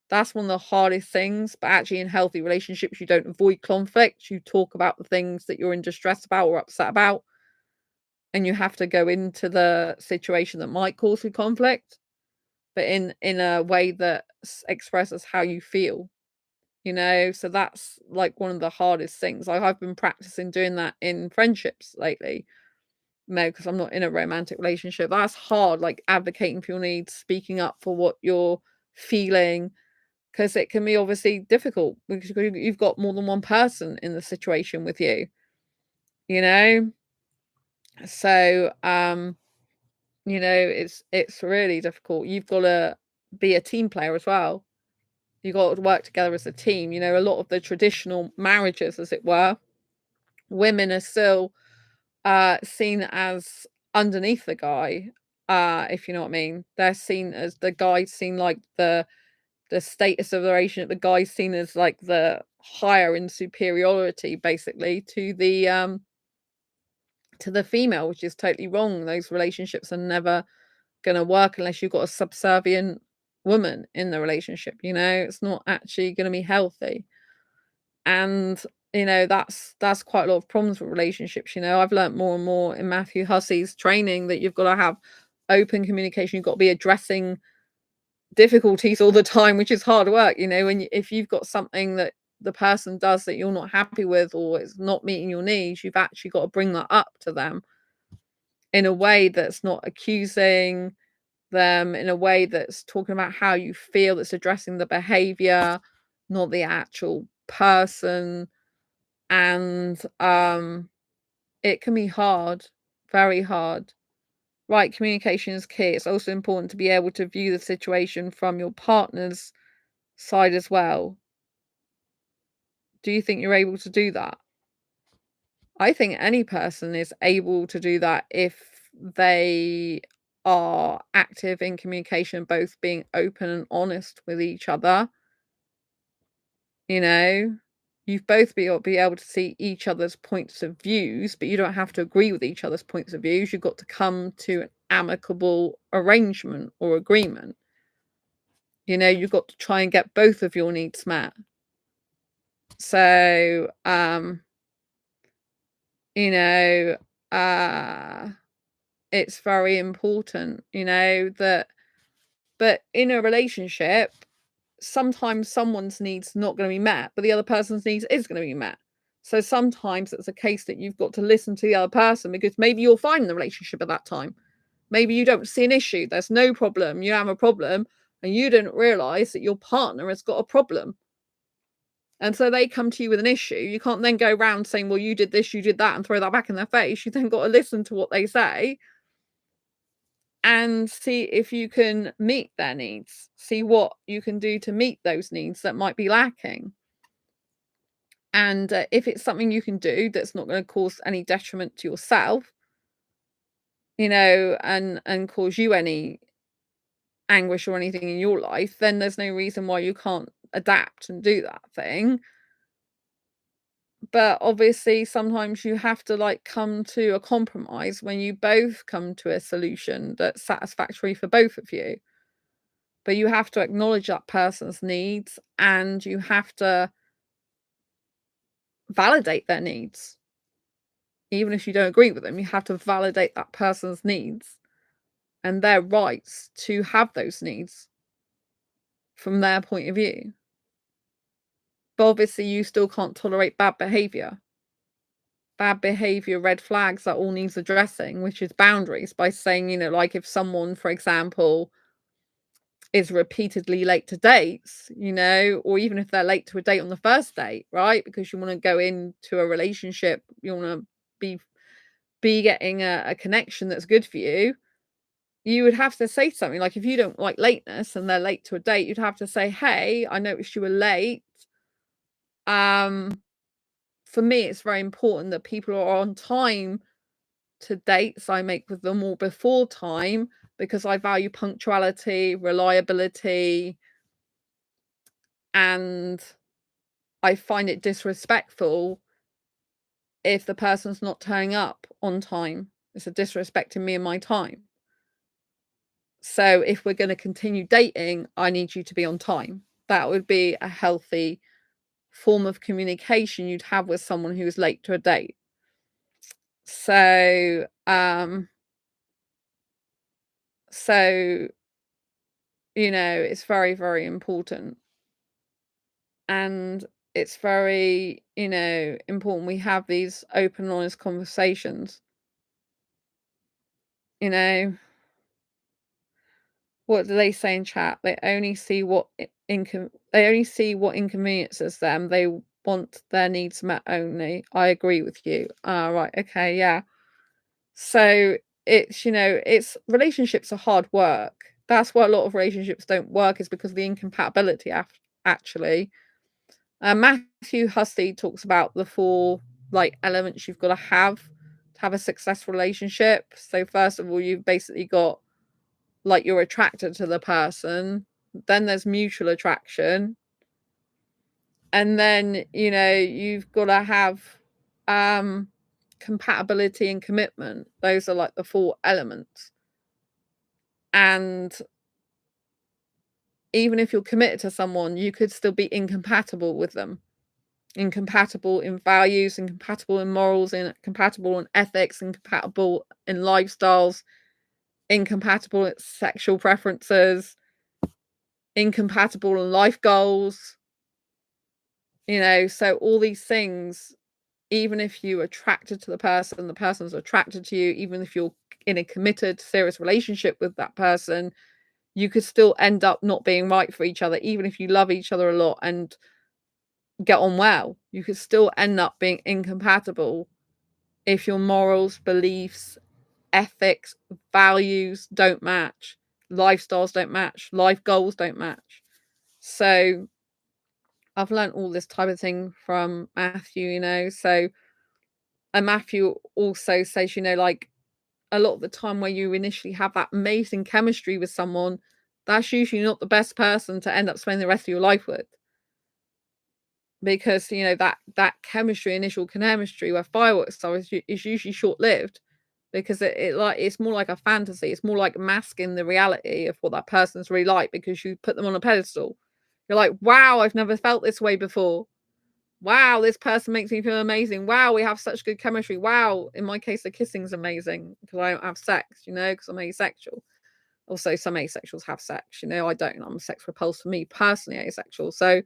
That's one of the hardest things. But actually, in healthy relationships, you don't avoid conflict. You talk about the things that you're in distress about or upset about, and you have to go into the situation that might cause you conflict, but in a way that expresses how you feel. You know, so that's like one of the hardest things. Like, I've been practicing doing that in friendships lately. No, because I'm not in a romantic relationship. That's hard, like advocating for your needs, speaking up for what you're feeling, because it can be obviously difficult because you've got more than one person in the situation with you, you know? So, you know, it's really difficult. You've got to be a team player as well. You got to work together as a team. You know, a lot of the traditional marriages, as it were, women are still seen as underneath the guy, if you know what I mean. They're seen as the guy's seen like the status of the relationship, the guy's seen as like the higher in superiority basically to the female, which is totally wrong. Those relationships are never gonna work unless you've got a subservient woman in the relationship, you know. It's not actually gonna be healthy. And you know, that's quite a lot of problems with relationships. You know, I've learned more and more in Matthew Hussey's training that you've got to have open communication. You've got to be addressing difficulties all the time, which is hard work. You know, if you've got something that the person does that you're not happy with or it's not meeting your needs, you've actually got to bring that up to them in a way that's not accusing them, in a way that's talking about how you feel, that's addressing the behavior, not the actual person. And it can be hard, very hard. Right, communication is key. It's also important to be able to view the situation from your partner's side as well. Do you think you're able to do that? I think any person is able to do that if they are active in communication, both being open and honest with each other. You know, you've both be able to see each other's points of views, but you don't have to agree with each other's points of views. You've got to come to an amicable arrangement or agreement. You know, you've got to try and get both of your needs met. So, you know, it's very important, you know, that, but in a relationship, sometimes someone's needs not going to be met, but the other person's needs is going to be met. So sometimes it's a case that you've got to listen to the other person, because maybe you're fine in the relationship at that time. Maybe you don't see an issue. There's no problem. You have a problem and you didn't realize that your partner has got a problem. And so they come to you with an issue. You can't then go around saying, well, you did this, you did that, and throw that back in their face. You then got to listen to what they say and see if you can meet their needs. See what you can do to meet those needs that might be lacking. And if it's something you can do that's not going to cause any detriment to yourself, you know, and cause you any anguish or anything in your life, then there's no reason why you can't adapt and do that thing. But obviously sometimes you have to like come to a compromise when you both come to a solution that's satisfactory for both of you. But you have to acknowledge that person's needs and you have to validate their needs. Even if you don't agree with them, you have to validate that person's needs and their rights to have those needs from their point of view. But obviously you still can't tolerate bad behavior. Bad behavior, red flags, that all needs addressing, which is boundaries, by saying, you know, like if someone, for example, is repeatedly late to dates, or even if they're late to a date on the first date, right? Because you want to go into a relationship, you want to be getting a connection that's good for you. You would have to say something like, if you don't like lateness and they're late to a date, you'd have to say, hey, I noticed you were late. For me, it's very important that people are on time to dates I make with them, or before time, because I value punctuality, reliability, and I find it disrespectful if the person's not turning up on time. It's a disrespecting me and my time. So if we're going to continue dating, I need you to be on time. That would be a healthy form of communication you'd have with someone who is late to a date. So, it's very, very important. And it's very, important we have these open, honest conversations. What do they say in chat? They only see what inconveniences them. They want their needs met only. I agree with you. Right, okay, yeah. So it's relationships are hard work. That's why a lot of relationships don't work, is because of the incompatibility actually. Matthew Hussey talks about the 4 elements you've got to have a successful relationship. So first of all, you've basically got you're attracted to the person, then there's mutual attraction, and then you've got to have compatibility and commitment. Those are the 4 elements. And even if you're committed to someone, you could still be incompatible with them. Incompatible in values, incompatible in morals, incompatible in ethics, incompatible in lifestyles, incompatible in sexual preferences, incompatible in life goals. So all these things, even if you're attracted to the person's attracted to you, even if you're in a committed, serious relationship with that person, you could still end up not being right for each other. Even if you love each other a lot and get on well, you could still end up being incompatible if your morals, beliefs, ethics, values don't match, lifestyles don't match, life goals don't match. So I've learned all this type of thing from Matthew, so, and Matthew also says, a lot of the time where you initially have that amazing chemistry with someone, that's usually not the best person to end up spending the rest of your life with. Because, that chemistry, initial chemistry where fireworks start is usually short-lived, because it's more like a fantasy. It's more like masking the reality of what that person's really like, because you put them on a pedestal. You're like, wow, I've never felt this way before. Wow, this person makes me feel amazing. Wow, we have such good chemistry. Wow, in my case, the kissing's amazing because I don't have sex, because I'm asexual. Also, some asexuals have sex, I don't. I'm sex repulsed, for me personally, asexual. So,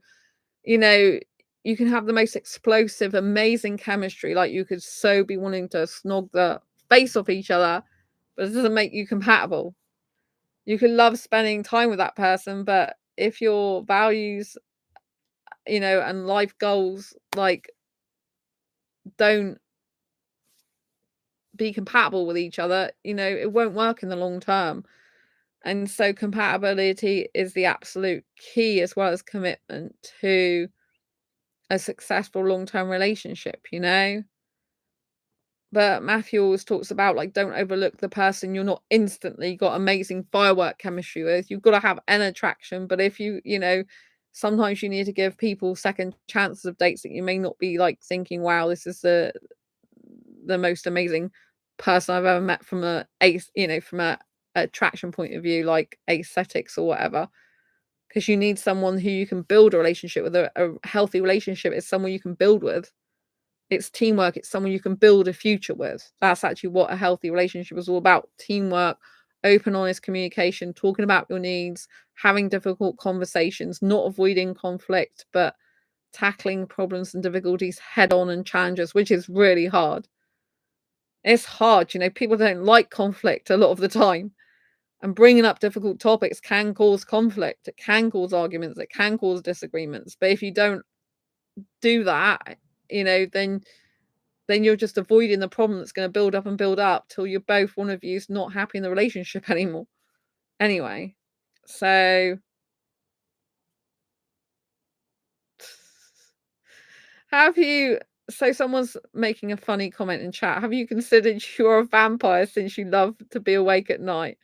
you can have the most explosive, amazing chemistry. You could so be wanting to snog the face off each other, but it doesn't make you compatible. You can love spending time with that person, but if your values, and life goals, don't be compatible with each other, it won't work in the long term. And so compatibility is the absolute key, as well as commitment, to a successful long-term relationship. But Matthew always talks about don't overlook the person you're not instantly got amazing firework chemistry with. You've got to have an attraction, but if sometimes you need to give people second chances of dates that you may not be thinking, wow, this is the most amazing person I've ever met from from a attraction point of view, aesthetics or whatever. Because you need someone who you can build a relationship with. A healthy relationship is someone you can build with. It's teamwork. It's someone you can build a future with. That's actually what a healthy relationship is all about. Teamwork, open, honest communication, talking about your needs, having difficult conversations, not avoiding conflict, but tackling problems and difficulties head on and challenges, which is really hard. It's hard, people don't like conflict a lot of the time. And bringing up difficult topics can cause conflict. It can cause arguments. It can cause disagreements. But if you don't do that, then you're just avoiding the problem that's going to build up and build up till you're both, one of you's not happy in the relationship anymore. Anyway, so someone's making a funny comment in chat. Have you considered you're a vampire since you love to be awake at night?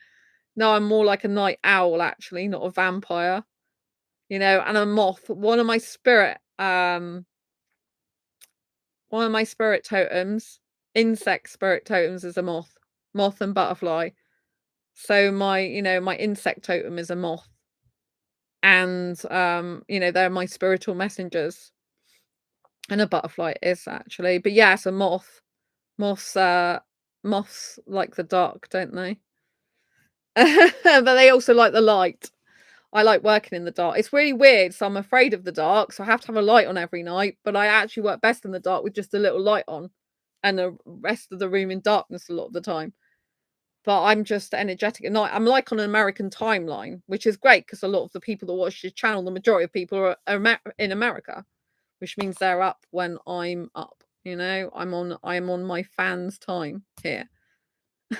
No, I'm more like a night owl, actually, not a vampire. And a moth. One of my spirit totems, insect spirit totems, is a moth and butterfly. So my insect totem is a moth, and they're my spiritual messengers. And a butterfly is, actually, but yeah, it's a moth. Moths like the dark, don't they? But they also like the light. I like working in the dark. It's really weird. So I'm afraid of the dark. So I have to have a light on every night. But I actually work best in the dark with just a little light on and the rest of the room in darkness a lot of the time. But I'm just energetic at night. I'm like on an American timeline, which is great because a lot of the people that watch this channel, the majority of people are in America, which means they're up when I'm up. I'm on my fans' time here.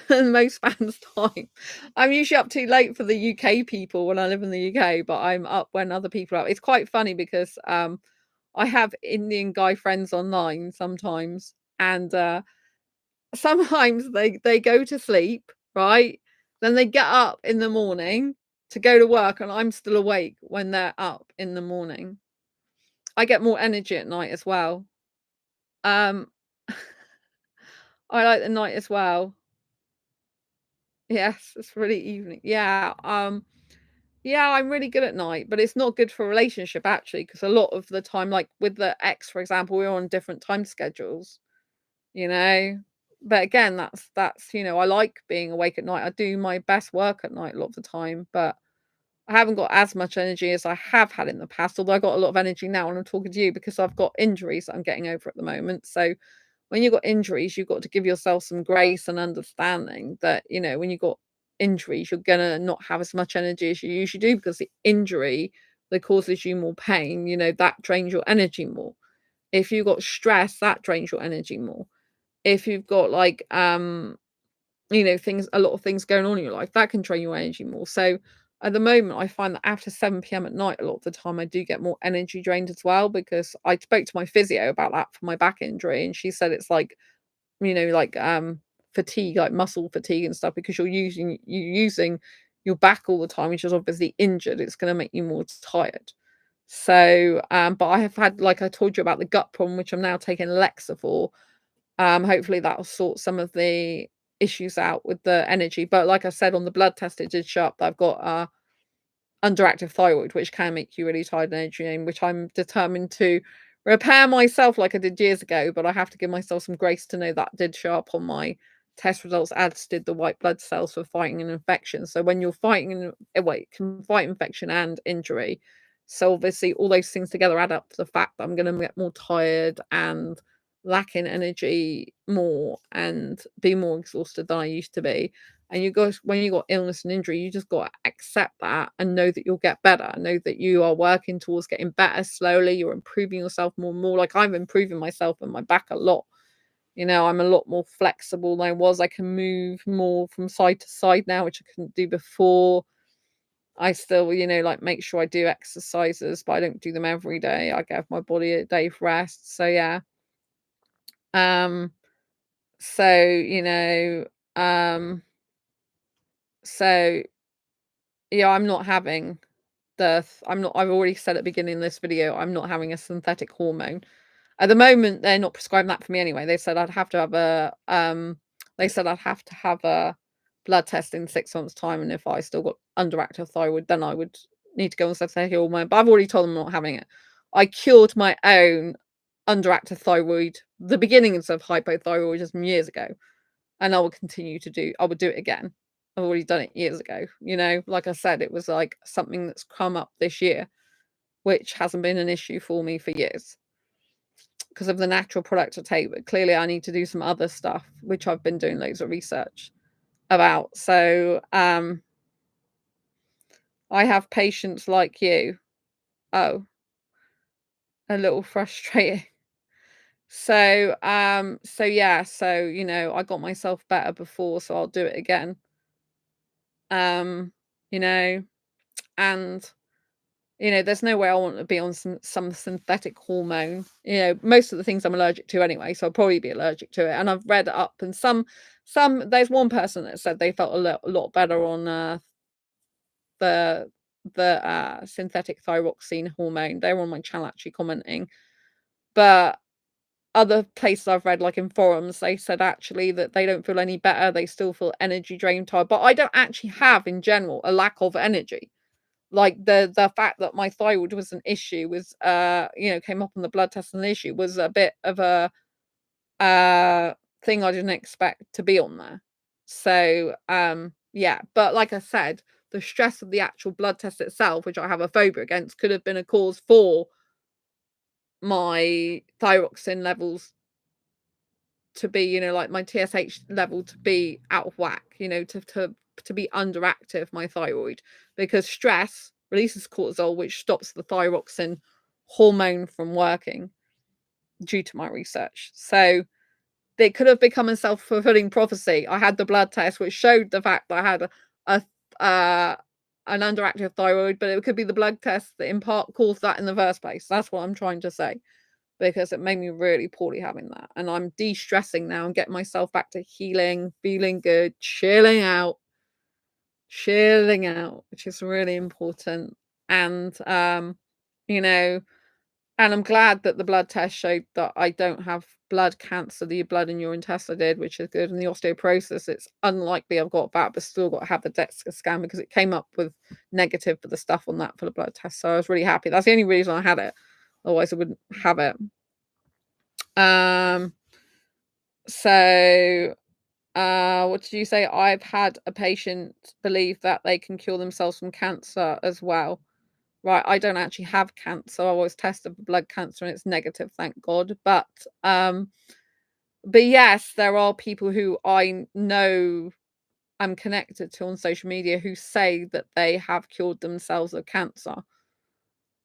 And most fans' time. I'm usually up too late for the UK people when I live in the UK, but I'm up when other people are up. It's quite funny because I have Indian guy friends online sometimes, and sometimes they go to sleep, right? Then they get up in the morning to go to work, and I'm still awake when they're up in the morning. I get more energy at night as well. I like the night as well. Yes, it's really evening. Yeah, yeah, I'm really good at night, but it's not good for a relationship, actually, because a lot of the time, like with the ex, for example, we're on different time schedules, you know. But again, that's I like being awake at night. I do my best work at night a lot of the time, but I haven't got as much energy as I have had in the past, although I got a lot of energy now when I'm talking to you because I've got injuries that I'm getting over at the moment. So when you've got injuries, you've got to give yourself some grace and understanding that, when you've got injuries, you're going to not have as much energy as you usually do, because the injury that causes you more pain, that drains your energy more. If you've got stress, that drains your energy more. If you've got like a lot of things going on in your life, that can drain your energy more. So at the moment, I find that after 7 p.m. at night, a lot of the time I do get more energy drained as well, because I spoke to my physio about that for my back injury, and she said it's like, fatigue, like muscle fatigue and stuff, because you're using your back all the time, which is obviously injured. It's going to make you more tired. So but I have had, like I told you about, the gut problem, which I'm now taking Alexa for. Hopefully that'll sort some of the issues out with the energy. But like I said, on the blood test, it did show up that I've got underactive thyroid, which can make you really tired and energy, which I'm determined to repair myself like I did years ago. But I have to give myself some grace to know that did show up on my test results, as did the white blood cells for fighting an infection. So when you're fighting it can fight infection and injury. So obviously all those things together add up to the fact that I'm going to get more tired and lacking energy more and be more exhausted than I used to be. And when you got illness and injury, you just got to accept that and know that you'll get better. Know that you are working towards getting better slowly. You're improving yourself more and more. Like, I'm improving myself and my back a lot. I'm a lot more flexible than I was. I can move more from side to side now, which I couldn't do before. I still, like, make sure I do exercises, but I don't do them every day. I give my body a day of rest. So yeah. So, so yeah, I'm not having I've already said at the beginning of this video, I'm not having a synthetic hormone. At the moment, they're not prescribing that for me anyway. They said I'd have to have a blood test in 6 months' time, and if I still got underactive thyroid, then I would need to go on synthetic hormone. But I've already told them I'm not having it. I cured my own underactive thyroid, the beginnings of hypothyroidism, years ago, and I will continue to do. I would do it again. I've already done it years ago. Like I said, it was like something that's come up this year, which hasn't been an issue for me for years because of the natural product I take. But clearly I need to do some other stuff, which I've been doing loads of research about. So I have patients like you. Oh, a little frustrating. So, yeah, so, you know, I got myself better before, so I'll do it again. You know, and, you know, there's no way I want to be on some synthetic hormone. You know, most of the things I'm allergic to anyway, so I'll probably be allergic to it. And I've read up, and there's one person that said they felt a lot better on the synthetic thyroxine hormone. They were on my channel actually commenting. But other places I've read, like in forums, they said actually that they don't feel any better. They still feel energy drained, tired. But I don't actually have, in general, a lack of energy. Like the fact that my thyroid was an issue was, you know, came up on the blood test, and the issue was a bit of a thing I didn't expect to be on there. So yeah, but like I said, the stress of the actual blood test itself, which I have a phobia against, could have been a cause for my thyroxine levels to be, you know, like my TSH level to be out of whack, you know, to be underactive, my thyroid, because stress releases cortisol, which stops the thyroxine hormone from working, due to my research. So it could have become a self-fulfilling prophecy. I had the blood test which showed the fact that I had an underactive thyroid, but it could be the blood test that in part caused that in the first place. That's what I'm trying to say, because it made me really poorly having that. And I'm de-stressing now and getting myself back to healing, feeling good, chilling out, which is really important. And you know, and I'm glad that the blood test showed that I don't have blood cancer, the blood in your intestine did, which is good. And the osteoporosis, it's unlikely I've got that, but still got to have the DEXA scan because it came up with negative for the stuff on that for the blood test. So I was really happy. That's the only reason I had it. Otherwise I wouldn't have it. So what did you say? I've had a patient believe that they can cure themselves from cancer as well. Right, I don't actually have cancer. I was tested for blood cancer and it's negative, thank God. But yes, there are people who I know I'm connected to on social media who say that they have cured themselves of cancer.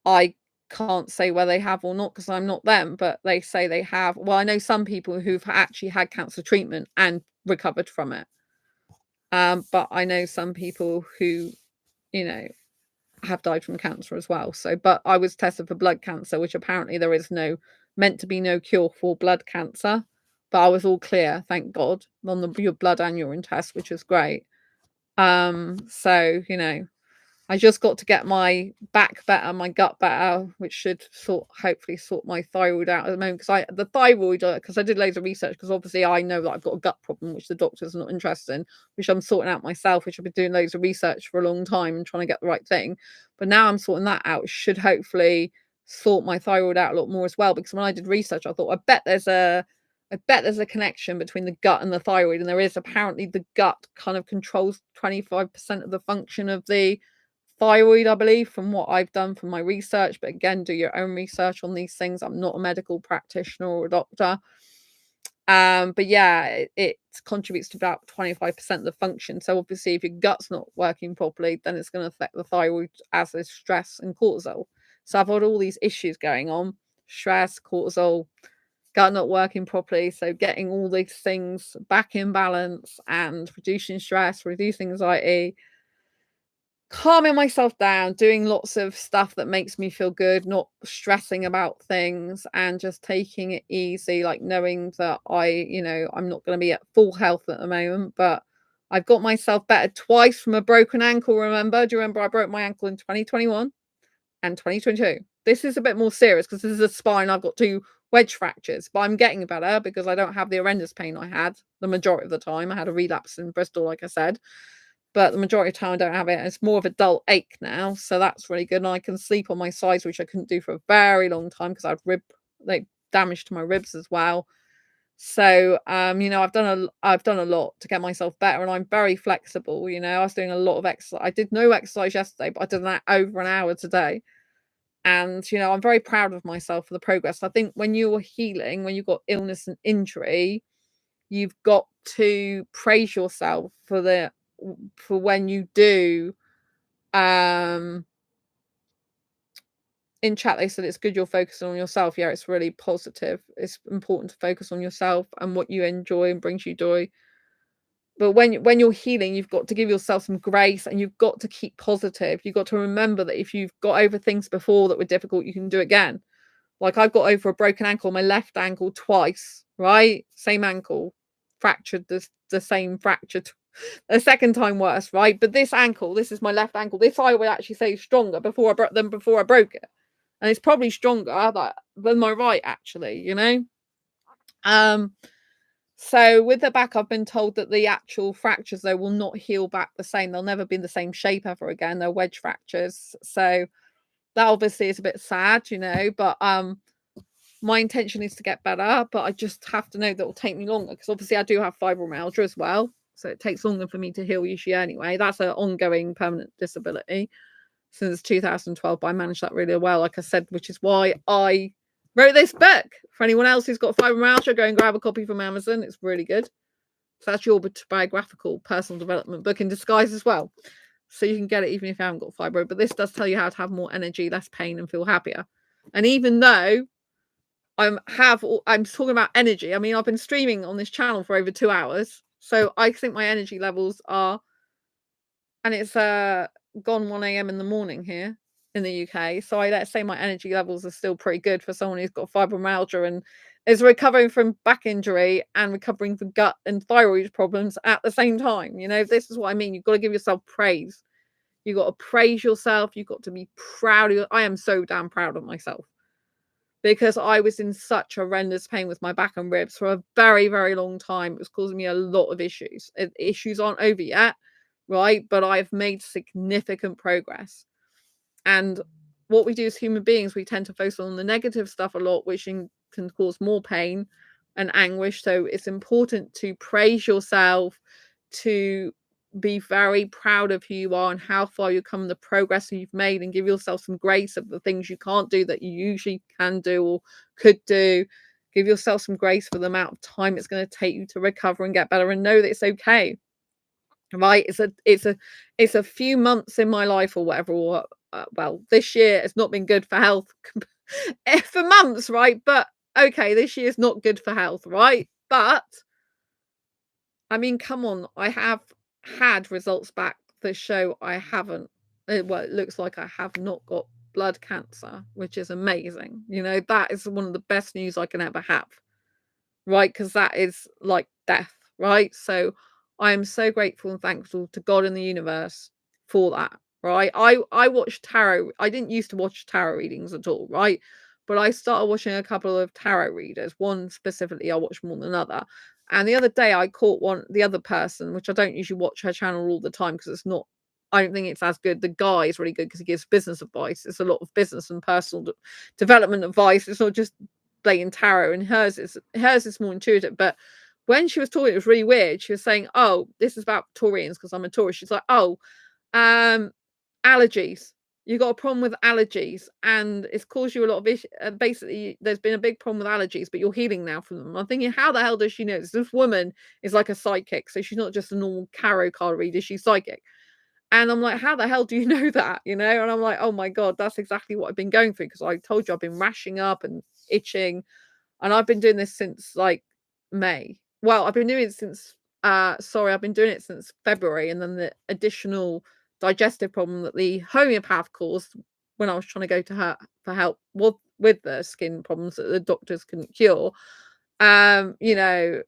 I can't say whether they have or not because I'm not them, but they say they have. Well, I know some people who've actually had cancer treatment and recovered from it. But I know some people who, you know, have died from cancer as well. So, but I was tested for blood cancer, which apparently there is meant to be no cure for blood cancer. But I was all clear, thank God, on your blood and urine test, which is great. So, you know, I just got to get my back better, my gut better, which should hopefully sort my thyroid out at the moment. Because I did loads of research, because obviously I know that I've got a gut problem, which the doctor's not interested in, which I'm sorting out myself, which I've been doing loads of research for a long time and trying to get the right thing. But now I'm sorting that out, should hopefully sort my thyroid out a lot more as well. Because when I did research, I thought, I bet there's a connection between the gut and the thyroid, and there is. Apparently the gut kind of controls 25% of the function of the thyroid, I believe, from what I've done from my research. But again, do your own research on these things. I'm not a medical practitioner or a doctor. But yeah, it contributes to about 25% of the function. So obviously if your gut's not working properly, then it's going to affect the thyroid, as is stress and cortisol. So I've got all these issues going on: stress, cortisol, gut not working properly. So getting all these things back in balance and reducing stress, reducing anxiety, calming myself down, doing lots of stuff that makes me feel good, not stressing about things, and just taking it easy, like knowing that I'm not going to be at full health at the moment, but I've got myself better twice from a broken ankle. Do you remember I broke my ankle in 2021 and 2022? This is a bit more serious because this is a spine. I've got 2 wedge fractures, but I'm getting better because I don't have the horrendous pain I had the majority of the time. I had a relapse in Bristol, like I said, but the majority of the time I don't have it. It's more of a dull ache now, so that's really good. And I can sleep on my sides, which I couldn't do for a very long time because I had damage to my ribs as well. So I've done a lot to get myself better, and I'm very flexible. I was doing a lot of exercise. I did no exercise yesterday, but I did that over an hour today. And I'm very proud of myself for the progress. I think when you're healing, when you've got illness and injury, you've got to praise yourself for when you do In chat they said it's good you're focusing on yourself. Yeah, it's really positive. It's important to focus on yourself and what you enjoy and brings you joy. But when you're healing, you've got to give yourself some grace, and you've got to keep positive. You've got to remember that if you've got over things before that were difficult, you can do it again. Like, I've got over a broken ankle, my left ankle, twice, right? Same ankle, fractured the same fracture, a second time worse, right? But this ankle, this is my left ankle. This I would actually say is stronger before I broke it, and it's probably stronger than my right, actually. You know. So with the back, I've been told that the actual fractures, though, will not heal back the same. They'll never be in the same shape ever again. They're wedge fractures. So that obviously is a bit sad, you know, but my intention is to get better, but I just have to know that it'll take me longer, because obviously I do have fibromyalgia as well. So it takes longer for me to heal usually anyway. That's an ongoing permanent disability since 2012, but I managed that really well, like I said, which is why I wrote this book. For anyone else who's got fibromyalgia, go and grab a copy from Amazon. It's really good. So that's your autobiographical personal development book in disguise as well. So you can get it even if you haven't got fibro. But this does tell you how to have more energy, less pain, and feel happier. And even though I'm talking about energy, I mean, I've been streaming on this channel for over 2 hours. So I think my energy levels are, and it's gone 1 a.m. in the morning here in the UK. So let's say my energy levels are still pretty good for someone who's got fibromyalgia and is recovering from back injury and recovering from gut and thyroid problems at the same time. You know, this is what I mean. You've got to give yourself praise. You've got to praise yourself. You've got to be proud of I am so damn proud of myself, because I was in such horrendous pain with my back and ribs for a very, very long time. It was causing me a lot of issues. Issues aren't over yet, right? But I've made significant progress. And what we do as human beings, we tend to focus on the negative stuff a lot, which can cause more pain and anguish. So it's important to praise yourself, to be very proud of who you are and how far you've come, the progress you've made, and give yourself some grace of the things you can't do that you usually can do or could do. Give yourself some grace for the amount of time it's going to take you to recover and get better, and know that it's okay. Right? It's a few months in my life or whatever, or well, this year has not been good for health for months, right? But okay, this year's not good for health, right? But I mean, come on, I have had results back that show I haven't. Well, it looks like I have not got blood cancer, which is amazing. You know, that is one of the best news I can ever have, right? Because that is like death, right? So I am so grateful and thankful to God and the universe for that, right? I watched tarot. I didn't used to watch tarot readings at all, right? But I started watching a couple of tarot readers. One specifically I watched more than another. And the other day I caught the other person, which I don't usually watch her channel all the time because it's not, I don't think it's as good. The guy is really good because he gives business advice. It's a lot of business and personal development advice. It's not just blatant tarot, and hers is more intuitive. But when she was talking, it was really weird. She was saying, oh, this is about Taurians because I'm a Taurus. She's like, oh, allergies. You got a problem with allergies, and it's caused you a lot of issues. Basically, there's been a big problem with allergies, but you're healing now from them. I'm thinking, how the hell does she know this? This woman is like a psychic, so she's not just a normal tarot card reader, she's psychic. And I'm like, how the hell do you know that? You know? And I'm like, oh my God, that's exactly what I've been going through, because I told you I've been rashing up and itching, and I've been doing this since like May. Well, I've been doing it since I've been doing it since February, and then the additional digestive problem that the homeopath caused when I was trying to go to her for help with the skin problems that the doctors couldn't cure. You know,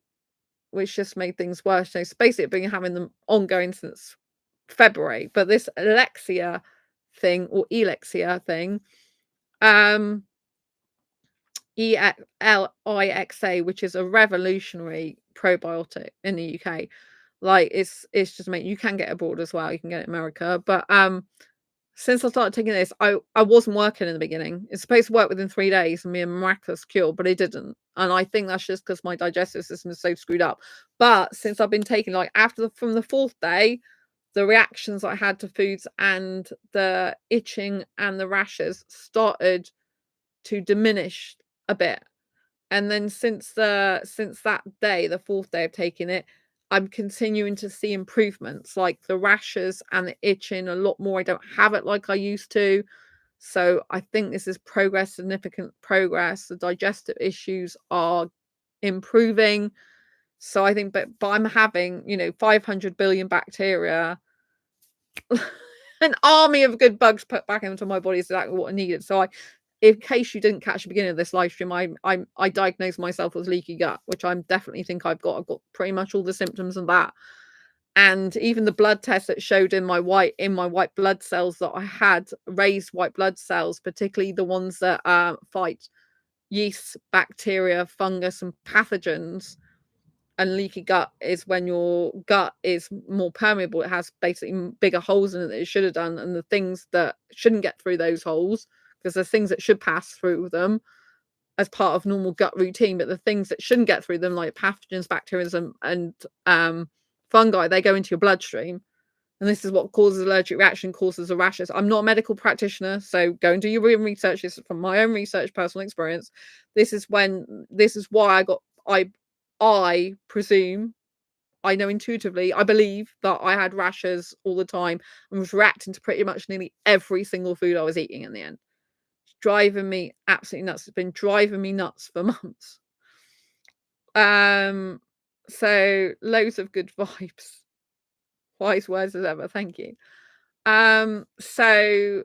which just made things worse. So it's basically been having them ongoing since February. But this Alexia thing, or Elixia thing, ELIXA, which is a revolutionary probiotic in the UK. Like it's just made, you can get abroad as well. You can get it in America. But since I started taking this, I wasn't working in the beginning. It's supposed to work within 3 days and be a miraculous cure, but it didn't. And I think that's just because my digestive system is so screwed up. But since I've been taking, like, from the 4th day, the reactions I had to foods and the itching and the rashes started to diminish a bit. And then since that day, the 4th day of taking it, I'm continuing to see improvements, like the rashes and the itching a lot more. I don't have it like I used to. So I think this is progress, significant progress. The digestive issues are improving. So I think, but I'm having, 500 billion bacteria, an army of good bugs put back into my body is exactly what I needed. So in case you didn't catch the beginning of this live stream, I diagnosed myself with leaky gut, which I definitely think I've got. I've got pretty much all the symptoms of that. And even the blood test that showed in my white blood cells that I had raised white blood cells, particularly the ones that fight yeast, bacteria, fungus, and pathogens. And leaky gut is when your gut is more permeable. It has basically bigger holes in it that it should have done, and the things that shouldn't get through those holes, because there's things that should pass through them as part of normal gut routine, but the things that shouldn't get through them, like pathogens, bacteria, and fungi, they go into your bloodstream. And this is what causes allergic reaction, causes the rashes. I'm not a medical practitioner, so go and do your own research. This is from my own research, personal experience. This is why I presume, I know intuitively, I believe that I had rashes all the time and was reacting to pretty much nearly every single food I was eating in the end. It's driving me absolutely nuts. It's been driving me nuts for months. So loads of good vibes. Wise words as ever. Thank you. So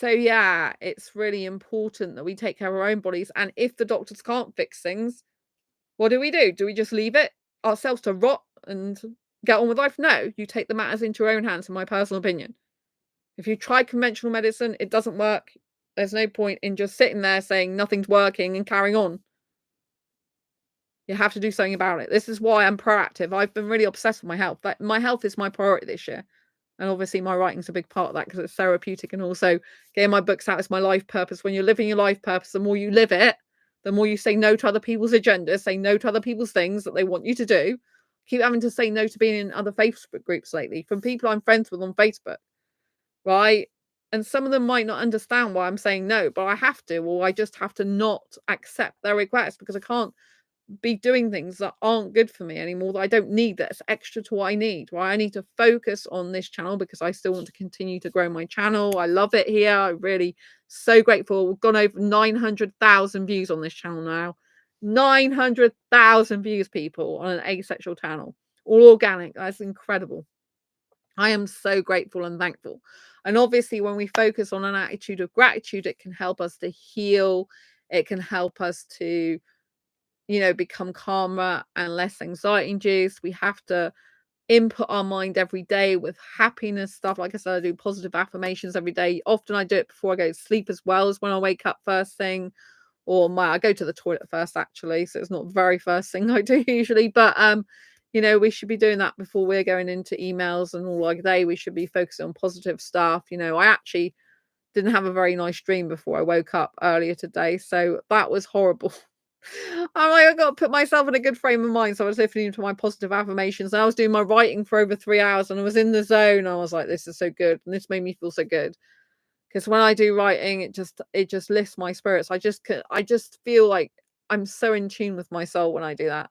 yeah, it's really important that we take care of our own bodies. And if the doctors can't fix things, what do we do? Do we just leave it ourselves to rot and get on with life? No, you take the matters into your own hands, in my personal opinion. If you try conventional medicine, it doesn't work. There's no point in just sitting there saying nothing's working and carrying on. You have to do something about it. This is why I'm proactive. I've been really obsessed with my health. My health is my priority this year. And obviously my writing's a big part of that because it's therapeutic, and also getting my books out is my life purpose. When you're living your life purpose, the more you live it, the more you say no to other people's agendas, say no to other people's things that they want you to do. Keep having to say no to being in other Facebook groups lately from people I'm friends with on Facebook, right? And some of them might not understand why I'm saying no, but I have to, or I just have to not accept their requests because I can't be doing things that aren't good for me anymore, that I don't need, that's extra to what I need, right? I need to focus on this channel because I still want to continue to grow my channel. I love it here. I'm really so grateful. We've gone over 900,000 views on this channel now. 900,000 views, people, on an asexual channel, all organic. That's incredible. I am so grateful and thankful. And obviously when we focus on an attitude of gratitude, it can help us to heal. It can help us to become calmer and less anxiety induced. We have to input our mind every day with happiness stuff. Like I said, I do positive affirmations every day. Often I do it before I go to sleep as well as when I wake up first thing, or I go to the toilet first actually. So it's not the very first thing I do usually, but we should be doing that before we're going into emails and all like day. We should be focusing on positive stuff. I actually didn't have a very nice dream before I woke up earlier today. So that was horrible. I'm like, I've got to put myself in a good frame of mind. So I was listening to my positive affirmations and I was doing my writing for over 3 hours and I was in the zone. I was like, this is so good. And this made me feel so good. Because when I do writing, it just lifts my spirits. I just feel like I'm so in tune with my soul when I do that.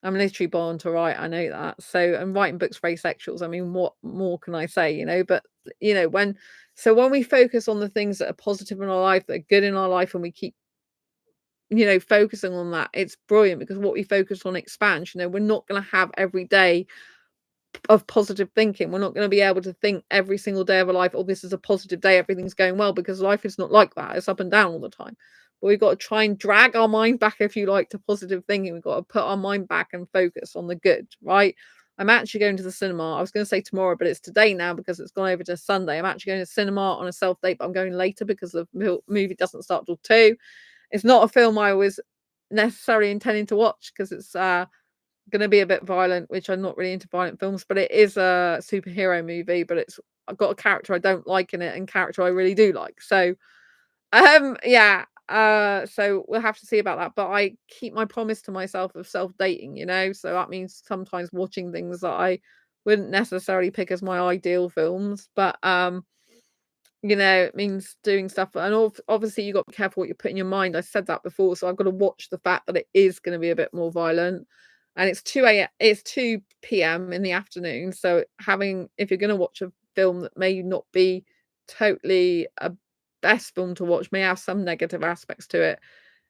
I'm literally born to write. I know that. So I'm writing books for asexuals. I mean, what more can I say, But, when we focus on the things that are positive in our life, that are good in our life, and we keep focusing on that, it's brilliant because what we focus on expands. We're not going to have every day of positive thinking. We're not going to be able to think every single day of our life, oh, this is a positive day, everything's going well, because life is not like that. It's up and down all the time. But we've got to try and drag our mind back, if you like, to positive thinking. We've got to put our mind back and focus on the good, right? I'm actually going to the cinema. I was going to say tomorrow, but it's today now because it's gone over to Sunday. I'm actually going to the cinema on a self date, but I'm going later because the movie doesn't start till 2. It's not a film I was necessarily intending to watch because it's going to be a bit violent, which I'm not really into violent films, but it is a superhero movie, but I've got a character I don't like in it and character I really do like. So yeah, so we'll have to see about that. But I keep my promise to myself of self-dating, so that means sometimes watching things that I wouldn't necessarily pick as my ideal films, but it means doing stuff. And obviously you got to be careful what you put in your mind. I said that before, so I've got to watch the fact that it is going to be a bit more violent. and it's 2 p.m. in the afternoon. So if you're going to watch a film that may not be totally a best film to watch, may have some negative aspects to it,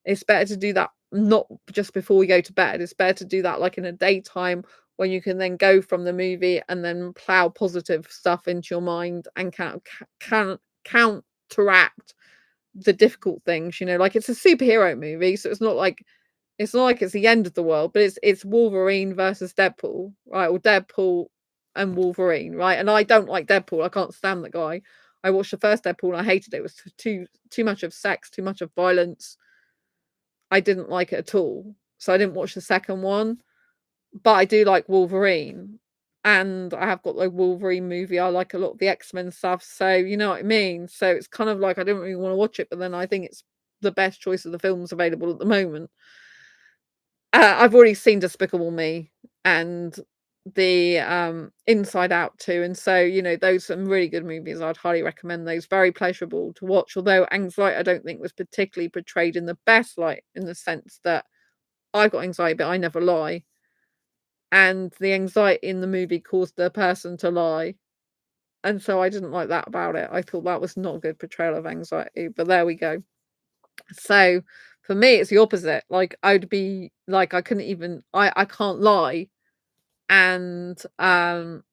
it's better to do that not just before we go to bed. It's better to do that like in a daytime, when you can then go from the movie and then plow positive stuff into your mind and can counteract the difficult things. Like, it's a superhero movie, so it's not like it's the end of the world, but it's Wolverine versus Deadpool, right? Or Deadpool and Wolverine, right? And I don't like Deadpool. I can't stand the guy. I watched the first Deadpool and I hated it. It was too much of sex, too much of violence. I didn't like it at all. So I didn't watch the second one. But I do like Wolverine. And I have got the Wolverine movie. I like a lot of the X-Men stuff. So you know what I mean? So it's kind of like I didn't really want to watch it, but then I think it's the best choice of the films available at the moment. I've already seen Despicable Me and the Inside Out too, and so those are some really good movies. I'd highly recommend those. Very pleasurable to watch. Although anxiety, I don't think was particularly portrayed in the best light, in the sense that I've got anxiety, but I never lie, and the anxiety in the movie caused the person to lie, and so I didn't like that about it. I thought that was not a good portrayal of anxiety. But there we go. So for me, it's the opposite. Like, I'd be like, I couldn't even, I can't lie. And even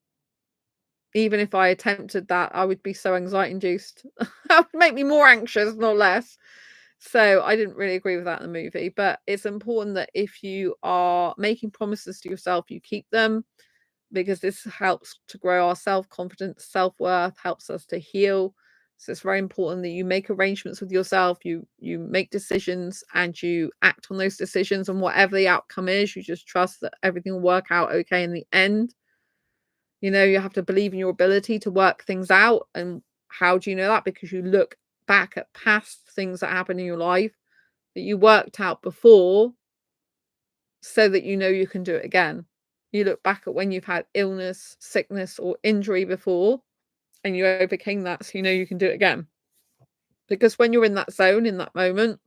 if I attempted that, I would be so anxiety induced. That would make me more anxious, not less. So I didn't really agree with that in the movie. But it's important that if you are making promises to yourself, you keep them, because this helps to grow our self-confidence, self-worth, helps us to heal. So it's very important that you make arrangements with yourself, you make decisions, and you act on those decisions, and whatever the outcome is, you just trust that everything will work out okay in the end. You have to believe in your ability to work things out. And how do you know that? Because you look back at past things that happened in your life that you worked out before, so that you can do it again. You look back at when you've had illness, sickness, or injury before, and you overcame that, so you can do it again. Because when you're in that zone, in that moment,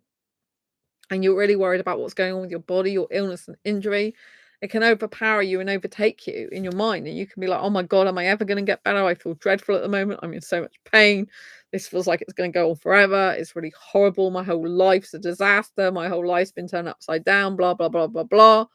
and you're really worried about what's going on with your body, your illness and injury, it can overpower you and overtake you in your mind. And you can be like, oh my God, am I ever going to get better? I feel dreadful at the moment. I'm in so much pain. This feels like it's going to go on forever. It's really horrible. My whole life's a disaster. My whole life's been turned upside down, blah, blah, blah, blah, blah.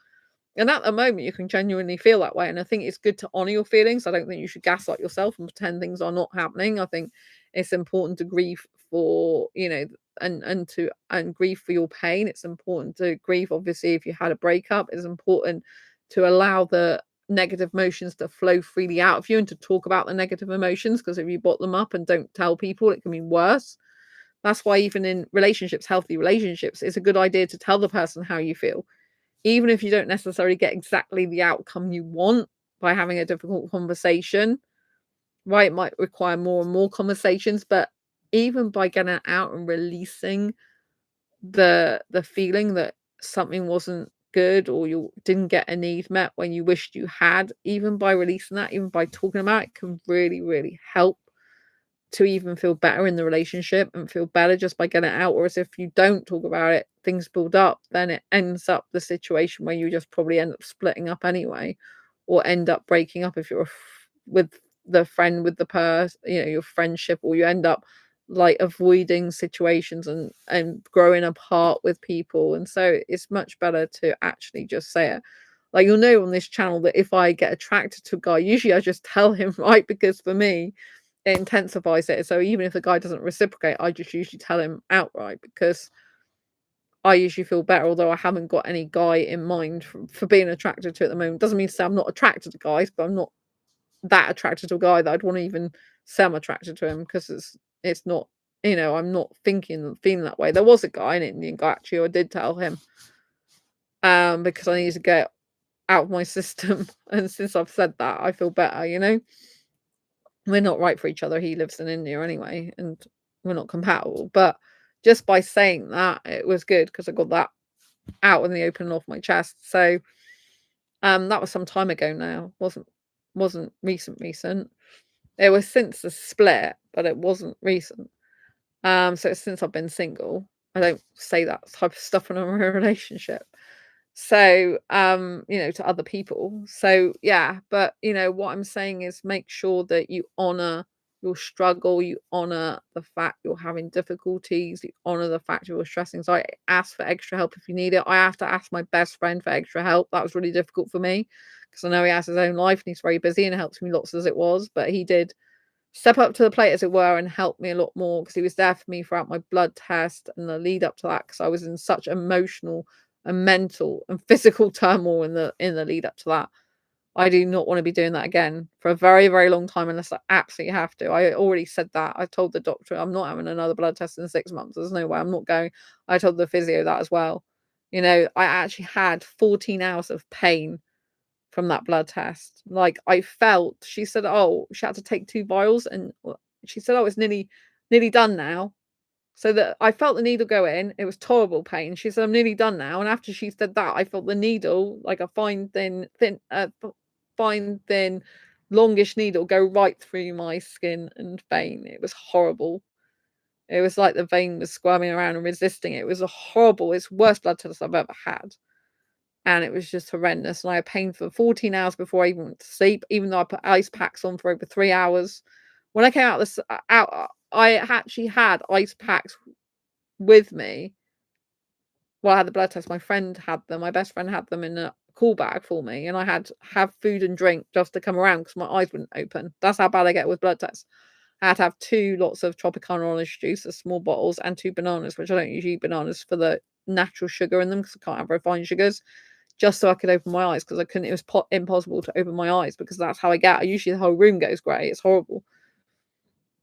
And at the moment, you can genuinely feel that way. And I think it's good to honor your feelings. I don't think you should gaslight yourself and pretend things are not happening. I think it's important to grieve for, and grieve for your pain. It's important to grieve, obviously, if you had a breakup. It's important to allow the negative emotions to flow freely out of you, and to talk about the negative emotions, because if you bottle them up and don't tell people, it can be worse. That's why even in relationships, healthy relationships, it's a good idea to tell the person how you feel. Even if you don't necessarily get exactly the outcome you want by having a difficult conversation, right? It might require more and more conversations, but even by getting it out and releasing the feeling that something wasn't good, or you didn't get a need met when you wished you had, even by releasing that, even by talking about it, can really, really help to even feel better in the relationship, and feel better just by getting it out. Whereas if you don't talk about it, things build up, then it ends up the situation where you just probably end up splitting up anyway, or end up breaking up if you're with the friend, with the person, your friendship, or you end up like avoiding situations and growing apart with people. And so it's much better to actually just say it. Like, you'll know on this channel that if I get attracted to a guy, usually I just tell him, right? Because for me, it intensifies it. So even if the guy doesn't reciprocate, I just usually tell him outright, because I usually feel better. Although I haven't got any guy in mind for being attracted to at the moment. Doesn't mean to say I'm not attracted to guys, but I'm not that attracted to a guy that I'd want to even say I'm attracted to him, because it's not, I'm not feeling that way. There was a guy, an Indian guy, actually, I did tell him, because I need to get out of my system. And since I've said that, I feel better. We're not right for each other. He lives in India anyway, and we're not compatible. But just by saying that, it was good, because I got that out in the open and off my chest. So that was some time ago now. Wasn't recent. It was since the split, but it wasn't recent. So it's since I've been single. I don't say that type of stuff when I'm in a relationship. So, to other people. So, yeah, but, what I'm saying is make sure that you honor your struggle, you honor the fact you're having difficulties, you honor the fact you're stressing. So I ask for extra help if you need it. I have to ask my best friend for extra help. That was really difficult for me because I know he has his own life and he's very busy and it helps me lots as it was, but he did step up to the plate, as it were, and help me a lot more because he was there for me throughout my blood test and the lead up to that because I was in such emotional and mental and physical turmoil in the lead up to that. I do not want to be doing that again for a very, very long time unless I absolutely have to. I already said that. I told the doctor I'm not having another blood test in 6 months. There's no way I'm not going. I told the physio that as well. I actually had 14 hours of pain from that blood test. Like I felt, she said, oh, she had to take 2 vials and she said, oh, it's nearly done now. So that I felt the needle go in. It was terrible pain. She said, I'm nearly done now. And after she said that, I felt the needle, like a fine, thin, longish needle go right through my skin and vein. It was horrible. It was like the vein was squirming around and resisting it. It was it's the worst blood test I've ever had. And it was just horrendous. And I had pain for 14 hours before I even went to sleep, even though I put ice packs on for over 3 hours. When I came out, I actually had ice packs with me. Well, I had the blood test. My friend had them. My best friend had them in a cool bag for me, and I had to have food and drink just to come around because my eyes wouldn't open. That's how bad I get with blood tests. I had to have 2 lots of Tropicana orange juice, the small bottles, and 2 bananas, which I don't usually eat bananas for the natural sugar in them because I can't have refined sugars, just so I could open my eyes because I couldn't. It was impossible to open my eyes because that's how I get. Usually the whole room goes grey. It's horrible.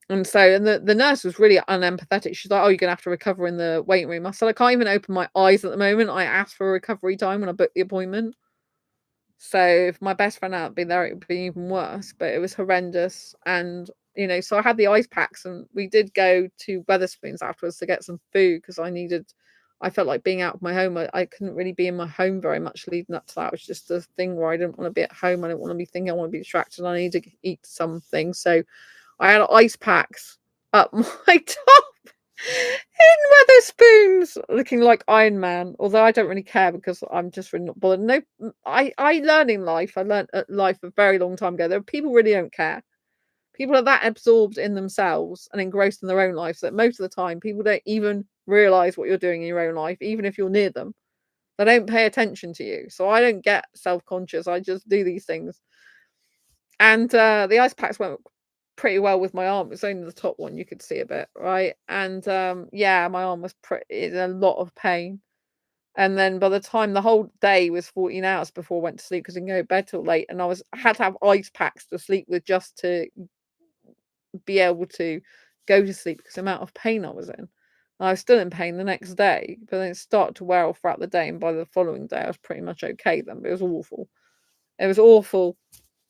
And the nurse was really unempathetic. She's like, "Oh, you're gonna have to recover in the waiting room." I said, "I can't even open my eyes at the moment." I asked for a recovery time when I booked the appointment. So if my best friend hadn't been there, it would be even worse. But it was horrendous. And so I had the ice packs, and we did go to Weatherspoons afterwards to get some food because I felt like being out of my home. I couldn't really be in my home very much leading up to that. It was just a thing where I didn't want to be at home. I didn't want to be thinking. I want to be distracted. I need to eat something. So I had ice packs up my top in Weatherspoons, looking like Iron Man. Although I don't really care because I'm just really not bothered. No, I learn in life. I learned at life a very long time ago. There are people really don't care. People are that absorbed in themselves and engrossed in their own lives that most of the time people don't even realize what you're doing in your own life, even if you're near them. They don't pay attention to you. So I don't get self-conscious. I just do these things. And the ice packs went pretty well with my arm. It's only the top one you could see a bit, right? And yeah, my arm was in a lot of pain. And then by the time the whole day was 14 hours before I went to sleep because I didn't go to bed till late, and I had to have ice packs to sleep with just to be able to go to sleep because the amount of pain I was in. And I was still in pain the next day, but then it started to wear off throughout the day, and by the following day I was pretty much okay then. But it was awful. It was awful.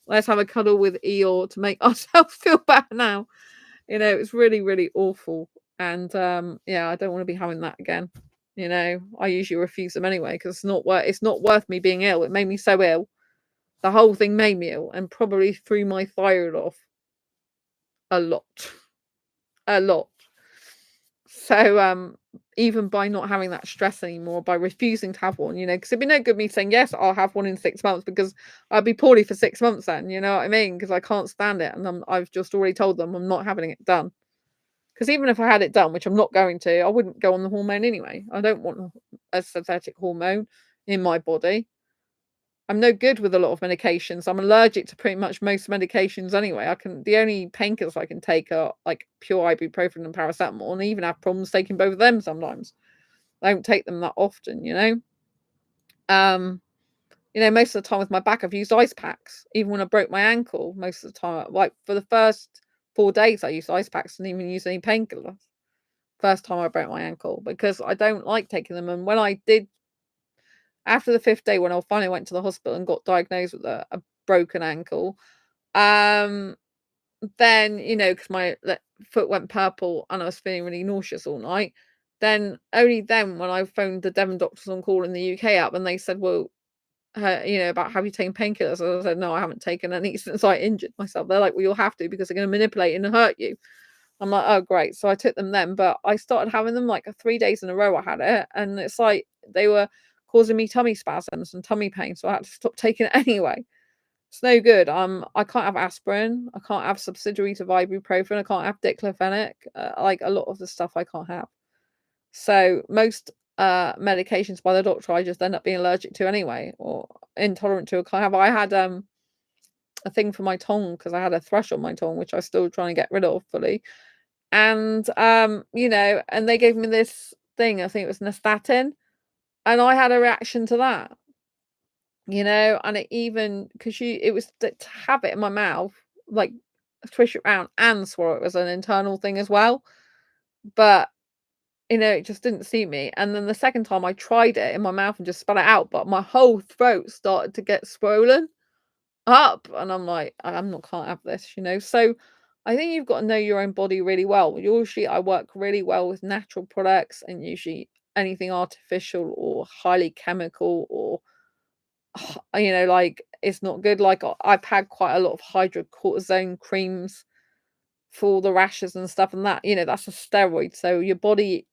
Let's have a cuddle with Eeyore to make ourselves feel better now. It was really, really awful. And yeah, I don't want to be having that again. I usually refuse them anyway because it's not worth me being ill. It made me so ill. The whole thing made me ill and probably threw my thyroid off a lot. A lot. So even by not having that stress anymore, by refusing to have one, because it'd be no good me saying yes, I'll have one in 6 months because I'd be poorly for 6 months then, you know what I mean? Because I can't stand it, and I've just already told them I'm not having it done. Because even if I had it done, which I'm not going to, I wouldn't go on the hormone anyway. I don't want a synthetic hormone in my body. I'm no good with a lot of medications. I'm allergic to pretty much most medications anyway. The only painkillers I can take are like pure ibuprofen and paracetamol, and I even have problems taking both of them sometimes. I don't take them that often, most of the time with my back, I've used ice packs. Even when I broke my ankle, most of the time, like for the first 4 days, I used ice packs and even use any painkillers. First time I broke my ankle because I don't like taking them. And when I did, after the 5th day, when I finally went to the hospital and got diagnosed with a broken ankle, then because my foot went purple and I was feeling really nauseous all night. Then only then when I phoned the Devon doctors on call in the UK up, and they said, well, about have you taken painkillers? I said, no, I haven't taken any since I injured myself. They're like, well, you'll have to because they're going to manipulate and hurt you. I'm like, oh, great. So I took them then, but I started having them like 3 days in a row. I had it, and it's like they were causing me tummy spasms and tummy pain, so I had to stop taking it anyway. It's no good. I can't have aspirin. I can't have subsidiaries of ibuprofen. I can't have diclofenac. Like a lot of the stuff I can't have. So most medications by the doctor I just end up being allergic to anyway, or intolerant to. I had a thing for my tongue because I had a thrush on my tongue, which I'm still trying to get rid of fully. And and they gave me this thing. I think it was nystatin, and I had a reaction to that. And it was to have it in my mouth, like swish it around and swallow it was an internal thing as well. But it just didn't suit me. And then the second time I tried it in my mouth and just spat it out, but my whole throat started to get swollen up. And I'm like, can't have this. So I think you've got to know your own body really well. Usually I work really well with natural products, and usually anything artificial or highly chemical or like it's not good. Like I've had quite a lot of hydrocortisone creams for the rashes and stuff, and that's a steroid. So your body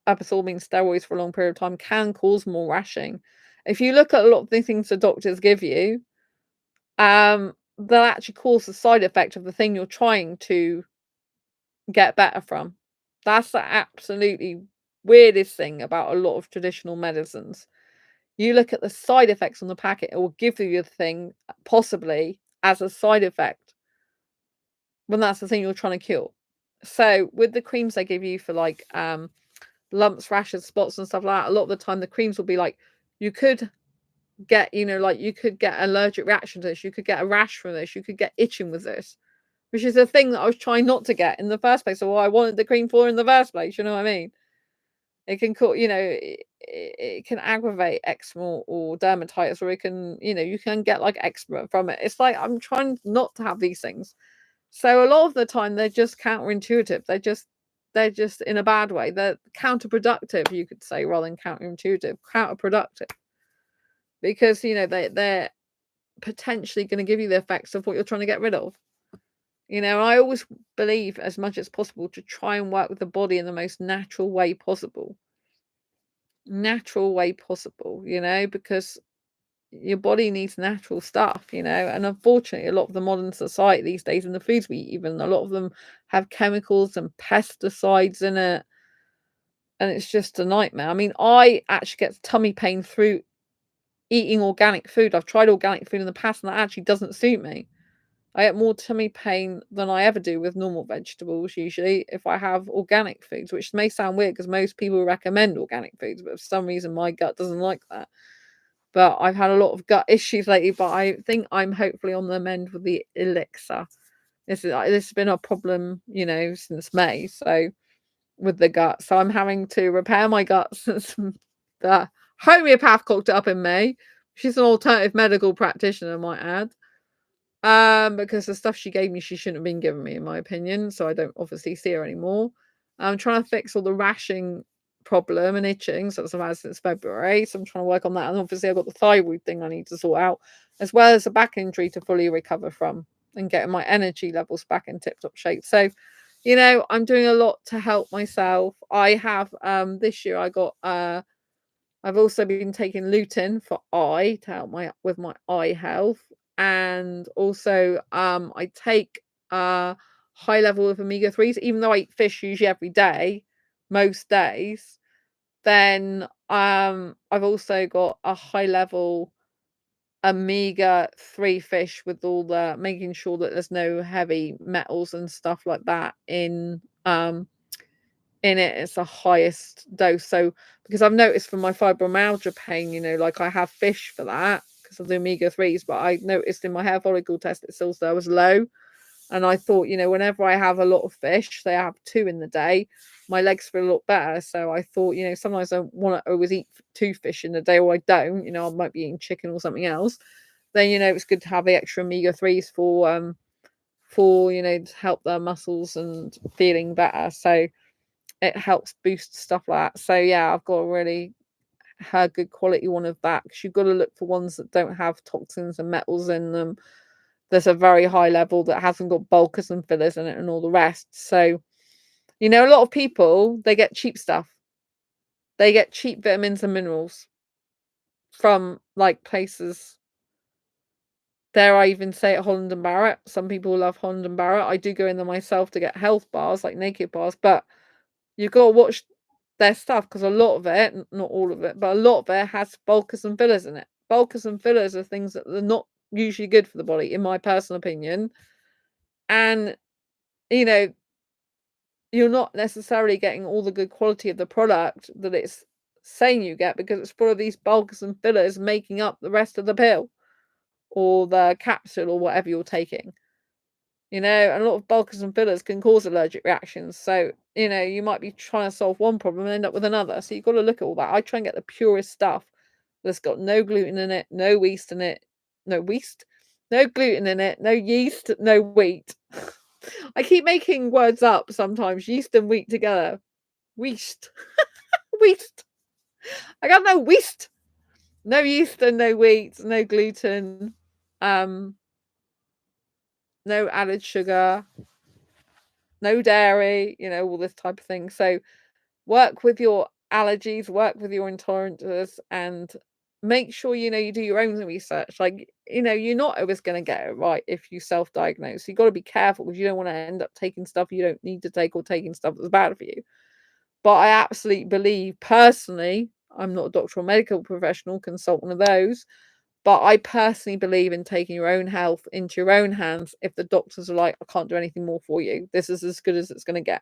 absorbing steroids for a long period of time can cause more rashing. If you look at a lot of the things the doctors give you, they'll actually cause the side effect of the thing you're trying to get better from. That's the absolutely weirdest thing about a lot of traditional medicines. You look at the side effects on the packet, it will give you the thing possibly as a side effect when that's the thing you're trying to cure. So with the creams they give you for like lumps, rashes, spots and stuff like that, a lot of the time the creams will be like, you could get, you could get an allergic reaction to this, you could get a rash from this, you could get itching with this, which is the thing that I was trying not to get in the first place, or what I wanted the cream for in the first place, you know what I mean? It can cause, it can aggravate eczema or dermatitis, or it can, you can get like eczema from it. It's like I'm trying not to have these things. So a lot of the time they're just counterintuitive. They're just in a bad way. They're counterproductive, you could say, rather than counterintuitive. Counterproductive. Because, they're potentially going to give you the effects of what you're trying to get rid of. I always believe as much as possible to try and work with the body in the most natural way possible. Because your body needs natural stuff, and unfortunately a lot of the modern society these days, and the foods we eat, even a lot of them have chemicals and pesticides in it, and it's just a nightmare. I mean, I actually get tummy pain through eating organic food. I've tried organic food in the past and that actually doesn't suit me. I get more tummy pain than I ever do with normal vegetables, usually, if I have organic foods, which may sound weird because most people recommend organic foods, but for some reason my gut doesn't like that. But I've had a lot of gut issues lately, but I think I'm hopefully on the mend with the elixir. This has been a problem, since May, so with the gut. So I'm having to repair my gut since the homeopath cooked it up in May. She's an alternative medical practitioner, I might add. Because the stuff she gave me, she shouldn't have been giving me, in my opinion. So I don't obviously see her anymore. I'm trying to fix all the rashing problem and itching. So that's I've had since February. So I'm trying to work on that. And obviously I've got the thyroid thing I need to sort out, as well as a back injury to fully recover from, and getting my energy levels back in tip-top shape. So, I'm doing a lot to help myself. I have this year I got I've also been taking lutein for eye to help with my eye health. And also I take a high level of omega-3s, even though I eat fish usually every day, most days. Then I've also got a high level omega-3 fish, with all the making sure that there's no heavy metals and stuff like that in it. It's the highest dose. So because I've noticed for my fibromyalgia pain, like I have fish for that because of the omega-3s, but I noticed in my hair follicle test it still was low. And I thought, whenever I have a lot of fish, say I have 2 in the day, my legs feel a lot better. So I thought, sometimes I want to always eat 2 fish in a day, or I don't, I might be eating chicken or something else. Then, it's good to have the extra omega-3s for to help their muscles and feeling better. So it helps boost stuff like that. So yeah, I've got a really good quality one of that, because you've got to look for ones that don't have toxins and metals in them. There's a very high level that hasn't got bulkers and fillers in it and all the rest. So, a lot of people, they get cheap stuff. They get cheap vitamins and minerals. from like places. Dare I even say it, Holland and Barrett. Some people love Holland and Barrett. I do go in there myself to get health bars, like naked bars, but you've got to watch their stuff because a lot of it, not all of it, but a lot of it has bulkers and fillers in it. Bulkers and fillers are things that are not usually good for the body, in my personal opinion. And, you know, you're not necessarily getting all the good quality of the product that it's saying you get because it's full of these bulkers and fillers making up the rest of the pill or the capsule or whatever you're taking. You know, and a lot of bulkers and fillers can cause allergic reactions. So, you know, you might be trying to solve one problem and end up with another. So you've got to look at all that. I try and get the purest stuff that's got no gluten in it, no yeast in it, no yeast, no gluten in it, no yeast, no wheat. I keep making words up sometimes, yeast and wheat together. Yeast. Yeast. I got no yeast. No yeast and no wheat, no gluten, no added sugar, no dairy, you know, all this type of thing. So work with your allergies, work with your intolerances, and make sure, you know, you do your own research. Like, you know, you're not always going to get it right if you self-diagnose. You've got to be careful because you don't want to end up taking stuff you don't need to take or taking stuff that's bad for you. But I absolutely believe, personally, I'm not a doctor or medical professional, consultant of those, but I personally believe in taking your own health into your own hands if the doctors are like, I can't do anything more for you. This is as good as it's going to get.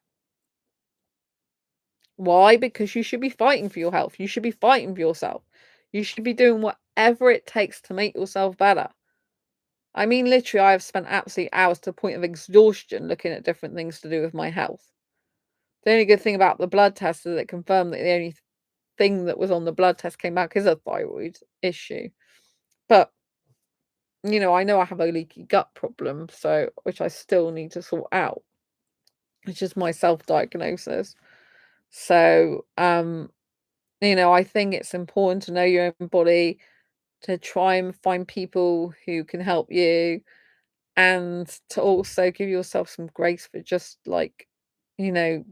Why? Because you should be fighting for your health. You should be fighting for yourself. You should be doing whatever it takes to make yourself better. I mean, literally, I have spent absolute hours to the point of exhaustion looking at different things to do with my health. The only good thing about the blood test is it confirmed that the only thing that was on the blood test came back is a thyroid issue. But, you know I have a leaky gut problem, so which I still need to sort out, which is my self-diagnosis. So, you know, I think it's important to know your own body, to try and find people who can help you, and to also give yourself some grace for just like, you know,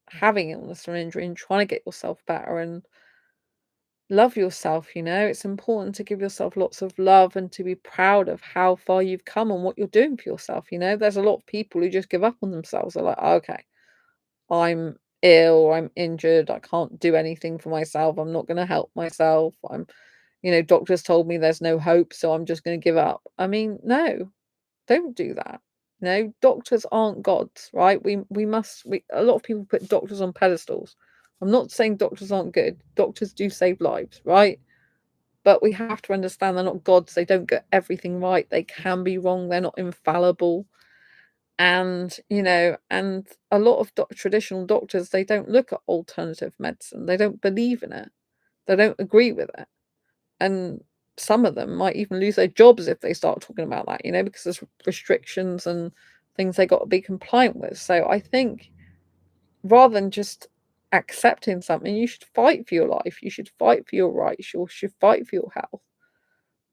having illness or injury and trying to get yourself better and love yourself. You know, it's important to give yourself lots of love and to be proud of how far you've come and what you're doing for yourself. You know, there's a lot of people who just give up on themselves. They're like, "Oh, okay, I'm ill, I'm injured, I can't do anything for myself, I'm not going to help myself, doctors told me there's no hope, so I'm just going to give up." I mean, no, don't do that. No, doctors aren't gods, right? A lot of people put doctors on pedestals. I'm not saying doctors aren't good. Doctors do save lives, right? But we have to understand they're not gods. They don't get everything right. They can be wrong. They're not infallible. And, and a lot of traditional doctors, they don't look at alternative medicine. They don't believe in it. They don't agree with it. And some of them might even lose their jobs if they start talking about that, because there's restrictions and things they got to be compliant with. So I think rather than just accepting something, you should fight for your life. You should fight for your rights. You should fight for your health.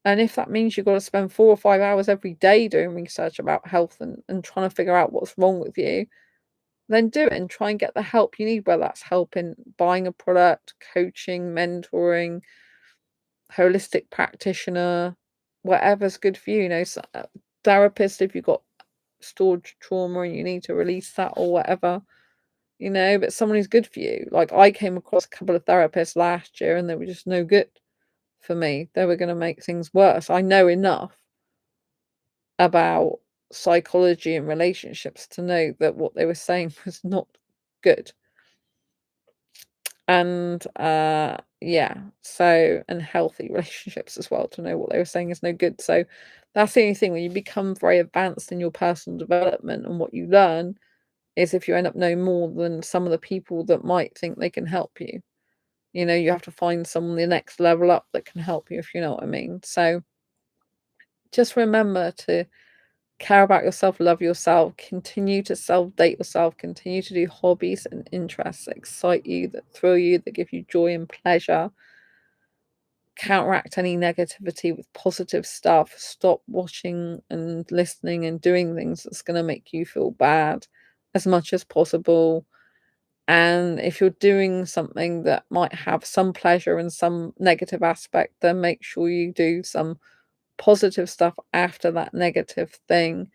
And if that means you've got to spend 4 or 5 hours every day doing research about health and trying to figure out what's wrong with you, then do it and try and get the help you need, whether that's help in buying a product, coaching, mentoring, holistic practitioner, whatever's good for you. Therapist if you've got stored trauma and you need to release that or whatever, but someone who's good for you. Like, I came across a couple of therapists last year and they were just no good for me. They were going to make things worse. I know enough about psychology and relationships to know that what they were saying was not good. And and healthy relationships as well, to know what they were saying is no good. So that's the only thing, when you become very advanced in your personal development and what you learn, is if you end up knowing more than some of the people that might think they can help you. You have to find someone the next level up that can help you, if you know what I mean. So just remember to care about yourself, love yourself, continue to self-date yourself, continue to do hobbies and interests that excite you, that thrill you, that give you joy and pleasure. Counteract any negativity with positive stuff. Stop watching and listening and doing things that's going to make you feel bad as much as possible. And if you're doing something that might have some pleasure and some negative aspect, then make sure you do some positive stuff after that negative thing,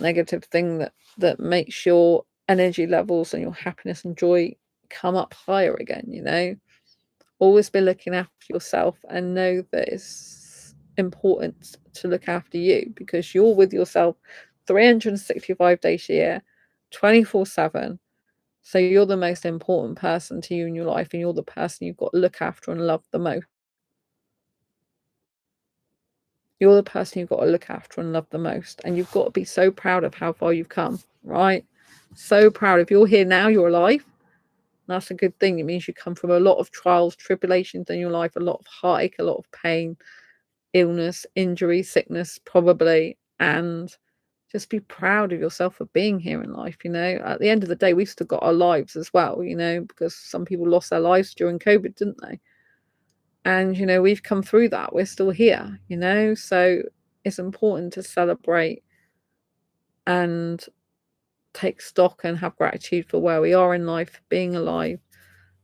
negative thing, that makes your energy levels and your happiness and joy come up higher again. Always be looking after yourself, and know that it's important to look after you, because you're with yourself 365 days a year, 24/7. So you're the most important person to you in your life, and you're the person you've got to look after and love the most. You're the person you've got to look after and love the most. And you've got to be so proud of how far you've come, right? So proud. If you're here now, you're alive. That's a good thing. It means you come from a lot of trials, tribulations in your life, a lot of heartache, a lot of pain, illness, injury, sickness, probably. And just be proud of yourself for being here in life. At the end of the day, we've still got our lives as well, because some people lost their lives during COVID, didn't they? And, we've come through that. We're still here, so it's important to celebrate and take stock and have gratitude for where we are in life, for being alive,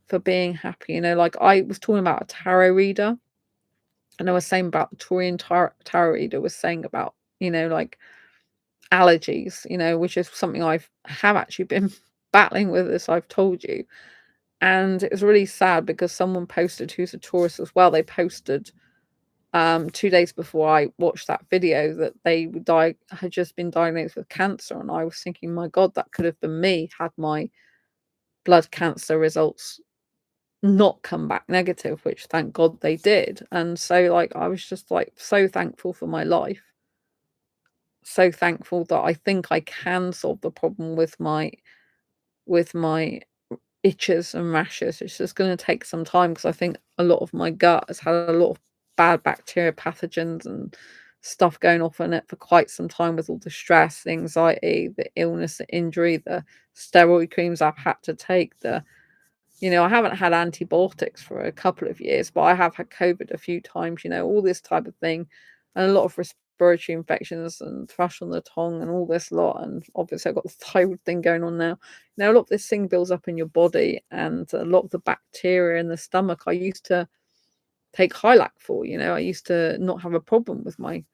for being happy. Like I was talking about a tarot reader, and I was saying about the Taurian tarot reader was saying about, like allergies, which is something have actually been battling with, as I've told you. And it was really sad because someone posted, who's a Taurus as well, they posted 2 days before I watched that video, that they had just been diagnosed with cancer. And I was thinking, my God, that could have been me had my blood cancer results not come back negative, which thank God they did. And so I was just so thankful for my life, so thankful that I think I can solve the problem with my itches and rashes. It's just going to take some time, because I think a lot of my gut has had a lot of bad bacteria, pathogens and stuff going off in it for quite some time, with all the stress, the anxiety, the illness, the injury, the steroid creams I've had to take, I haven't had antibiotics for a couple of years, but I have had COVID a few times, all this type of thing, and a lot of respiratory infections and thrush on the tongue and all this lot. And obviously I've got the thyroid thing going on now. A lot of this thing builds up in your body, and a lot of the bacteria in the stomach I used to take Hylac for. I used to not have a problem with my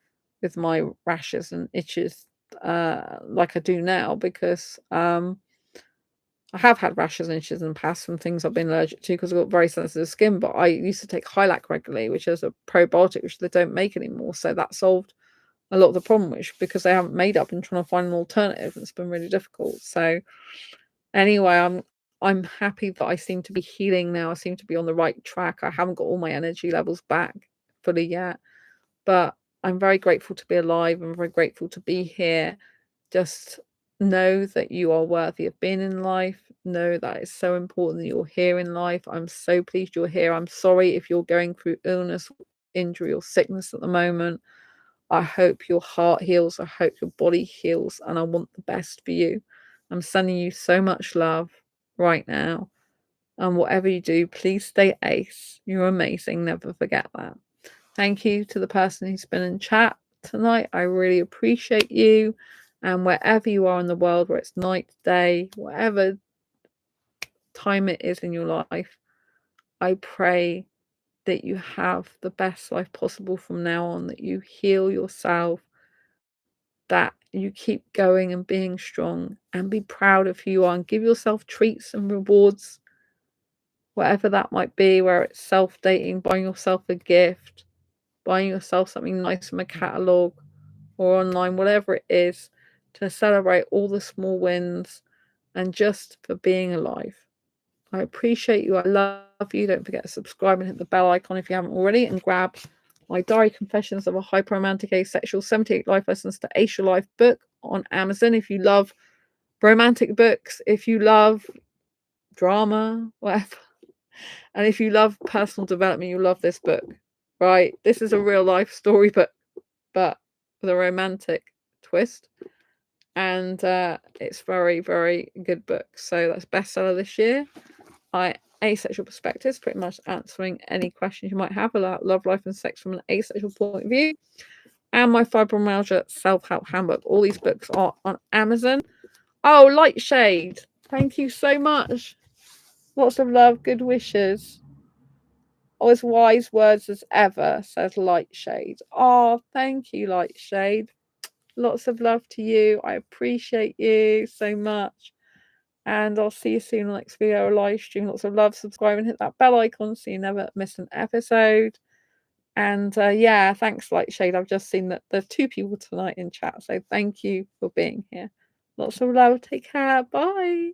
rashes and itches like I do now, because I have had rashes and itches in the past from things I've been allergic to, because I've got very sensitive skin. But I used to take Hylac regularly, which is a probiotic, which they don't make anymore. So that solved a lot of the problem, which, because they haven't made up, and trying to find an alternative, it's been really difficult. So anyway, I'm happy that I seem to be healing now. I seem to be on the right track. I haven't got all my energy levels back fully yet, but I'm very grateful to be alive. I'm very grateful to be here. Just know that you are worthy of being in life. Know that it's so important that you're here in life. I'm so pleased you're here. I'm sorry if you're going through illness, injury or sickness at the moment. I hope your heart heals. I hope your body heals, and I want the best for you. I'm sending you so much love right now. And whatever you do, please stay ace. You're amazing. Never forget that. Thank you to the person who's been in chat tonight. I really appreciate you. And wherever you are in the world, where it's night, day, whatever time it is in your life, I pray that you have the best life possible from now on, that you heal yourself, that you keep going and being strong, and be proud of who you are, and give yourself treats and rewards, whatever that might be, where it's self-dating, buying yourself a gift, buying yourself something nice from a catalogue or online, whatever it is, to celebrate all the small wins and just for being alive. I appreciate you. I love you. Don't forget to subscribe and hit the bell icon if you haven't already, and grab my Diary Confessions of a Hyper-Romantic Asexual 78 Life Lessons to Ace Your Life book on Amazon. If you love romantic books, if you love drama, whatever, and if you love personal development, you'll love this book, right? This is a real life story, but with a romantic twist. And it's very, very good book. So that's bestseller this year. Asexual Perspectives, pretty much answering any questions you might have about love, life, and sex from an asexual point of view. And my Fibromyalgia Self-Help Handbook. All these books are on Amazon. Oh, Lightshade. Thank you so much. Lots of love, good wishes. Oh, as wise words as ever, says Lightshade. Oh, thank you, Lightshade. Lots of love to you. I appreciate you so much. And I'll see you soon in the next video or live stream. Lots of love. Subscribe and hit that bell icon so you never miss an episode. And yeah, thanks, Lightshade. I've just seen that there's 2 people tonight in chat. So thank you for being here. Lots of love. Take care. Bye.